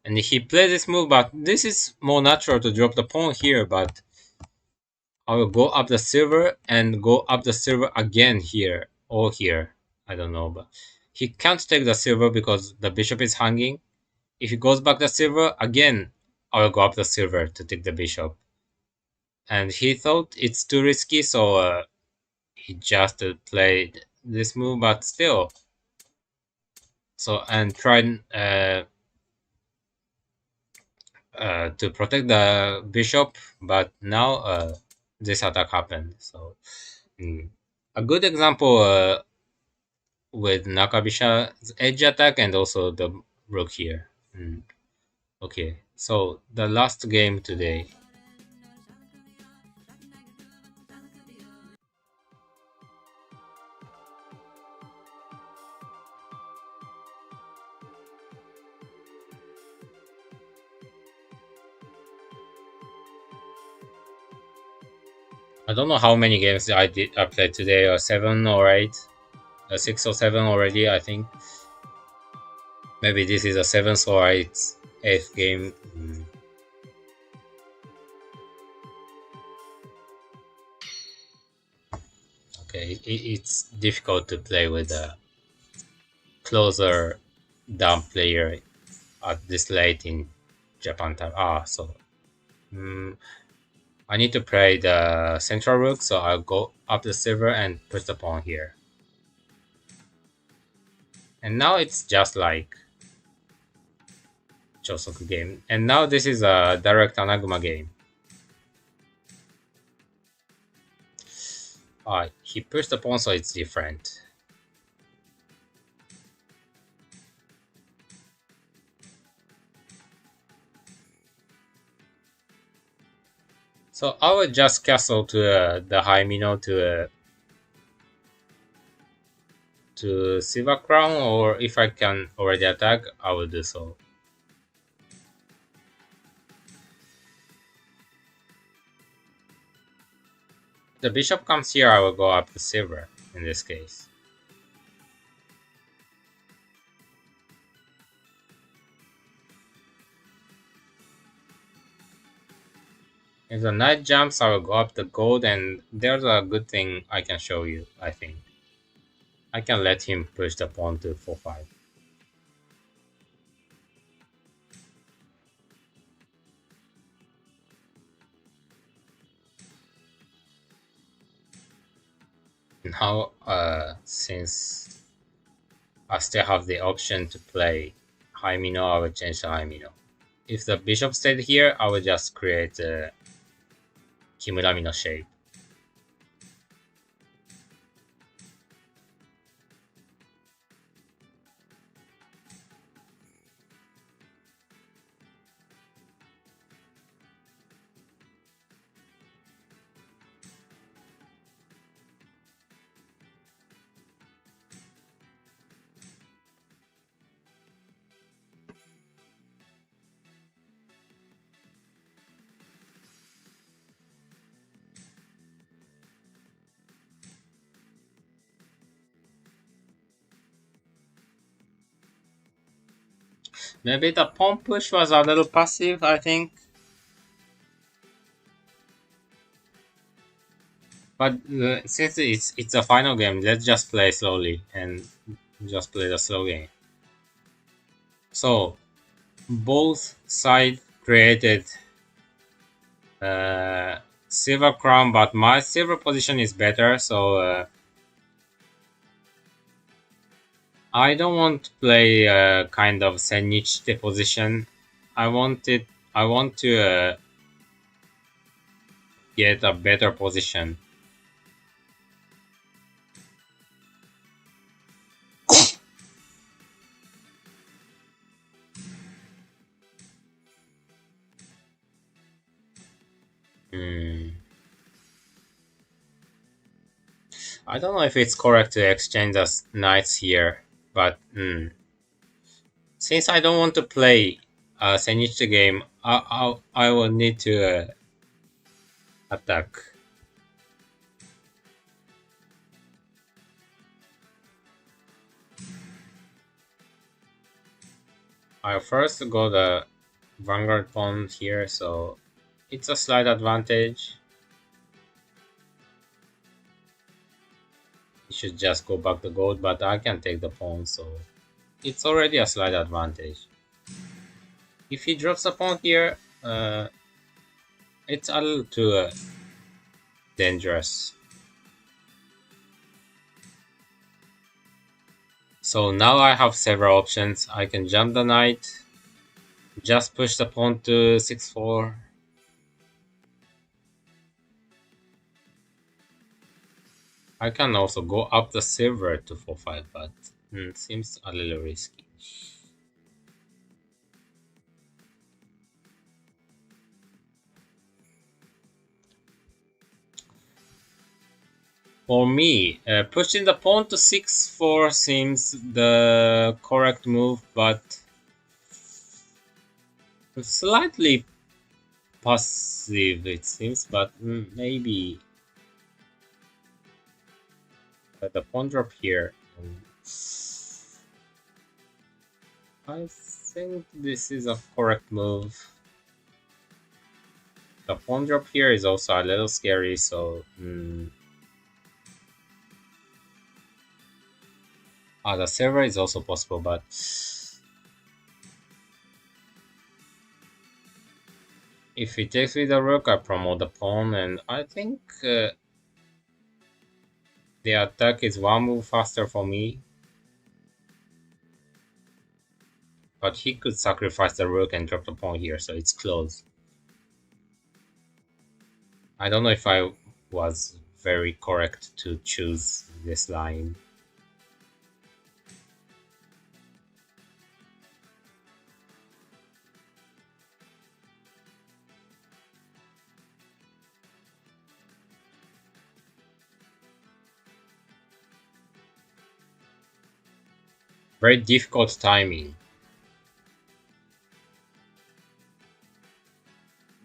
And he played this move, but this is more natural to drop the pawn here, but I will go up the silver and go up the silver again here, or here. I don't know, but he can't take the silver because the bishop is hanging. If he goes back the silver, again, I will go up the silver to take the bishop. And he thought it's too risky, so he just played this move, but still. So, and tried to protect the bishop, but now this attack happened. So a good example with Nakabisha's edge attack and also the rook here. Okay, so the last game today. I don't know how many games I played today, or 7 or 8, 6 or 7 already. I think maybe this is a 7th or 8th game. Okay, it's difficult to play with a closer down player at this late in Japan time. So I need to play the central rook, so I'll go up the silver and put the pawn here. And now it's just like Chosoku game. And now this is a direct Anaguma game. He pushed the pawn, so it's different. So I will just castle to the high mino to silver crown, or if I can already attack, I will do so. The bishop comes here, I will go up to silver in this case. If the knight jumps, I will go up the gold, and there's a good thing I can show you, I think. I can let him push the pawn to 4-5. Now, since I still have the option to play high mino, I will change to high mino. If the bishop stayed here, I will just create a Kimura mino shape. Maybe the pawn push was a little passive, I think. But since it's a final game, let's just play slowly and just play the slow game. So both side created uh, silver crown, but my silver position is better. So I don't want to play kind of Senichite position. I want it. I want to get a better position. Hmm. I don't know if it's correct to exchange the knights here, but since I don't want to play a Senichi game, I will need to attack. I first go the Vanguard pawn here, so it's a slight advantage. It should just go back to gold, but I can take the pawn, so it's already a slight advantage. If he drops a pawn here, it's a little too dangerous. So now I have several options. I can jump the knight, just push the pawn to 6-4. I can also go up the silver to 4-5, but seems a little risky. For me, pushing the pawn to 6-4 seems the correct move, but slightly passive it seems, but maybe the pawn drop here. I think this is a correct move. The pawn drop here is also a little scary, so the silver is also possible, but if he takes with the rook, I promote the pawn, and I think the attack is one move faster for me. But he could sacrifice the rook and drop the pawn here, so it's close. I don't know if I was very correct to choose this line. Very difficult timing.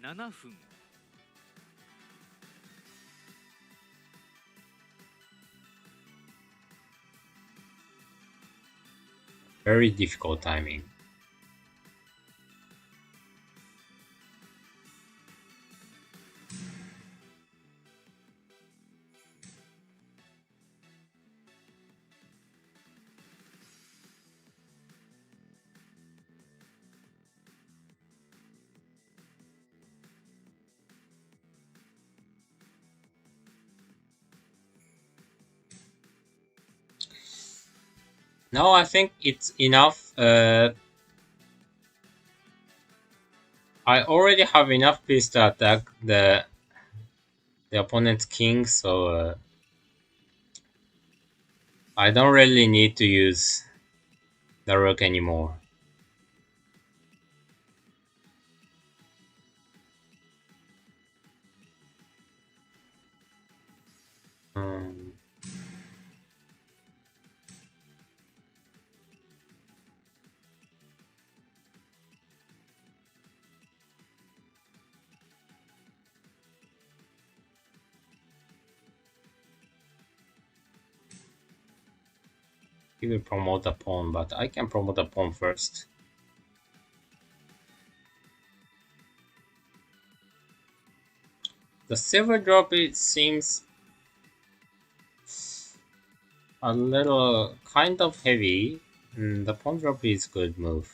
7分 Very difficult timing. No, I think it's enough. I already have enough piece to attack the opponent's king, so I don't really need to use the rook anymore. Um, he will promote the pawn, but I can promote the pawn first. The silver drop it seems a little kind of heavy. The pawn drop is good move.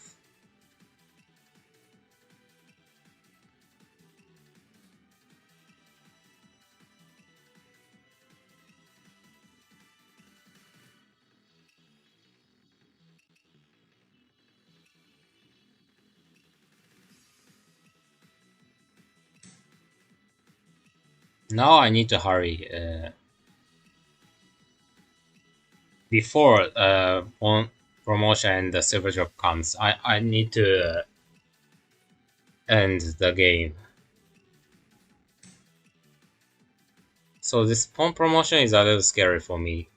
Now I need to hurry. Before pawn promotion and the silver drop comes, I need to end the game. So this pawn promotion is a little scary for me.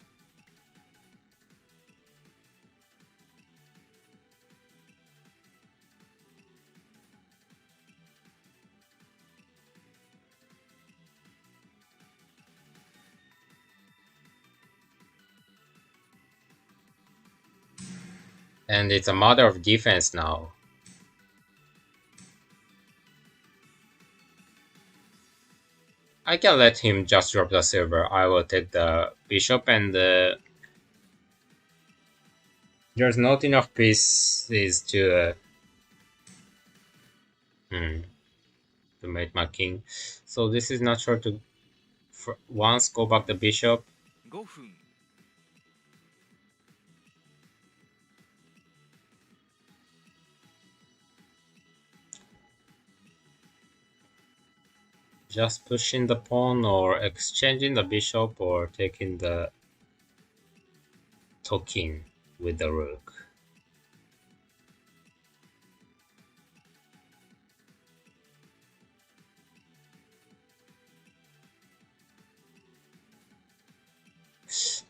And it's a matter of defense now. I can let him just drop the silver. I will take the bishop and there's not enough pieces hmm, to make my king. So this is not sure to once go back the bishop. 5分 Just pushing the pawn or exchanging the bishop or taking the token with the rook.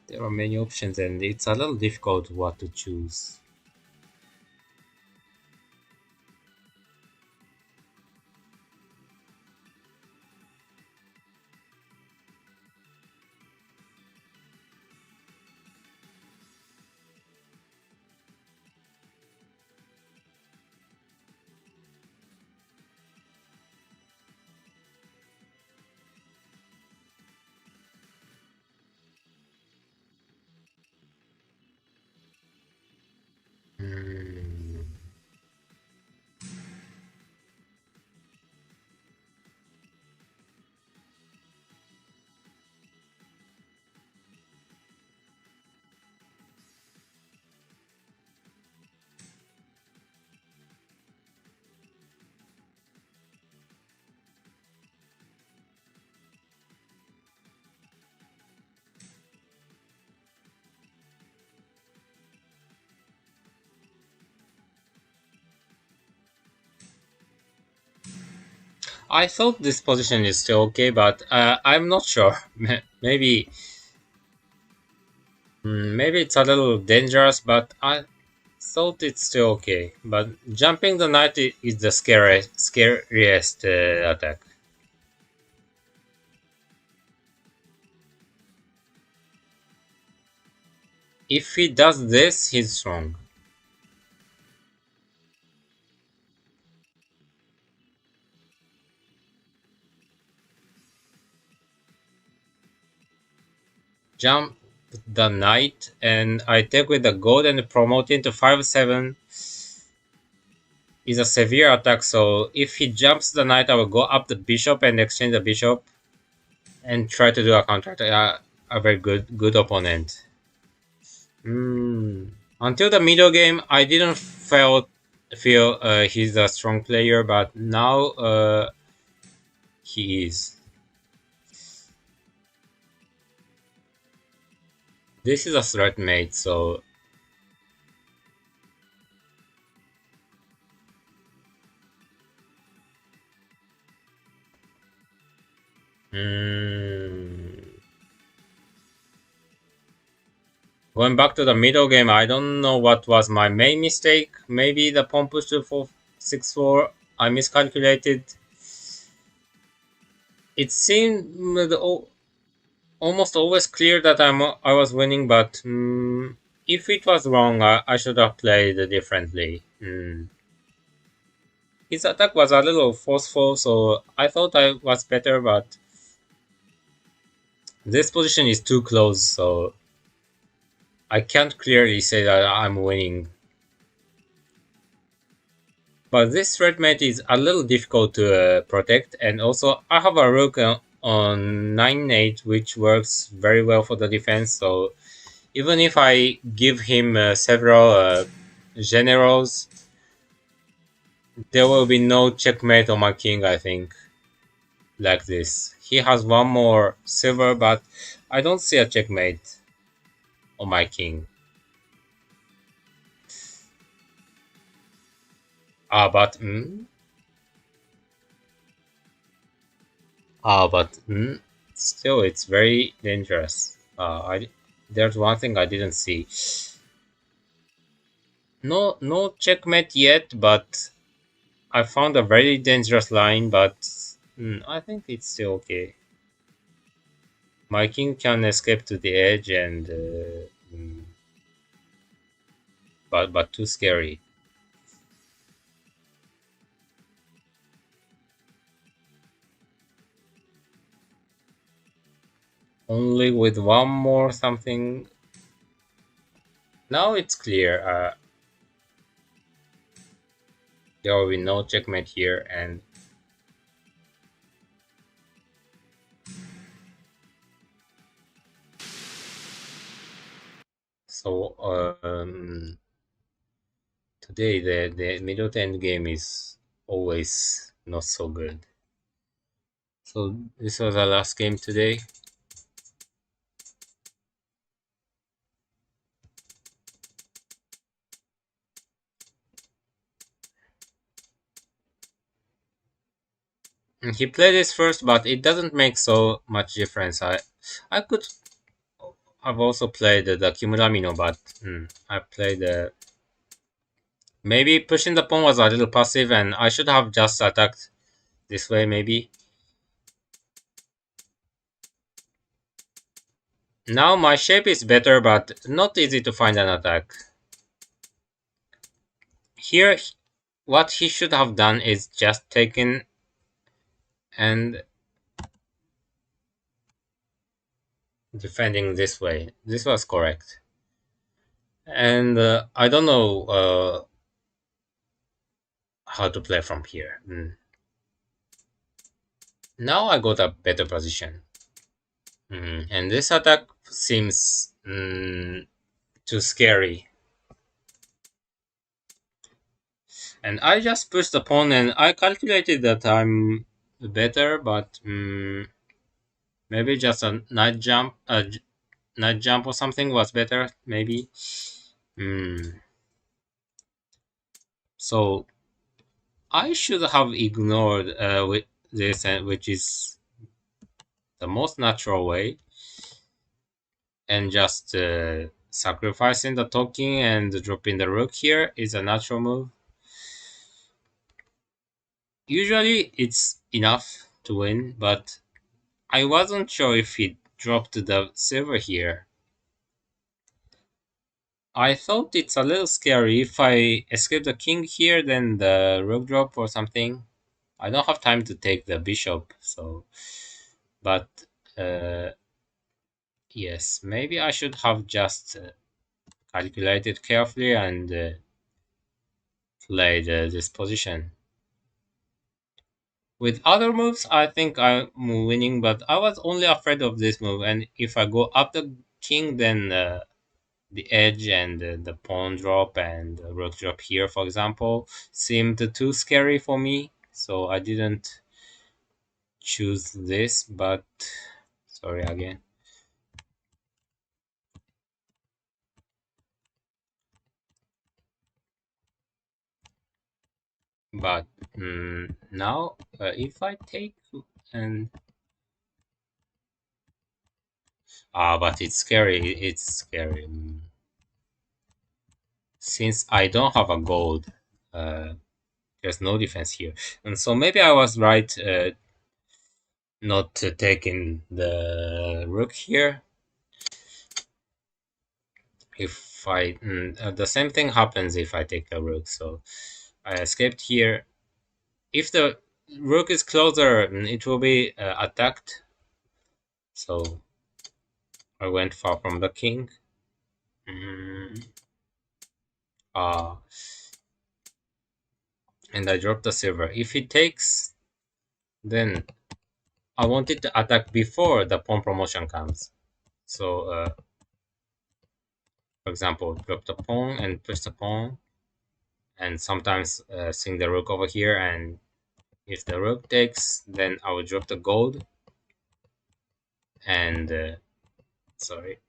There are many options and it's a little difficult what to choose. Hmm. I thought this position is still okay, but I'm not sure. Maybe maybe it's a little dangerous, but I thought it's still okay. But jumping the knight is the scariest attack. If he does this, he's strong. Jump the knight, and I take with the gold and promote into 5-7 is a severe attack. So if he jumps the knight, I will go up the bishop and exchange the bishop and try to do a counter attack. A very good opponent. Until the middle game, I didn't feel he's a strong player, but now he is. This is a threat mate, so going back to the middle game, I don't know what was my main mistake. Maybe the pawn push to 4-6-4. I miscalculated. It seemed almost always clear that I was winning, but if it was wrong, I should have played differently. His attack was a little forceful, so I thought I was better, but This position is too close, so I can't clearly say that I'm winning. But this red mate is a little difficult to protect, and also I have a rook on 9-8, which works very well for the defense. So even if I give him several generals, there will be no checkmate on my king, I think, like this. He has one more silver, but I don't see a checkmate on my king. But still, it's very dangerous. There's one thing I didn't see. No checkmate yet, but I found a very dangerous line. But I think it's still okay. My king can escape to the edge, and but too scary. Only with one more something. Now it's clear. There will be no checkmate here, and so today the middle to end game is always not so good. So this was our last game today. He played this first, but it doesn't make so much difference. I could have also played the Kimuramino, but I played the. Maybe pushing the pawn was a little passive, and I should have just attacked this way, maybe. Now my shape is better, but not easy to find an attack. Here, what he should have done is just taken and defending this way. This was correct. And I don't know how to play from here. Now I got a better position. And this attack seems too scary. And I just pushed the pawn and I calculated that I'm better, but maybe just a knight jump or something was better, maybe. So I should have ignored with this, which is the most natural way, and just sacrificing the token and dropping the rook here is a natural move. Usually it's enough to win, but I wasn't sure if he dropped the silver here. I thought it's a little scary. If I escape the king here, then the rook drop or something. I don't have time to take the bishop, so. But yes, maybe I should have just calculated carefully and played this position. With other moves, I think I'm winning, but I was only afraid of this move. And if I go up the king, then the edge and the pawn drop and the rook drop here, for example, seemed too scary for me. So I didn't choose this, but sorry again. But now, if I take and but it's scary. It's scary. Since I don't have a gold, uh, there's no defense here, and so maybe I was right not taking the rook here. If I the same thing happens if I take the rook, so I escaped here. If the rook is closer, it will be attacked. So I went far from the king. Mm, uh, and I dropped the silver. If he takes, then I wanted to attack before the pawn promotion comes. So, for example, drop the pawn and push the pawn, and sometimes swing the rook over here. And if the rook takes, then I will drop the gold and sorry,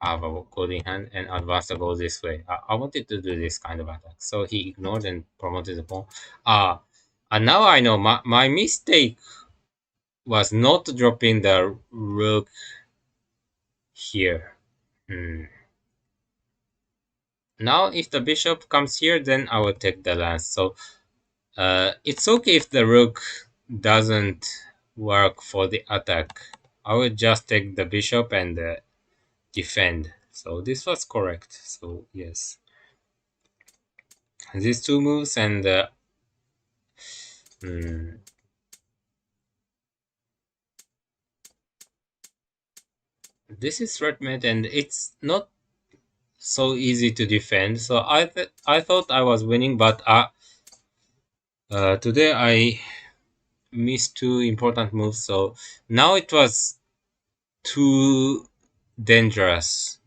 I have a gold in hand and advance the gold this way. I wanted to do this kind of attack, so he ignored and promoted the pawn. And now I know my mistake was not dropping the rook here. Hmm. Now, if the bishop comes here, then I will take the lance. So it's okay if the rook doesn't work for the attack. I will just take the bishop and defend. So this was correct. So yes, these two moves and hmm, this is threat and it's not so easy to defend. So I thought I was winning, but today I missed two important moves. So now it was too dangerous.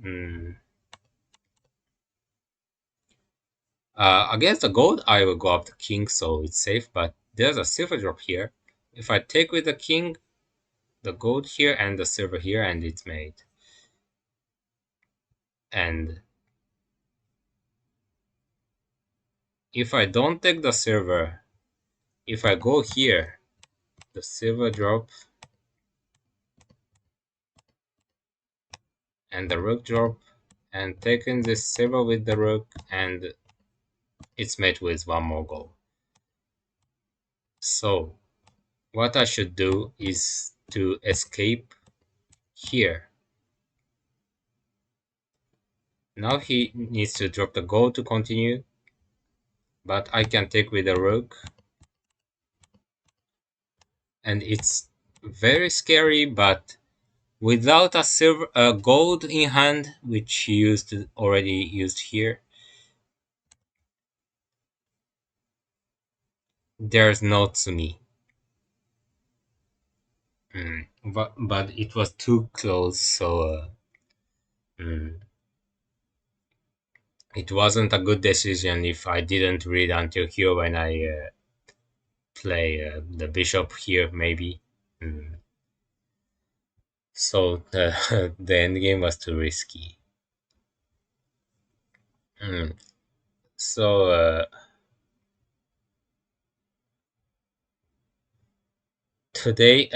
Against the gold, I will go up the king, so it's safe. But there's a silver drop here. If I take with the king, the gold here and the silver here, and it's made. And if I don't take the silver, if I go here, the silver drop and the rook drop, and taking this silver with the rook, and it's made with one more gold. So what I should do is to escape here. Now he needs to drop the gold to continue, but I can take with the rook, and it's very scary. But without a silver, gold in hand, which he already used here, there's no tsumi. But it was too close, so mm, it wasn't a good decision if I didn't read until here when I play the bishop here, maybe. Mm. So the the endgame was too risky. Mm. So today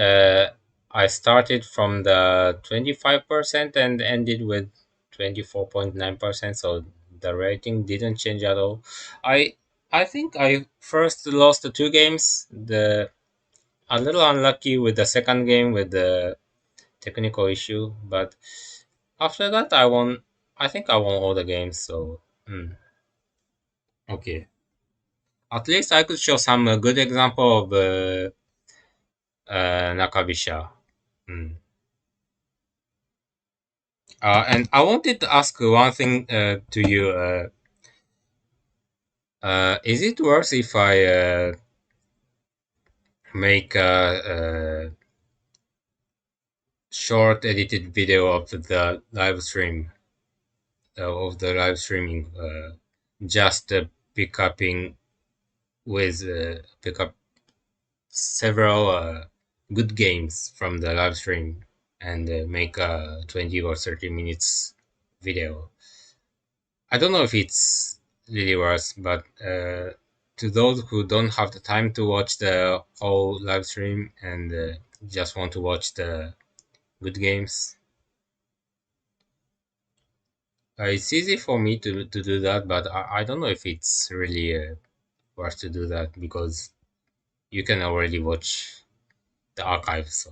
I started from the 25% and ended with 24.9%. So the rating didn't change at all. I I think I first lost the two games. The a little unlucky with the second game with the technical issue, but after that I won. I think I won all the games. So okay, at least I could show some good example of Nakabisha. Mm. And I wanted to ask one thing to you. Is it worse if I make a short edited video of the live stream of the live streaming, just pick up several good games from the live stream and make a 20 or 30 minutes video? I don't know if it's really worse, but to those who don't have the time to watch the whole live stream and just want to watch the good games, it's easy for me to do that, but I don't know if it's really worth to do that because you can already watch the archive. So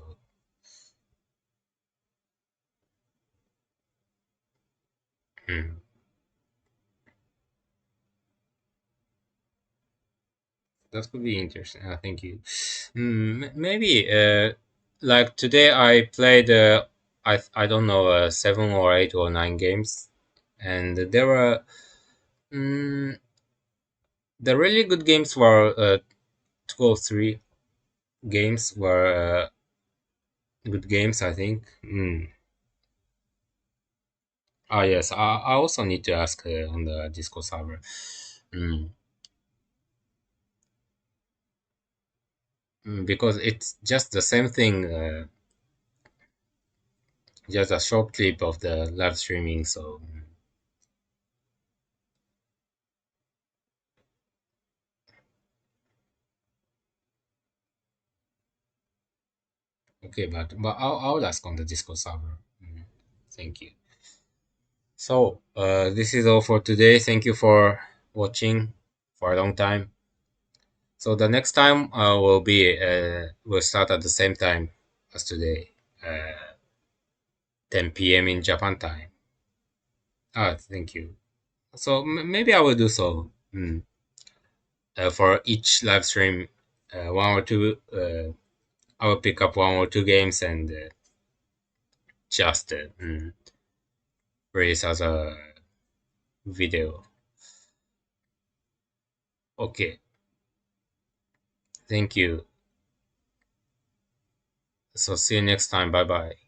hmm, that could be interesting. Thank you. Maybe like today I played I don't know, 7 or 8 or 9 games, and there were mm, the really good games were 2 or 3 games were good games, I think. Ah, yes, I also need to ask on the Discord server. Mm. Because it's just the same thing, just a short clip of the live streaming. So okay, but I'll ask on the Discord server. Thank you. So this is all for today. Thank you for watching for a long time. So the next time will start at the same time as today, 10 p.m. in Japan time. Ah, thank you. So maybe I will do so. For each live stream, one or two. I will pick up 1 or 2 games and just release as a video. Okay, thank you. So see you next time. Bye bye.